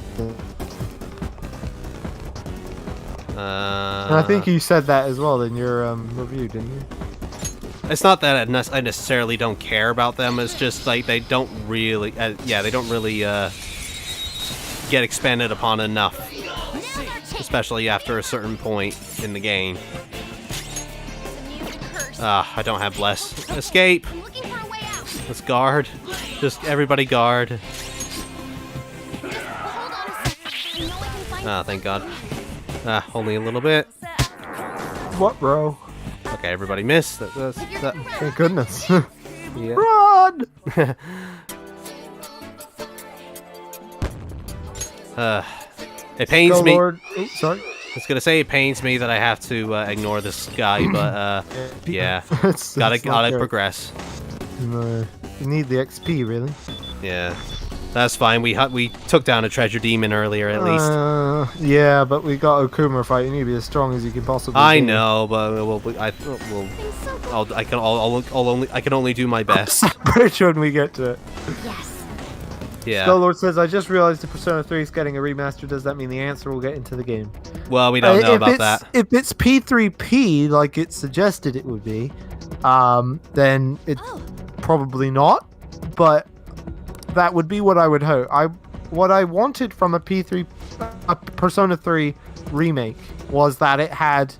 And I think you said that as well in your review, didn't you? It's not that I necessarily don't care about them. It's just like they don't really, they don't really get expanded upon enough, especially after a certain point in the game. I don't have bless. Escape. Let's guard. Just everybody guard. Ah, thank God. Only a little bit. What, bro? Okay, everybody missed. Thank goodness. Yeah. Run! It pains me. Lord. Oh, sorry. I was gonna say it pains me that I have to ignore this guy, but yeah, It's gotta not good. progress. No, you need the XP, really. Yeah, that's fine. We took down a treasure demon earlier, at least. Yeah, but we got Okumura fight. You need to be as strong as you can possibly. I be. know, but I can only do my best. Bridge when we get to it. Yes. Yeah. Skullord says, I just realized the Persona 3 is getting a remaster. Does that mean the answer will get into the game? Well, we don't know about that. If it's P3P, like it suggested it would be, then it's probably not. But that would be what I would hope. What I wanted from a Persona 3 remake was that it had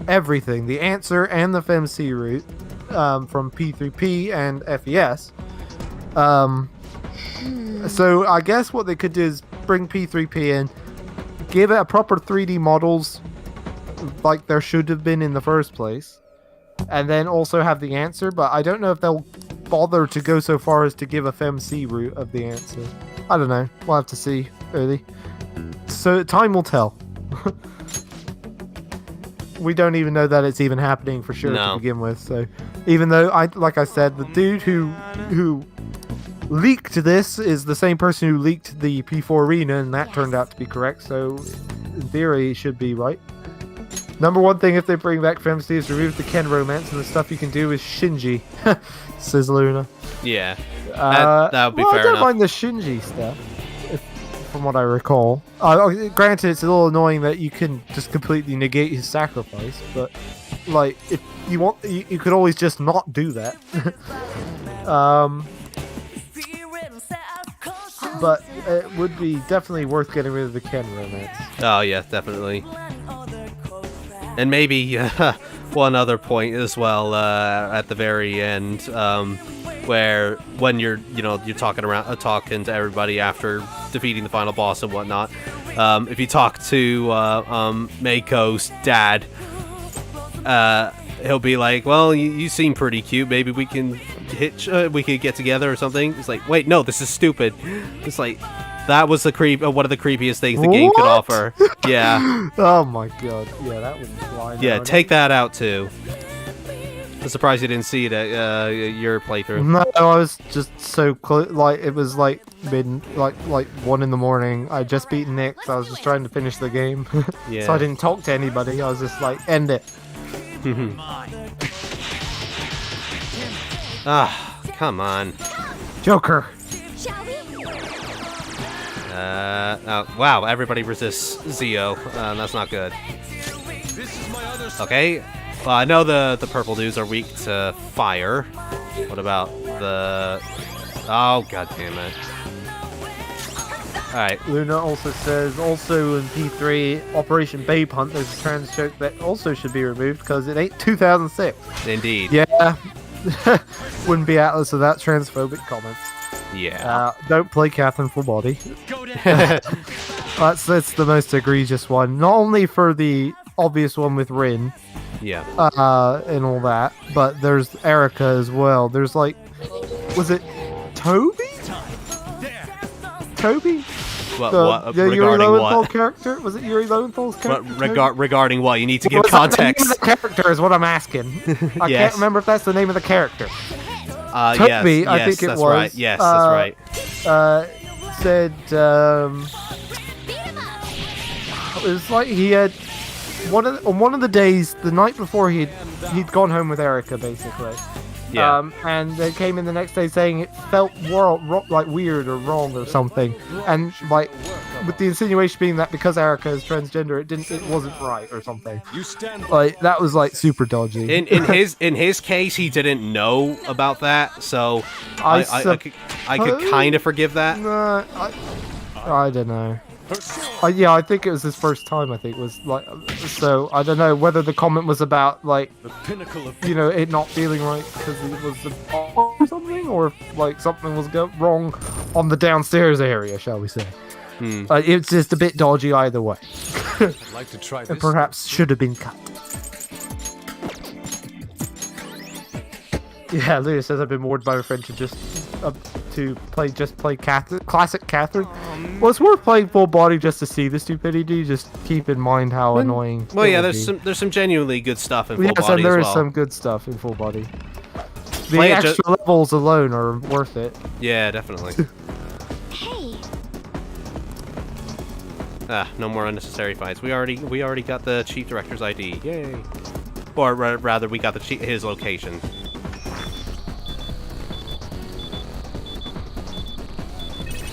everything. The answer and the FMC route from P3P and FES. So I guess what they could do is bring P3P in, give it a proper 3D models like there should have been in the first place, and then also have the answer, but I don't know if they'll bother to go so far as to give a FMC route of the answer. I don't know. We'll have to see, really. So time will tell. We don't even know that it's even happening for sure to begin with, so even though, like I said, the dude who leaked this is the same person who leaked the P4 Arena, and that turned out to be correct, so in theory it should be right. Number one thing if they bring back FMC is remove the Ken romance, and the stuff you can do is Shinji, says Luna. Yeah, that would be fair enough. I don't mind the Shinji stuff, from what I recall. Granted, it's a little annoying that you can just completely negate his sacrifice, but like, if you want, you could always just not do that. But it would be definitely worth getting rid of the Ken romance. Oh yeah, definitely. And maybe one other point as well at the very end, where when you're talking to everybody after defeating the final boss and whatnot, if you talk to Mako's dad, he'll be like, "Well, you seem pretty cute. Maybe we can we could get together or something." It's like, wait, no, this is stupid. It's like, that was one of the creepiest things the game could offer. Yeah. Oh my god. Yeah, that was blind. Yeah, take that out too. I'm surprised you didn't see it at your playthrough. No, I was just so close. Like, it was like like 1 in the morning. I just beat Nick, so I was just trying to finish the game. Yeah. So I didn't talk to anybody. I was just like, end it. Ah, come on. Joker. Wow, everybody resists Zio. That's not good. Okay, well, I know the purple dudes are weak to fire. What about the... Oh, god damn it. Alright. Luna also says, also in P3, Operation Babe Hunt, there's a trans joke that also should be removed because it ain't 2006. Indeed. Yeah. Wouldn't be Atlas without transphobic comments. Yeah. Don't play Catherine full body. That's the most egregious one. Not only for the obvious one with Rin, Yeah. and all that, but there's Erica as well. There's like, was it Toby? Toby? What, The Yuri regarding Lowenthal what? character? Was it Yuri Lowenthal's character? Regarding what? You need to give Was that the name context. of the character is what I'm asking. I Yes. can't remember if that's the name of the character. Yes, I think it that's was. right. Yes, that's right. Said it was like he had on one of the days, the night before he'd gone home with Erica, basically. Yeah. And they came in the next day saying it felt like weird or wrong or something, and like with the insinuation being that because Erica is transgender, it wasn't right or something. Like that was like super dodgy. In his case, he didn't know about that, so I could kind of forgive that. I don't know. Yeah, I think it was his first time. I think was like, so I don't know whether the comment was about like, it not feeling right because it was or something, or if, like something was wrong on the downstairs area, shall we say? It's just a bit dodgy either way. I'd like to try this. And perhaps should have been cut. Yeah, Luna says I've been warned by my friend to play classic Catherine. Well, it's worth playing full body just to see the stupidity. Just keep in mind how annoying. Well, yeah, there's some genuinely good stuff in full body and there as is well. some good stuff in full body. The Play it extra levels alone are worth it. Yeah, definitely. Hey, No more unnecessary fights. We already got the chief director's ID. Yay! Or rather, we got his location.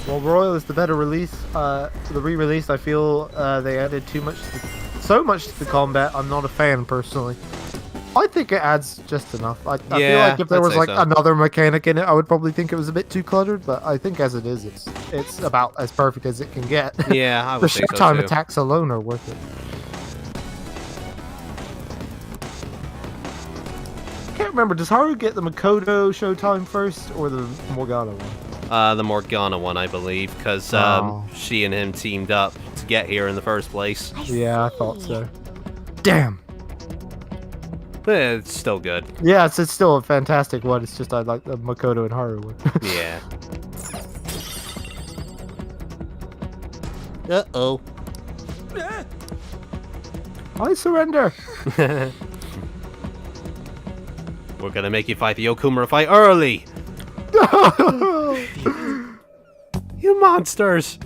Well, Royal is the better release. The re-release, I feel they added so much to the combat. I'm not a fan personally. I think it adds just enough. I feel like if there was like another mechanic in it, I would probably think it was a bit too cluttered. But I think as it is, it's about as perfect as it can get. Yeah, I would the think so showtime too. attacks alone are worth it. I can't remember. Does Haru get the Makoto showtime first or the Morgana one? The Morgana one, I believe, because she and him teamed up to get here in the first place. Yeah, I thought so. Damn. It's still good. Yeah, it's still a fantastic one. It's just I like the Makoto and Haru one. Yeah. Uh-oh. I surrender. We're gonna make you fight the Okumura fight early! You monsters!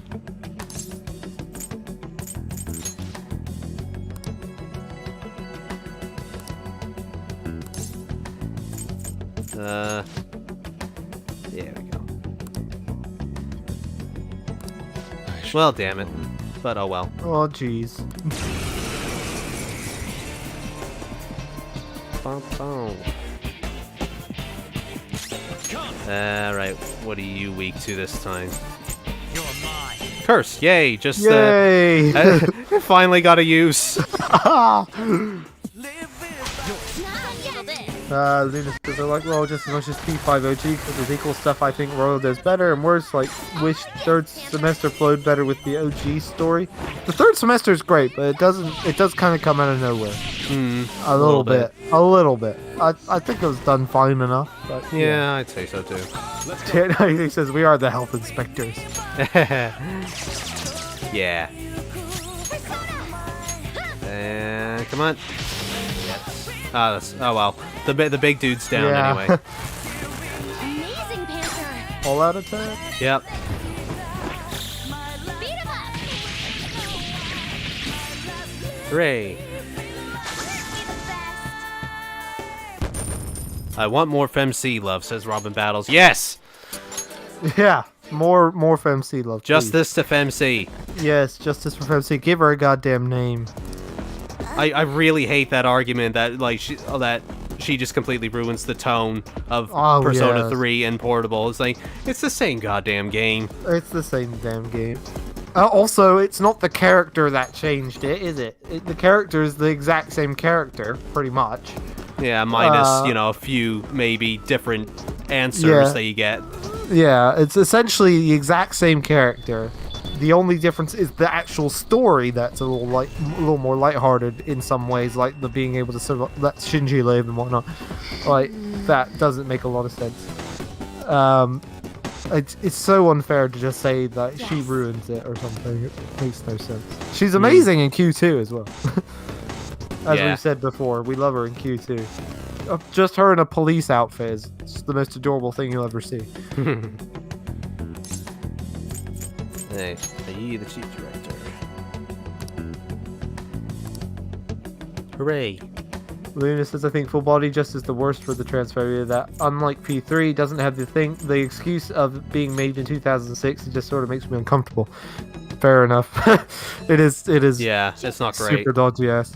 There we go. Well, damn it. But oh well. Oh, jeez. Bum, bum. Alright, what are you weak to this time? You're mine. Curse! Yay! Just Yay! finally got a use. Luna says I like Royal just as much as P5 OG because there's equal stuff I think Royal does better and worse. Like, wish third semester flowed better with the OG story. The third semester is great, but it does kind of come out of nowhere. A little bit. I think it was done fine enough. But Yeah, I'd say so too. He says we are the health inspectors. Yeah. Come on. Oh well. The big dude's down anyway. amazing Panther. All out attack. Yep. Beat him up. Hooray. I want more FemC love, says Robin Battles. Yes! Yeah, more FemC love. Justice to FemC. Please. Yes, justice for FemC. Give her a goddamn name. I really hate that argument that she just completely ruins the tone of Persona 3 and Portable. It's like, it's the same goddamn game. It's the same damn game. Also, it's not the character that changed it, is it? The character is the exact same character, pretty much. Yeah, minus, a few maybe different answers that you get. Yeah, it's essentially the exact same character. The only difference is the actual story that's a little more lighthearted in some ways, like the being able to sort of let Shinji live and whatnot. Like, that doesn't make a lot of sense. It's so unfair to just say that she ruins it or something. It makes no sense. She's amazing in Q2 as well. As we've said before, we love her in Q2. Just her in a police outfit is just the most adorable thing you'll ever see. Hey, you the chief director. Hooray. Luna says, I think full body just is the worst for the transphobia, that unlike P3 doesn't have the excuse of being made in 2006. It just sort of makes me uncomfortable. Fair enough. It is. Yeah, it's not great. Super dodgy ass.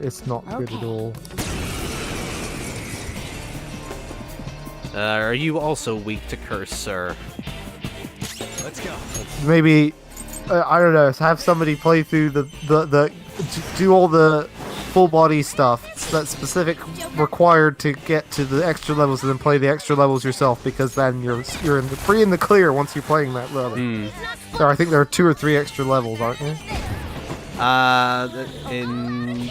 It's not good at all. Are you also weak to curse, sir? Let's go. Maybe I don't know. Have somebody play through the do all the full body stuff that's specific required to get to the extra levels, and then play the extra levels yourself, because then you're free in the clear once you're playing that level. So I think there are 2 or 3 extra levels, aren't there? In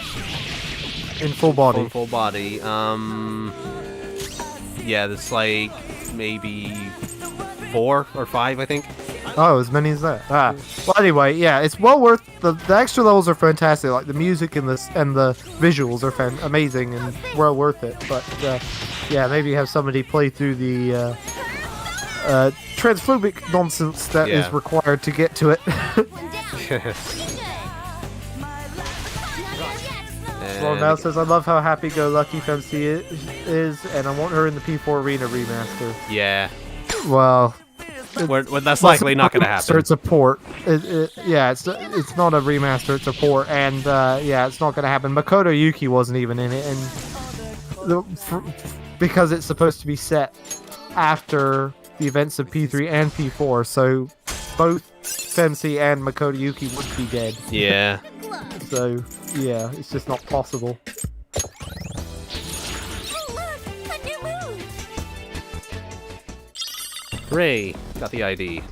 full body. Full body. Yeah, that's like maybe 4 or 5, I think. Oh, as many as that. Well, anyway, yeah, it's well worth the extra levels are fantastic. Like the music and the visuals are amazing and well worth it. But yeah, maybe have somebody play through the transphobic nonsense that is required to get to it. Well, now says, I love how happy-go-lucky Femc is, and I want her in the P4 Arena remaster. Yeah. Well, that's likely not going to happen. It's a port. Yeah, it's not a remaster, it's a port, and yeah, it's not going to happen. Makoto Yuki wasn't even in it, and because it's supposed to be set after the events of P3 and P4, so both Femc and Makoto Yuki would be dead. Yeah. So, yeah, it's just not possible. Hooray! Got the ID.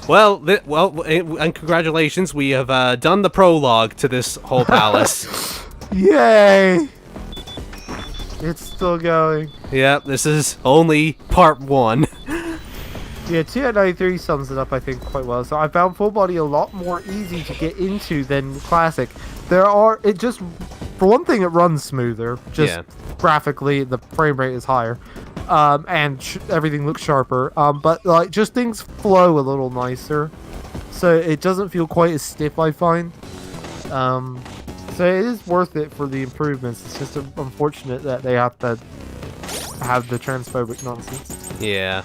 Well, and congratulations, we have done the prologue to this whole palace. Yay! It's still going. Yep, this is only part 1. Yeah, 293 sums it up, I think, quite well. So I found Full Body a lot more easy to get into than Classic. For one thing, it runs smoother. Just graphically, the frame rate is higher. And everything looks sharper. But, like, just things flow a little nicer. So it doesn't feel quite as stiff, I find. So it is worth it for the improvements. It's just unfortunate that they have to have the transphobic nonsense. Yeah.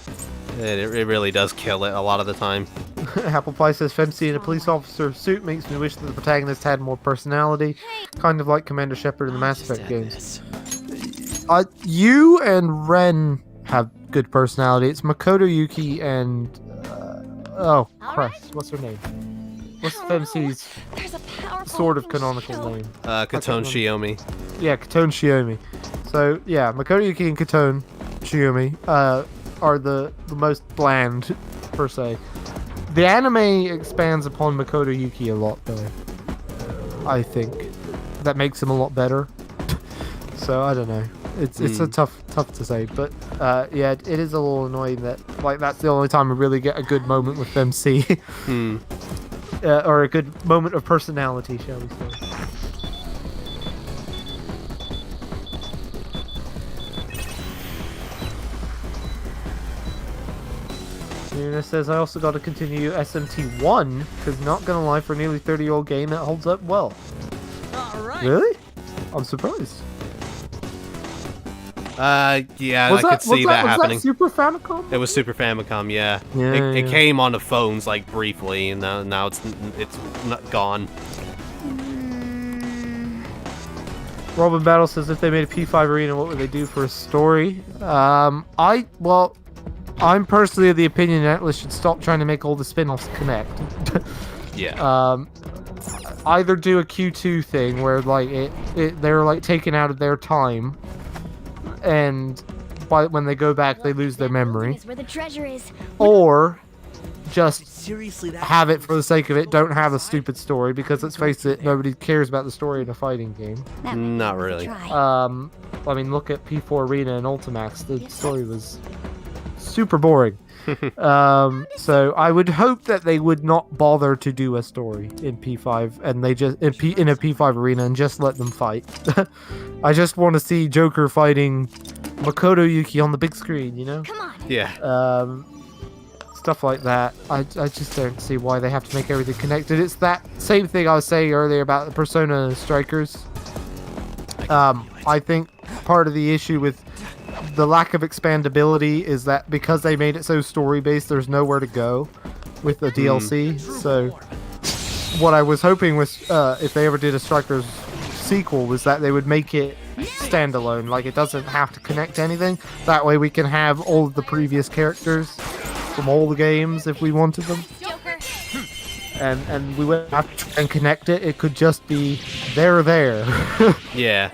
It really does kill it a lot of the time. Apple Pie says, Femc in a police officer suit makes me wish that the protagonist had more personality. Kind of like Commander Shepard in the Mass Effect games. You and Ren have good personality. It's Makoto Yuki and... oh, Christ. What's her name? What's Femc's sort of canonical name? Katone Shiomi. Yeah, Katone Shiomi. So, yeah, Makoto Yuki and Katone Shiomi are the most bland, per se. The anime expands upon Makoto Yuki a lot, though. I think. That makes him a lot better. So, I don't know. It's a tough to say, but yeah, it is a little annoying that that's the only time we really get a good moment with MC. Or a good moment of personality, shall we say. Luna says, I also got to continue SMT1, because not gonna lie, for a nearly 30-year-old game, it holds up well. Alright. Really? I'm surprised. Yeah, I could see that happening. Was that Super Famicom? It was Super Famicom, yeah. It came on the phones, like, briefly, and now it's not gone. Robin Battle says, if they made a P5 arena, what would they do for a story? I'm personally of the opinion that Atlas should stop trying to make all the spin-offs connect. Yeah. either do a Q2 thing where like they're like taken out of their time, and when they go back they lose their memory, Where the treasure is. or just have it for the sake of it. Don't have a stupid story, because let's face it, nobody cares about the story in a fighting game. Not really. I mean, look at P4 Arena and Ultimax. The story was super boring. So I would hope that they would not bother to do a story in P5, and they just in a P5 arena and just let them fight. I just want to see Joker fighting Makoto Yuki on the big screen, you know? Come on. Yeah. Stuff like that. I just don't see why they have to make everything connected. It's that same thing I was saying earlier about the Persona Strikers. I think part of the issue with the lack of expandability is that because they made it so story-based, there's nowhere to go with the DLC. So what I was hoping was, if they ever did a Strikers sequel, was that they would make it standalone. Like, it doesn't have to connect to anything. That way we can have all of the previous characters from all the games if we wanted them. And we wouldn't have to try and connect it. It could just be there. Yeah.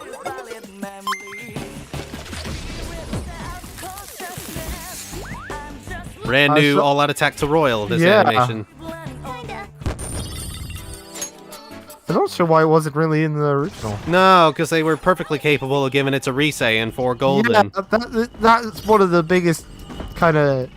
Brand new all-out attack to Royal, this animation. I'm not sure why it wasn't really in the original. No, because they were perfectly capable of giving it to Risei for Golden. Yeah, that's one of the biggest kind of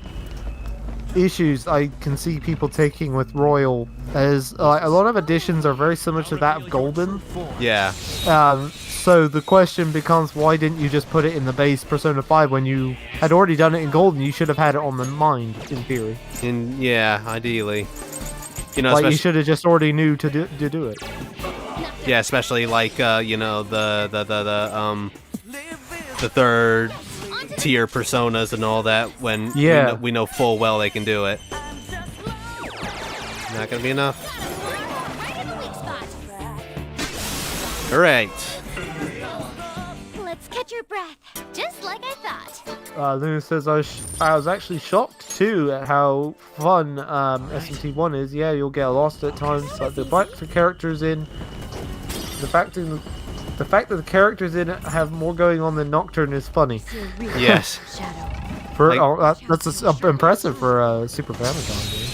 issues I can see people taking with Royal, as a lot of additions are very similar to that of Golden. Yeah. So the question becomes, why didn't you just put it in the base Persona 5 when you had already done it in Golden? You should have had it on the mind, in theory. Yeah, ideally. You know, like, you should have just already knew to do it. Yeah, especially like you know, the third tier personas and all that, when we know full well they can do it. Not gonna be enough. All right. Let's catch your breath, just like I thought. Luna says, I was actually shocked too at how fun SMT1 is. Yeah, you'll get lost at times. Like the fact the characters in the fact that the characters in it have more going on than Nocturne is funny. Yes. That's impressive for a Super Famicom game.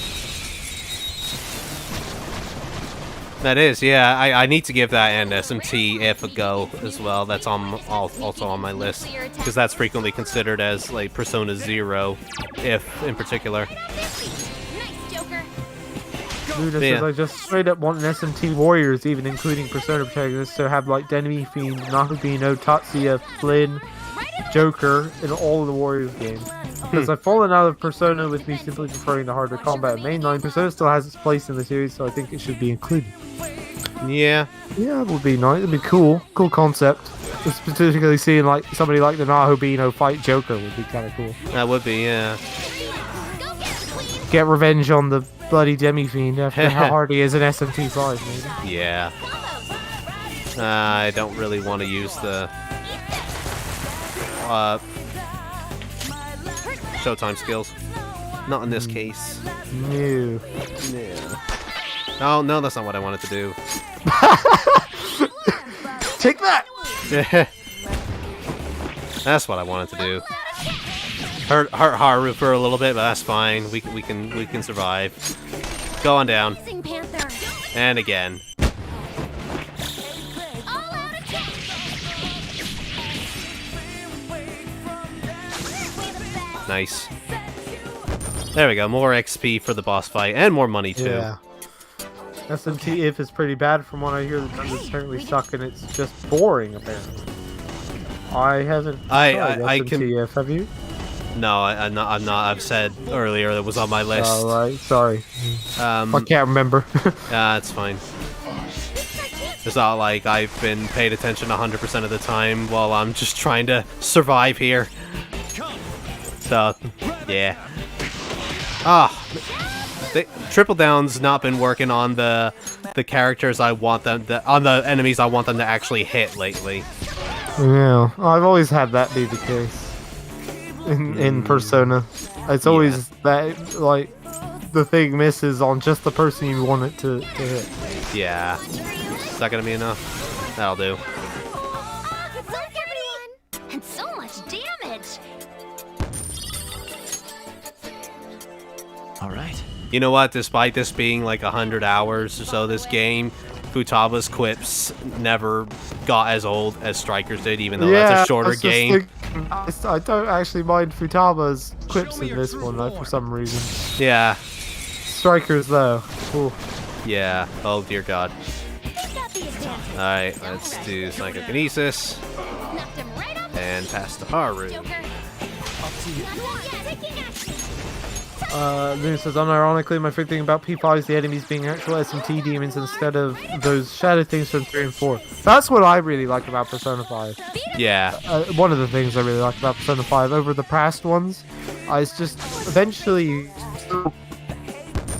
That is, yeah. I need to give that and SMT if a go as well. That's also on my list, because that's frequently considered as like Persona 0, if in particular. Luna says, I just straight up want an SMT Warriors, even including Persona protagonists, to have like Demi Fiend, Nakabino, Tatsuya, Flynn, Joker in all of the Warriors games. Because I've fallen out of Persona with me simply preferring the harder combat mainline. Persona still has its place in the series, so I think it should be included. Yeah. Yeah, it would be nice. It'd be cool. Cool concept. Just particularly seeing like somebody like the Nahobino fight Joker would be kind of cool. That would be, yeah. Get revenge on the bloody Demi Fiend after how hard he is in SMT5, maybe. Yeah. I don't really want to use the Showtime skills. Not in this case. No. Oh, no, that's not what I wanted to do. Take that! That's what I wanted to do. Hurt Haru for a little bit, but that's fine. We can survive. Go on down. And again. Nice. There we go. More XP for the boss fight and more money too. Yeah. SMT if is pretty bad from what I hear. The dungeons currently suck and it's just boring apparently. I haven't tried SMT if, have you? No, I'm not. I've said earlier that was on my list. Oh, right. Sorry. I can't remember. It's fine. It's not like I've been paid attention 100% of the time while I'm just trying to survive here. So, yeah. Triple Down's not been working on the characters I want them on the enemies I want them to actually hit lately. Yeah, I've always had that be the case in Persona. It's always that, like, the thing misses on just the person you want it to hit. Yeah. Is that gonna be enough? That'll do. Good luck, everyone! And so much damage! All right. You know what? Despite this being like 100 hours or so, this game, Futaba's quips never got as old as Striker's did, even though that's a shorter game. I don't actually mind Futaba's quips in this one, though, for some reason. Yeah. Strikers, though. Ooh. Yeah. Oh, dear God. Alright, let's do Psychokinesis. And pass to Haru. Moon says, unironically, my favorite thing about P5 is the enemies being actual SMT demons instead of those shadow things from 3 and 4. That's what I really like about Persona 5. Yeah. One of the things I really like about Persona 5 over the past ones is just eventually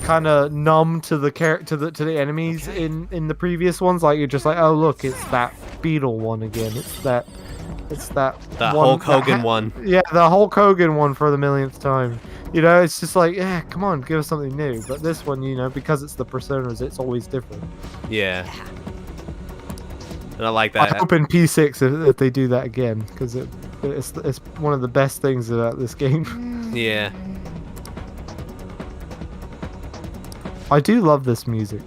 kind of numb to the to the enemies in the previous ones. Like, you're just like, oh look, it's that beetle one again. It's that the Hulk Hogan one. Yeah, the Hulk Hogan one for the millionth time. You know, it's just like, yeah, come on, give us something new. But this one, you know, because it's the Personas, it's always different. Yeah. And I like that. I hope in P6 if they do that again, because it's one of the best things about this game. Yeah. I do love this music.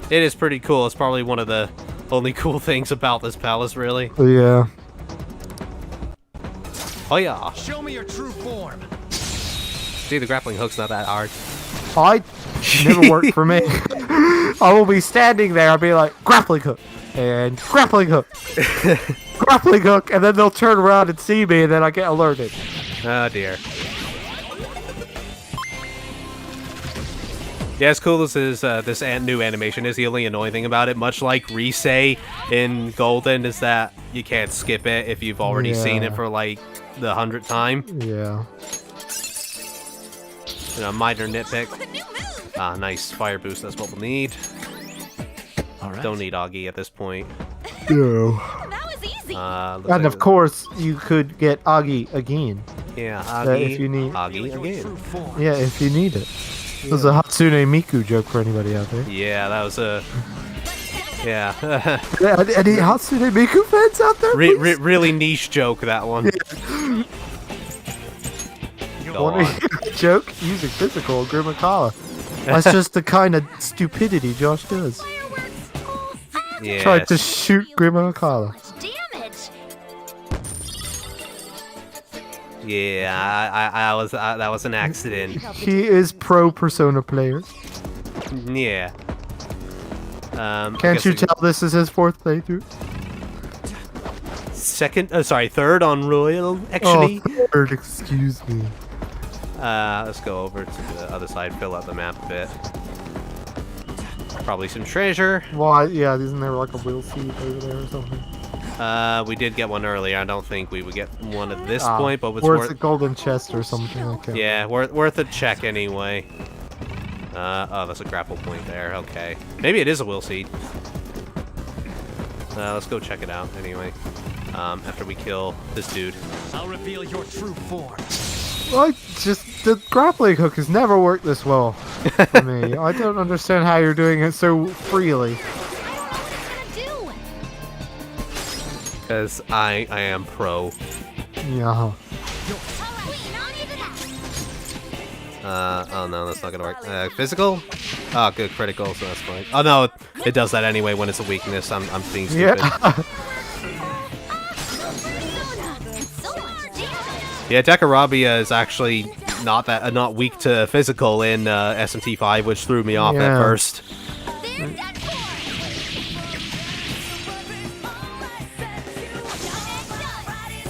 It is pretty cool. It's probably one of the only cool things about this palace, really. Yeah. Oh yeah. Show me your true form. See, the grappling hook's not that hard. Never worked for me. I will be standing there, I'll be like, grappling hook, and grappling hook, grappling hook, and then they'll turn around and see me, and then I get alerted. Oh dear. Yeah, as cool as this new animation is, the only annoying thing about it, much like Risei in Golden, is that you can't skip it if you've already seen it for like the 100th time. Yeah. You know, minor nitpick. Ah, nice fire boost. That's what we'll need. All right. Don't need Augie at this point. No. That was easy! And of course, you could get Agi again. Yeah, Augie. If you need. Augie again. Yeah, if you need it. There's a Hatsune Miku joke for anybody out there. Yeah, that was a. Yeah. Any Hatsune Miku fans out there? Really niche joke, that one. Want to hear a joke? Using physical Grimakala. That's just the kind of stupidity Josh does. Yeah. Tried to shoot Grimakala. Damage! Yeah, that was an accident. He is pro Persona player. Yeah. Can't you tell this is his 4th playthrough? Third on Royal, actually. Oh, third, excuse me. Let's go over to the other side, fill out the map a bit. Probably some treasure. Why? Yeah, isn't there like a wheel seed over there or something? We did get one earlier. I don't think we would get one at this point, but or it's a golden chest or something like that. Yeah, worth a check anyway. Oh, that's a grapple point there. Okay, maybe it is a will seed. Let's go check it out anyway. After we kill this dude. I'll reveal your true form. The grappling hook has never worked this well for me. I don't understand how you're doing it so freely. Because I am pro. Yeah. Oh no, that's not gonna work. Physical? Oh, good, critical, so that's fine. Oh no, it does that anyway when it's a weakness. I'm being stupid. Yeah. Yeah, Dekarabia is actually not weak to physical in SMT5, which threw me off at first.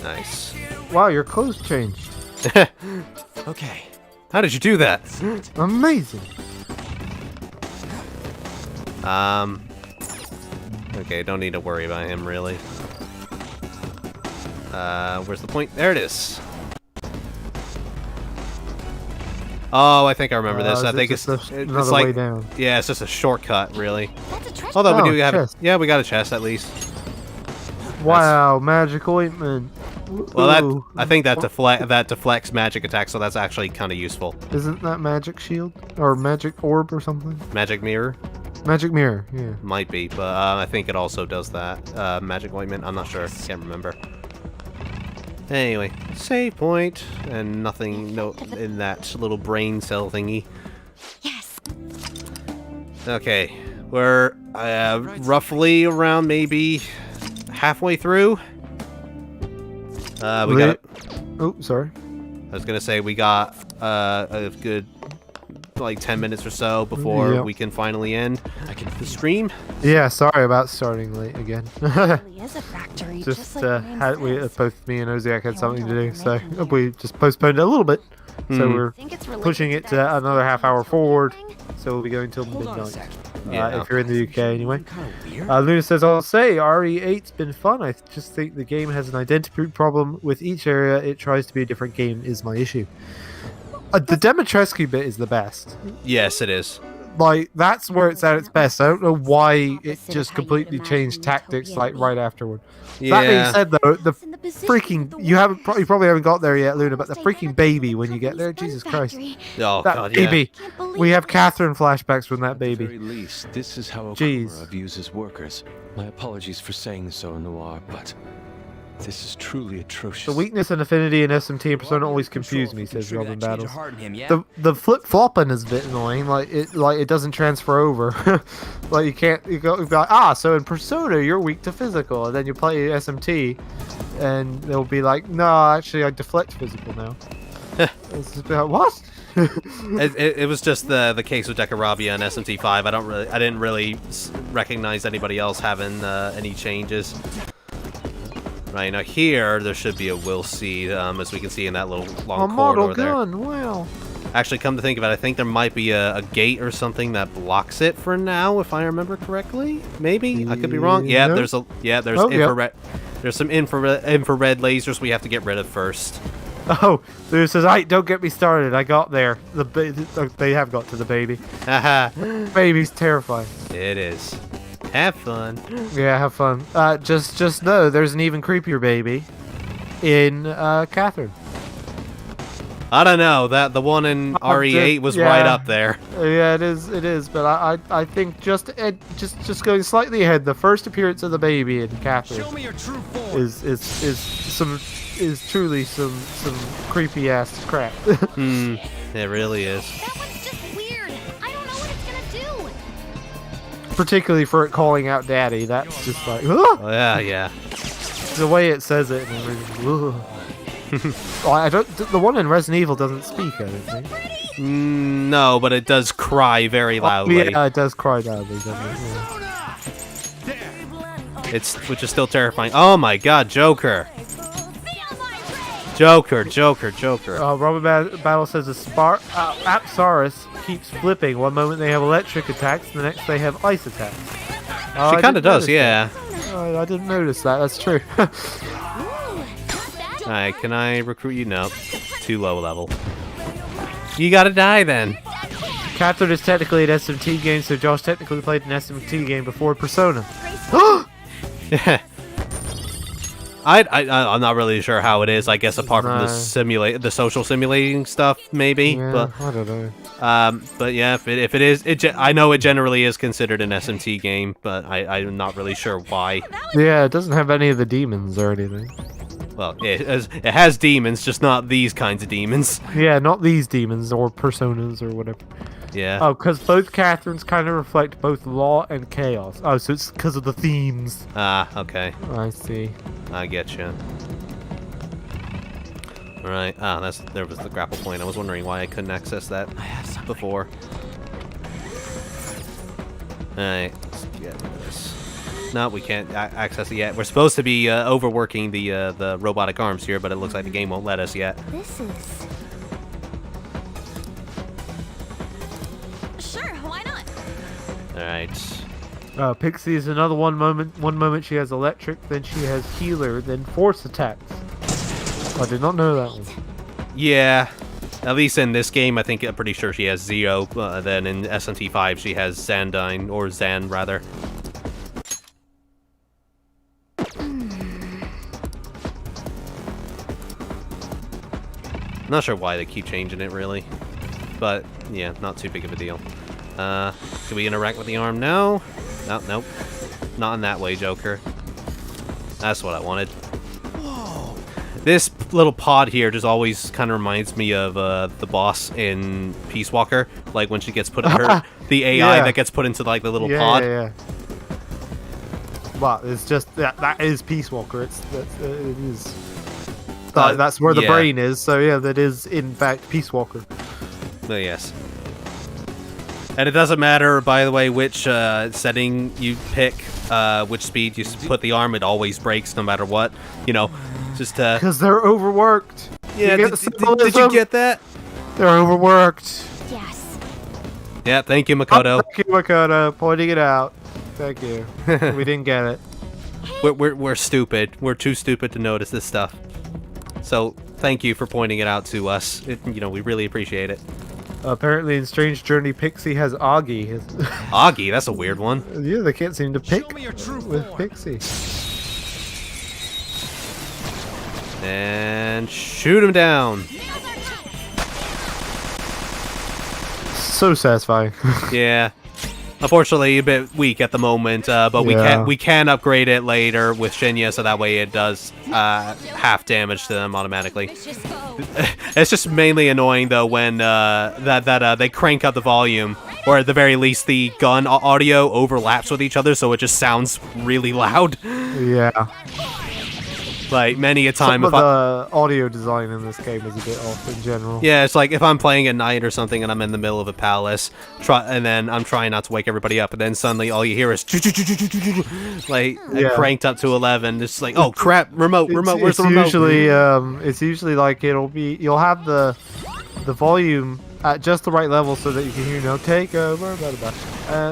Nice. Wow, your clothes changed. Okay. How did you do that? Amazing. Okay, don't need to worry about him really. Where's the point? There it is. Oh, I think I remember this. I think it's like, way down. Yeah, it's just a shortcut, really. Although we do have, chest. yeah, we got a chest at least. Wow, magic ointment. Well, Ooh. I think that deflects magic attacks, so that's actually kind of useful. Isn't that magic shield or magic orb or something? Magic mirror Magic mirror, yeah. might be, but I think it also does that. Magic ointment. I'm not sure. Can't remember. Anyway, save point and nothing. No, in that little brain cell thingy. Yes. Okay, we're roughly around maybe halfway through. We got. Oh, sorry. I was gonna say we got a good like 10 minutes or so before we can finally end the stream. Yeah, sorry about starting late again. Really is a factory, just like the name says. both me and Oziak had something to do, so we just postponed it a little bit. So we're Think it's related pushing it to that another half hour forward. thing? So we'll be going till Hold on a midnight. sec. Yeah. If you're in the UK anyway. Kind of weird. Luna says, I'll say RE8's been fun. I just think the game has an identity problem. With each area it tries to be a different game is my issue. The Demetrescu bit is the best. Yes, it is. Like, that's where it's at its best. I don't know why it just completely changed tactics like right afterward. That being Yeah. said, though, the in the position freaking of the you world. probably haven't got there yet, Luna, but the Stay by freaking the baby people when you get there, company's Jesus fun Christ, factory. Oh that god, yeah. baby. Can't believe We have it. Catherine flashbacks from that At the baby. very least, this is how Jeez. Okumura views his workers. My apologies for saying so, Noir, but this is truly atrocious. The weakness and affinity in SMT and Persona always confuse me, says Robin Battles. Yeah? The flip flopping is a bit annoying. Like it doesn't transfer over. Like you go like, so in Persona you're weak to physical, and then you play SMT, and they'll be like, no, actually I deflect physical now. It's just like, what? It was just the case with Dekarabia and SMT5. I didn't really recognize anybody else having any changes. Right, now here there should be a will seed, as we can see in that little long A model corridor there. gun. Wow. Actually, come to think of it, I think there might be a gate or something that blocks it for now, if I remember correctly. Maybe I could be wrong. Yeah, Nope. there's Oh, yep. infrared. There's some infrared lasers we have to get rid of first. Oh, Lou says, don't get me started. I got there. They have got to the baby. Haha, Baby's terrifying. it is. Have fun. Yeah, have fun. Just know there's an even creepier baby in Catherine. I don't know, that the one in RE8 was yeah. right up there. Yeah, it is. But I think just going slightly ahead. The first appearance of the baby in Catherine Show me your true form. is truly some creepy ass crap. It really is. That one's just weird. I don't know what it's gonna do. Particularly for it calling out daddy. That's just like, Oh yeah. the way it says it. And everything, well, I don't. The one in Resident Evil doesn't speak. I don't think. No, but it does cry very loudly. Yeah, it does cry loudly, doesn't it? Yeah. Which is still terrifying. Oh my god, Joker. Joker. Robin Battle says Apsaurus keeps flipping. One moment they have electric attacks, the next they have ice attacks. She kind of does, yeah. I didn't notice that. That's true. Alright, can I recruit you? No. Too low level. You gotta die then. Catherine is technically an SMT game, so Josh technically played an SMT game before Persona. I'm not really sure how it is. I guess apart from the social simulating stuff, maybe. Yeah, But I don't know. but yeah, if it is, I know it generally is considered an SMT game, but I'm not really sure why. Yeah, it doesn't have any of the demons or anything. Well, it has demons, just not these kinds of demons. Yeah, not these demons or personas or whatever. Yeah. Oh, because both Catherines kind of reflect both law and chaos. Oh, so it's because of the themes. Ah, okay. I see. I get you. All right. Ah, there was the grapple point. I was wondering why I couldn't access that before. All right. Let's get rid of this. No, we can't access it yet. We're supposed to be overworking the robotic arms here, but it looks like the game won't let us yet. This is... Sure, why not? All right. Pixie is another one moment. One moment she has electric, then she has healer, then force attacks. I did not know that one. Yeah. At least in this game, I think I'm pretty sure she has Zero. Then in SMT5, she has Zandine, or Zan rather. Not sure why they keep changing it, really. But, yeah, not too big of a deal. Do we interact with the arm now? No, nope. Not in that way, Joker. That's what I wanted. Whoa. This little pod here just always kind of reminds me of the boss in Peace Walker. Like, when she gets put in her... the AI that gets put into, like, the little pod. Yeah. Well, it's just... That is Peace Walker. It is... that's where the brain is, so yeah, that is, in fact, Peace Walker. Oh, yes. And it doesn't matter, by the way, which setting you pick, which speed you put the arm, it always breaks no matter what. You know, just... Because they're overworked. Yeah, did you get that? They're overworked. Yes. Yeah, thank you, Makoto. Thank you, Makoto, pointing it out. Thank you. We didn't get it. We're stupid. We're too stupid to notice this stuff. So, thank you for pointing it out to us. You know, we really appreciate it. Apparently in Strange Journey, Pixie has Augie. Augie? That's a weird one. Yeah, they can't seem to pick with Pixie. And shoot him down. So satisfying. Yeah. Unfortunately, a bit weak at the moment, but we can upgrade it later with Shinya, so that way it does half damage to them automatically. It's just mainly annoying though when they crank up the volume, or at the very least the gun audio overlaps with each other, so it just sounds really loud. Yeah. Like many a time, some of the audio design in this game is a bit off in general. Yeah, it's like if I'm playing at night or something and I'm in the middle of a palace, and then I'm trying not to wake everybody up, and then suddenly all you hear is like cranked up to 11. It's like, oh crap, remote, where's the remote? It's usually like you'll have the volume at just the right level so that you can hear no take over,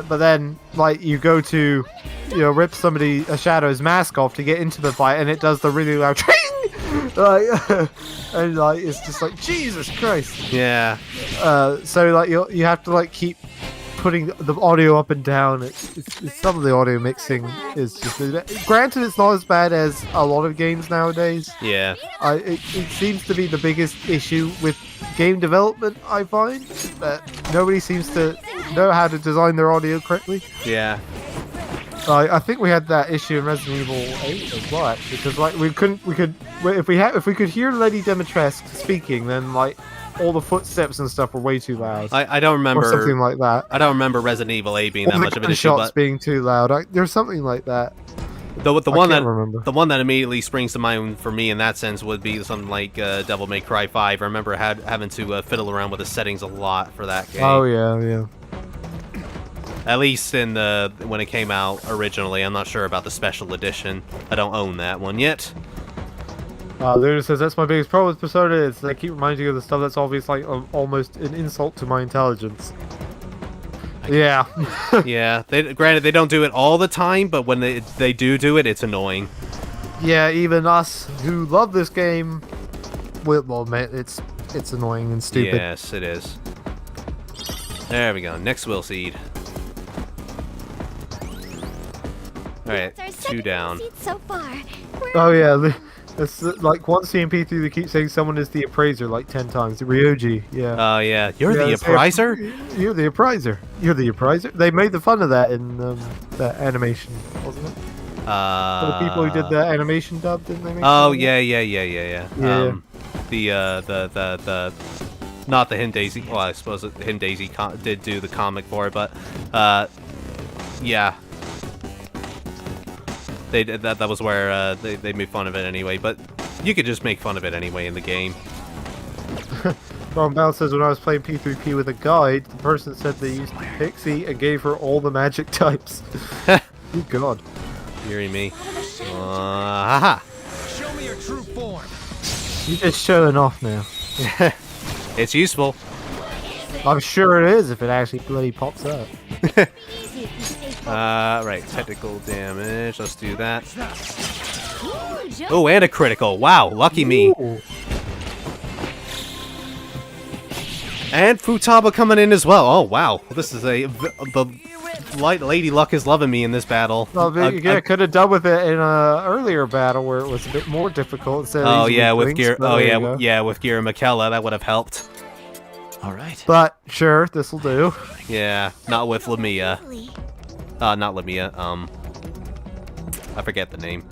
but then like you go to rip a Shadow's mask off to get into the fight, and it does the really loud and like it's just like Jesus Christ. Yeah. So like you have to like keep putting the audio up and down. It's some of the audio mixing is just... Granted, it's not as bad as a lot of games nowadays. Yeah. It seems to be the biggest issue with game development, I find. That nobody seems to know how to design their audio correctly. Yeah. I think we had that issue in Resident Evil 8 as well, actually, because like if we could hear Lady Dimitrescu speaking, then like all the footsteps and stuff were way too loud. I don't remember, or something like that. I don't remember Resident Evil 8 being that much of an issue, but being too loud. There's something like that. The one that immediately springs to mind for me in that sense would be something like Devil May Cry 5. I remember having to fiddle around with the settings a lot for that game. Oh yeah. At least in when it came out originally. I'm not sure about the special edition. I don't own that one yet. Luna says, that's my biggest problem with Persona, is they keep reminding you of the stuff that's obvious, like almost an insult to my intelligence. Yeah. Yeah. Granted, they don't do it all the time, but when they do it, it's annoying. Yeah, even us who love this game, well, man, it's annoying and stupid. Yes, it is. There we go. Next will seed. Alright, 2 down. So far. Oh yeah, it's like one CMP through they keep saying someone is the appraiser like 10 times. Ryoji, yeah. Oh yeah, you're the appraiser? You're the appraiser. You're the appraiser. They made the fun of that in that animation, wasn't it? For the people who did the animation dub, didn't they? Yeah. Yeah. The not the Hindaisy. Well, I suppose Hindaisy did do the comic for it, but yeah. That was where they made fun of it anyway, but you could just make fun of it anyway in the game. Ron Bell says, when I was playing P3P with a guide, the person said they used Pixie and gave her all the magic types. Good God. Hearing me. Haha. Show me your true form. You're just showing off now. It's useful. I'm sure it is if it actually bloody pops up. Right, technical damage. Let's do that. Oh, and a critical. Wow, lucky me. Ooh. And Futaba coming in as well. Oh, wow. This is the Lady Luck is loving me in this battle. Well, yeah, could have done with it in a earlier battle where it was a bit more difficult. Instead of these weak with links, Gear. but Oh there you yeah, go. yeah, with Gear and Mikella, that would have helped. All right. But sure, this will do. Yeah, not with Lamia. Not Lamia. I forget the name.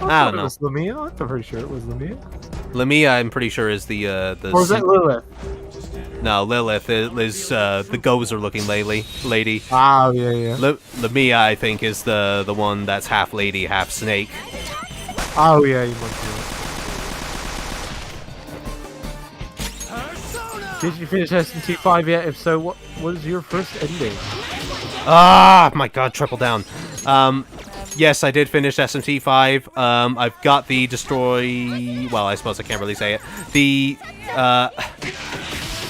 I don't know. It was Lamia? I'm pretty sure it was Lamia. Lamia, I'm pretty sure is the Or is that Lilith? No, Lilith is the Gozer-looking lady. Oh, yeah. Lamia, I think, is the one that's half lady, half snake. Oh, yeah, you must be. Did you finish SMT 5 yet? If so, what is your first ending? Ah, my God, triple down. Yes, I did finish SMT 5. I've got the destroy. Well, I suppose I can't really say it.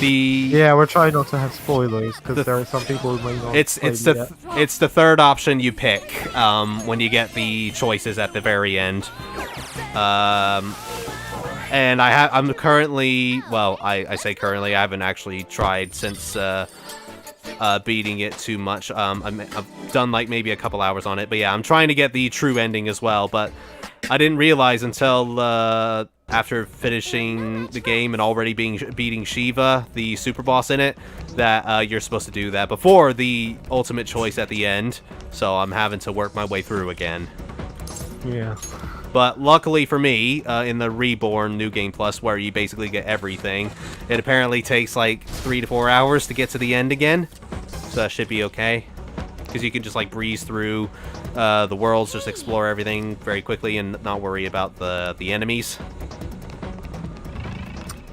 Yeah, we're trying not to have spoilers because there are some people who may not. It's the third option you pick when you get the choices at the very end. And I'm currently, well, I say currently, I haven't actually tried since beating it too much. I've done like maybe a couple hours on it, but yeah, I'm trying to get the true ending as well, but I didn't realize until after finishing the game and already beating Shiva, the super boss in it, that you're supposed to do that before the ultimate choice at the end, so I'm having to work my way through again. Yeah. But luckily for me, in the Reborn New Game Plus, where you basically get everything, it apparently takes like 3 to 4 hours to get to the end again. So that should be okay. Because you can just like breeze through the worlds, just explore everything very quickly and not worry about the enemies.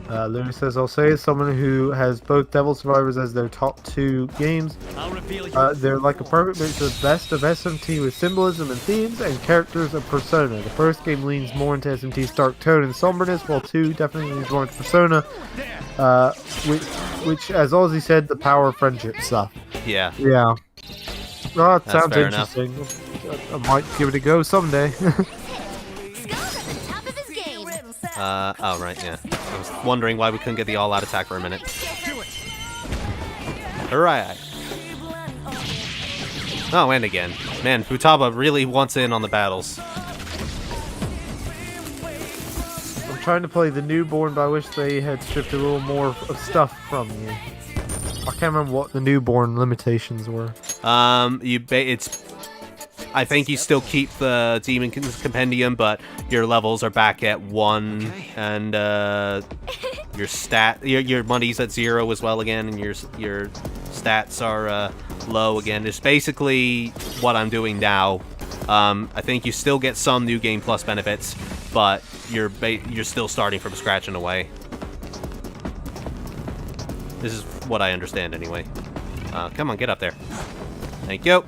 Louis says, I'll say as someone who has both Devil Survivors as their top 2 games, they're like a perfect mix of best of SMT with symbolism and themes and characters of Persona. The first game leans more into SMT's dark tone and somberness, while 2 definitely leans more into Persona, which as Ozzy said, the power of friendship stuff. Yeah. Yeah. Well, that sounds fair interesting. I might give it a go someday. Oh, right, yeah. I was wondering why we couldn't get the all-out attack for a minute. Alright. Oh, and again. Man, Futaba really wants in on the battles. I'm trying to play the Newborn, but I wish they had stripped a little more of stuff from you. I can't remember what the Newborn limitations were. I think you still keep the Demon Compendium, but your levels are back at 1, and your money's at 0 as well again, and your stats are low again. It's basically what I'm doing now. I think you still get some New Game Plus benefits, but you're still starting from scratch in a way. This is what I understand anyway. Come on, get up there. Thank you.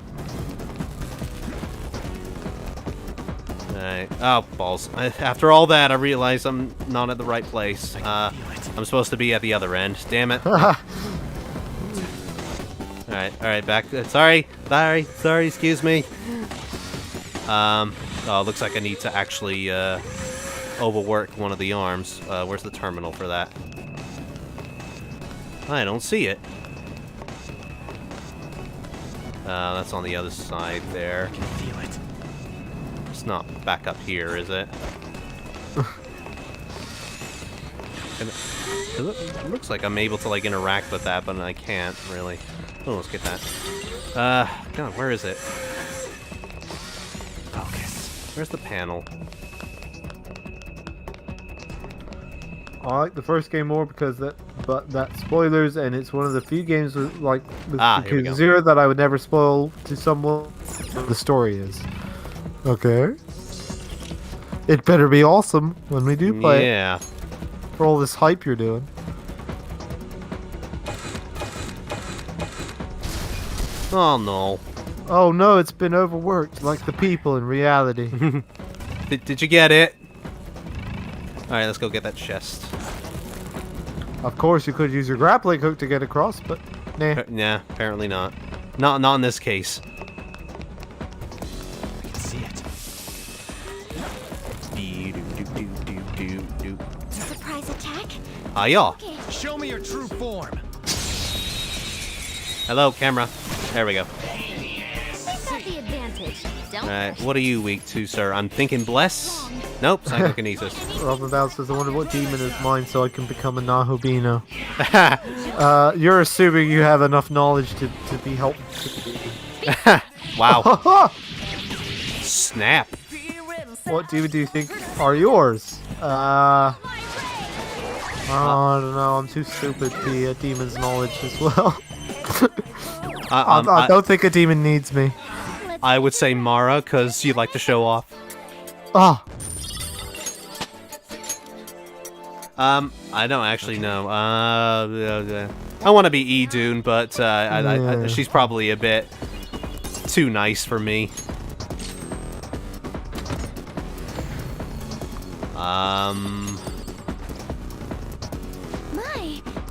Alright. Oh, balls. After all that, I realize I'm not at the right place. I'm supposed to be at the other end. Damn it. Alright, back. Sorry, excuse me. Oh, looks like I need to actually overwork one of the arms. Where's the terminal for that? I don't see it. That's on the other side there. I can feel it. It's not back up here, is it? It looks like I'm able to like interact with that, but I can't really. Oh, let's get that. God, where is it? Focus. Where's the panel? I like the first game more because that's spoilers, and it's one of the few games with here we Zero that I would never spoil to someone what the story is. Okay. It better be awesome when we do play it. For all this hype you're doing. Oh no. Oh no, it's been overworked like the people in reality. Did you get it? Alright, let's go get that chest. Of course, you could use your grappling hook to get across, but nah. Nah, apparently not. Not in this case. I can see it. Surprise attack? Hiya. Okay. Show me your true form. Hello, camera. There we go. We've got the advantage. Don't Alright, what are you weak to, sir? I'm thinking bless? Nope, psychokinesis. Robin Val says, I wonder what demon is mine so I can become a Nahobino. You're assuming you have enough knowledge to be helpful. Wow. Snap. What demon do you think are yours? I don't know. I'm too stupid to be a demon's knowledge as well. I don't think a demon needs me. I would say Mara, because you like to show off. Ah. I don't actually know. I want to be Idun, but she's probably a bit too nice for me. My,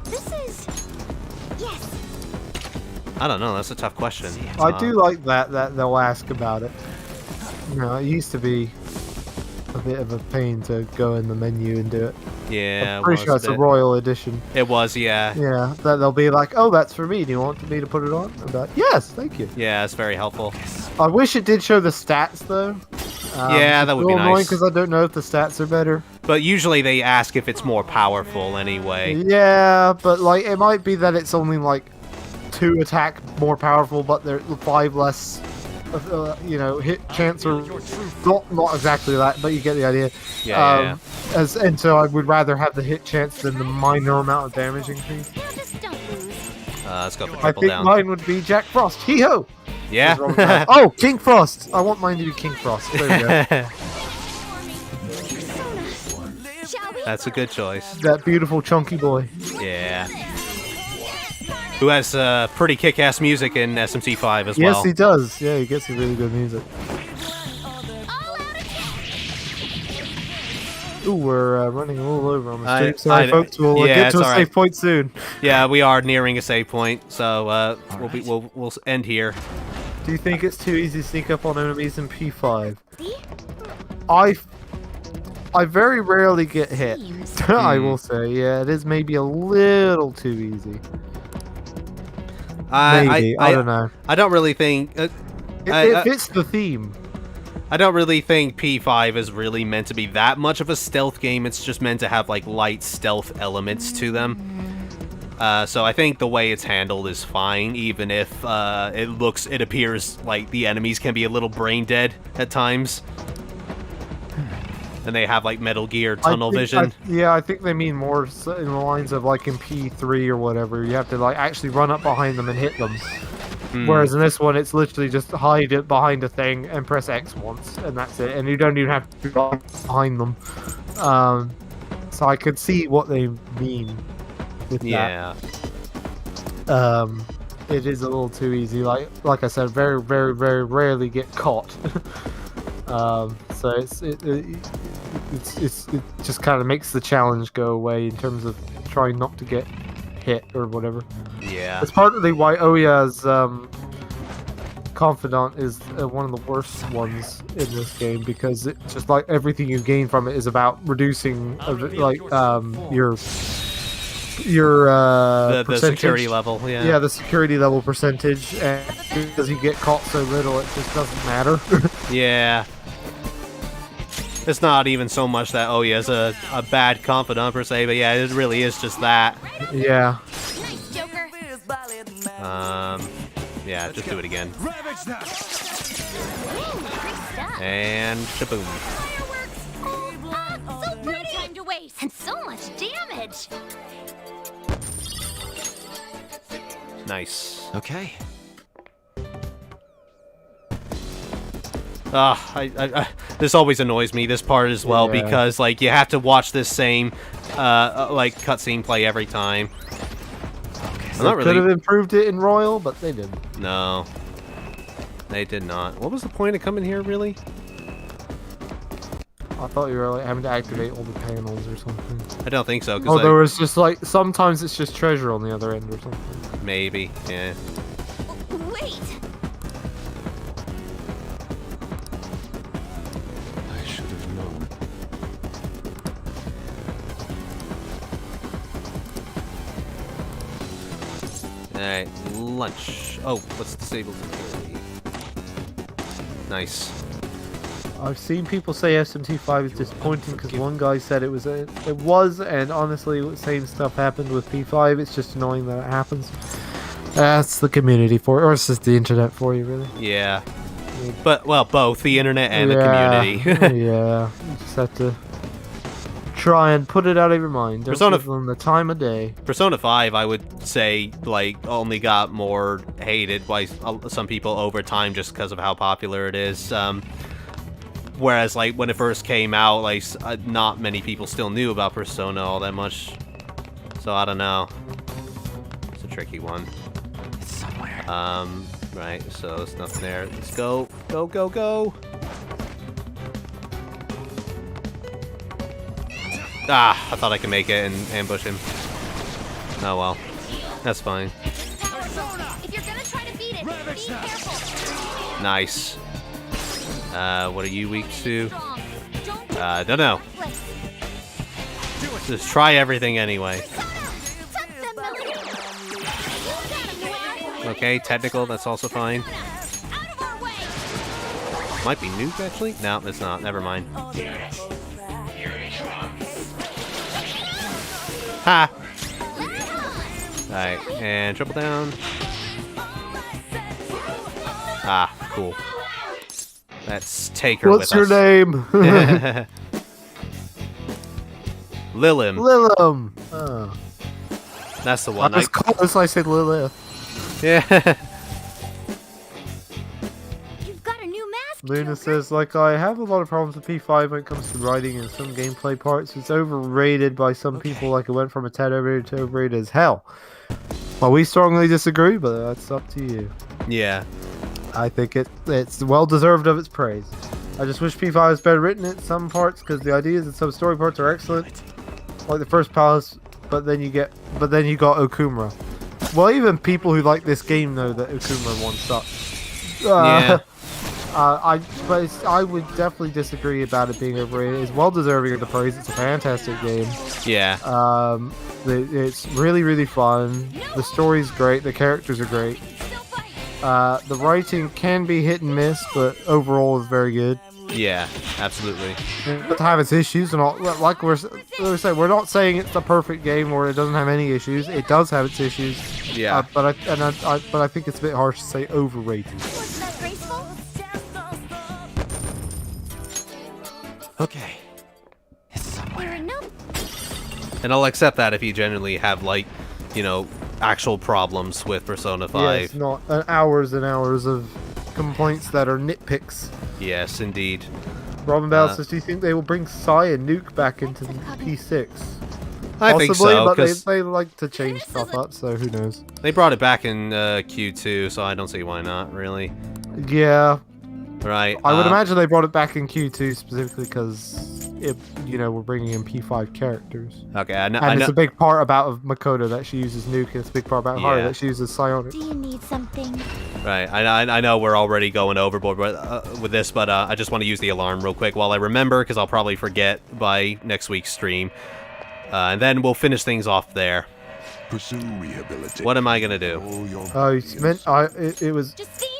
this is... Yes. I don't know. That's a tough question. I do like that they'll ask about it. No, it used to be a bit of a pain to go in the menu and do it. Yeah, I'm pretty sure it's a royal edition. It was, yeah. Yeah, that they'll be like, "Oh, that's for me. Do you want me to put it on?" I'm like, "Yes, thank you." Yeah, it's very helpful. I wish it did show the stats though. Yeah, that would be nice. Because I don't know if the stats are better. But usually they ask if it's more powerful anyway. Yeah, but like it might be that it's only like 2 attack more powerful, but they're 5 less. Hit chance or not exactly that, but you get the idea. Yeah. And so I would rather have the hit chance than the minor amount of damage increase. Let's go for I triple think down. mine would be Jack Frost. Hee-ho! Yeah. Oh, King Frost! I want mine to be King Frost. There we go. That's a good choice. That beautiful chunky boy. Yeah. Who has pretty kick-ass music in SMT5 as well. Yes, he does. Yeah, he gets some really good music. Ooh, we're running all over on the stream. Sorry, folks. We'll get to a save point soon. Yeah, we are nearing a save point, so we'll end here. Do you think it's too easy to sneak up on enemies in P5? I very rarely get hit. I will say, yeah, it is maybe a little too easy. Maybe, I don't know. I don't really think... it fits the theme. I don't really think P5 is really meant to be that much of a stealth game. It's just meant to have like light stealth elements to them. So I think the way it's handled is fine, even if it appears like the enemies can be a little brain dead at times. And they have like Metal Gear tunnel vision. I think they mean more in the lines of like in P3 or whatever. You have to like actually run up behind them and hit them. Whereas in this one, it's literally just hide it behind a thing and press X once, and that's it. And you don't even have to go behind them. So I could see what they mean with that. It is a little too easy. Like I said, very, very, very rarely get caught. So it just kind of makes the challenge go away in terms of trying not to get hit or whatever. Yeah. It's partly why Oya's confidant is one of the worst ones in this game, because it just like everything you gain from it is about reducing your the security level. Yeah, the security level percentage, and because you get caught so little, it just doesn't matter. Yeah. It's not even so much that Oya's a bad confidant per se, but yeah, it really is just that. Yeah. Nice, Joker. Yeah, just do it again. Stuff. And shaboom. So pretty. No time to waste. And so much damage. Nice. Okay. This always annoys me, this part as well, because like you have to watch this same like cutscene play every time. They could have improved it in Royal, but they didn't. No, they did not. What was the point of coming here, really? I thought you were like having to activate all the panels or something. I don't think so. Oh, there was just like sometimes it's just treasure on the other end or something. Maybe, yeah. Wait. I should have known. Alright, lunch. Oh, let's disable security. Nice. I've seen people say SMT5 is disappointing because one guy said it was, and honestly, same stuff happened with P5. It's just annoying that it happens. That's the community for, or it's just the internet for you, really. Yeah. But, well, both the internet and the community. Yeah. You just have to try and put it out of your mind. Don't give them the time of day. Persona 5, I would say, like, only got more hated by some people over time just because of how popular it is. Whereas, like, when it first came out, like, not many people still knew about Persona all that much. So, I don't know. It's a tricky one. It's somewhere. Right, so there's nothing there. Let's go. Go, go, go! Ah, I thought I could make it and ambush him. Oh well. That's fine. If you're gonna try to beat it, be careful. Nice. What are you weak to? Don't know. Just try everything anyway. Okay, technical, that's also fine. Might be nuke, actually? No, it's not. Never mind. Ha! Alright, and triple down. Ah, cool. Let's take her What's with your us. name? Lilim. Lilim. Oh. That's the one. I was close, I said Lilith. Yeah. You've got a new mask. Luna says, like, I have a lot of problems with P5 when it comes to writing and some gameplay parts. It's overrated by some people, like it went from a 10 overrated to overrated as hell. Well, we strongly disagree, but that's up to you. Yeah. I think it's well deserved of its praise. I just wish P5 was better written in some parts because the ideas and some story parts are excellent, like the first palace. But then you got Okumura. Well, even people who like this game know that Okumura one sucks. Yeah. I would definitely disagree about it being overrated. It's well deserving of the praise. It's a fantastic game. Yeah. It's really, really fun. The story's great. The characters are great. The writing can be hit and miss, but overall is very good. Yeah, absolutely. It does have its issues, and all, like we're saying, we're not saying it's the perfect game or it doesn't have any issues. It does have its issues. Yeah. But I think it's a bit harsh to say overrated. Wasn't that graceful? Okay. It's somewhere. And I'll accept that if you genuinely have, like, you know, actual problems with Persona 5. Yeah, it's not hours and hours of complaints that are nitpicks. Yes, indeed. Robin Bell says, do you think they will bring Psy and Nuke back into the P6? I think so, but because they like to change stuff up, so who knows. they brought it back in Q2, so I don't see why not, really. Yeah. Right. I would imagine they brought it back in Q2 specifically because, we're bringing in P5 characters. Okay, And it's a big part about Makoto that she uses Nuke, and it's a big part about Haru that she uses Psionic. Do you need something? Right, I know we're already going overboard with this, but I just want to use the alarm real quick while I remember, because I'll probably forget by next week's stream. And then we'll finish things off there. Pursue rehabilitation. What am I gonna do?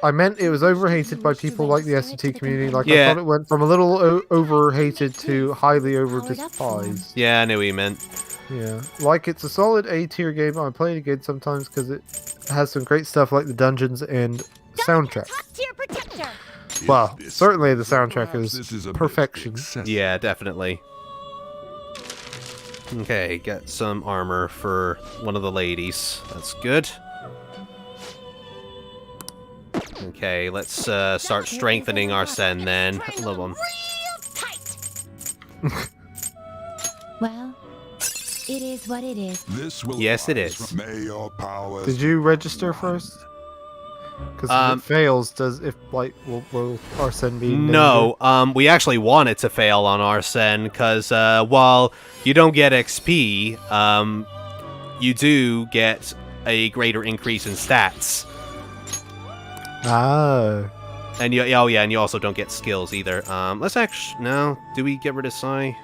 I meant it was overhated by people like the SMT community. Like, Yeah. I thought it went from a little overhated to highly over despised. Yeah, I knew what you meant. Yeah, like it's a solid A tier game. I play it again sometimes because it has some great stuff like the dungeons and soundtrack. Well, certainly the soundtrack is perfection. Yeah, definitely. Okay, got some armor for one of the ladies. That's good. Okay, let's start strengthening Arsene then. Love him. Well, it is what it is. Yes, it is. Did you register first? Because if it fails, will Arsene be in No, we actually want it to fail on Arsene, because while you don't get XP, you do get a greater increase in stats. Ah. And and you also don't get skills either. Let's actually do we get rid of Sai?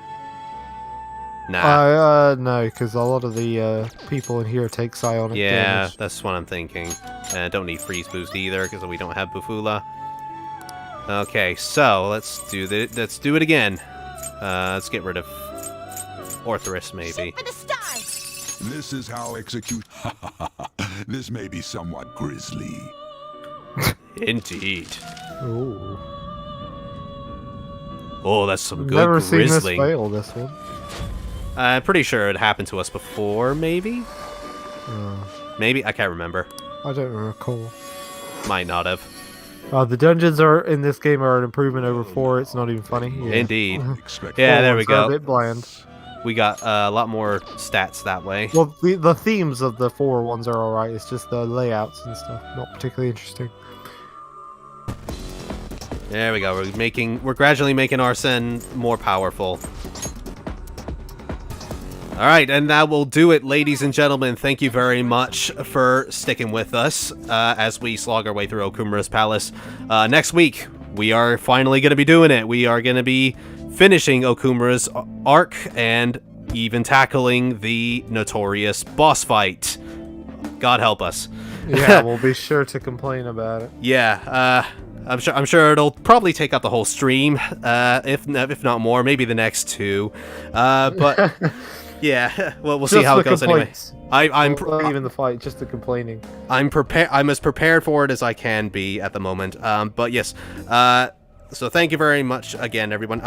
Nah. No, because a lot of the people in here take psionic Yeah, damage. that's what I'm thinking. Don't need freeze boost either because we don't have Bufula. Okay, so let's do it again. Let's get rid of Orthrus, maybe. For the stars! This is how execute. This may be somewhat grisly. Indeed. Ooh. Oh, that's some good Never seen this grizzling. fail, this one. I'm pretty sure it happened to us before, maybe? Maybe? I can't remember. I don't recall. Might not have. The dungeons in this game are an improvement over 4. It's not even funny. Yeah. Indeed. Expect Yeah, there we Ones are go. A bit bland. We got a lot more stats that way. Well, the themes of the 4 ones are alright. It's just the layouts and stuff not particularly interesting. There we go. We're gradually making Arsene more powerful. All right, and that will do it, ladies and gentlemen. Thank you very much for sticking with us as we slog our way through Okumura's Palace. Next week, we are finally going to be doing it. We are going to be finishing Okumura's arc and even tackling the notorious boss fight. God help us. Yeah, we'll be sure to complain about it. Yeah, I'm sure it'll probably take up the whole stream, if not more, maybe the next 2. But yeah, well, we'll see how it goes anyway. I'm not even the fight, just the complaining. I'm as prepared for it as I can be at the moment. But yes, so thank you very much again, everyone.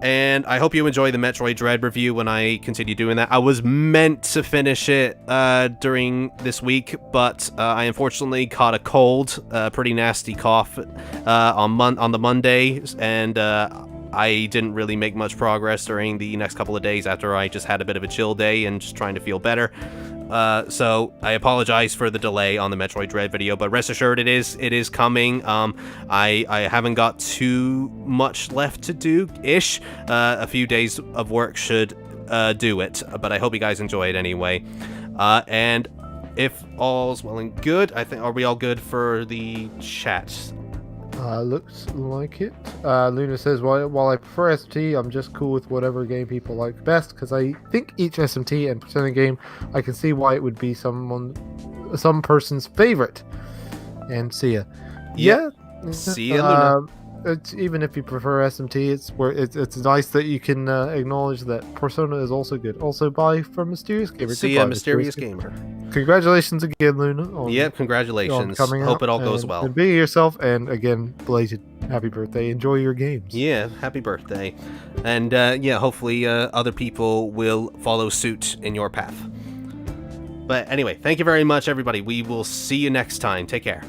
And I hope you enjoy the Metroid Dread review when I continue doing that. I was meant to finish it during this week, but I unfortunately caught a cold, a pretty nasty cough on the Monday, and I didn't really make much progress during the next couple of days after I just had a bit of a chill day and just trying to feel better. So I apologize for the delay on the Metroid Dread video, but rest assured it is coming. I haven't got too much left to do-ish. A few days of work should do it, but I hope you guys enjoy it anyway. And if all's well and good, are we all good for the chat? Looks like it. Luna says, while I prefer SMT, I'm just cool with whatever game people like best, because I think each SMT and Persona game, I can see why it would be some person's favorite. And see ya. Yeah. See ya, Luna. Even if you prefer SMT, it's nice that you can acknowledge that Persona is also good. Also, bye from Mysterious Gamer. See ya, Mysterious Gamer. Congratulations again, Luna. Yep, congratulations. Hope it all goes well. And be yourself, and again, belated happy birthday. Enjoy your games. Yeah, happy birthday. And yeah, hopefully other people will follow suit in your path. But anyway, thank you very much, everybody. We will see you next time. Take care.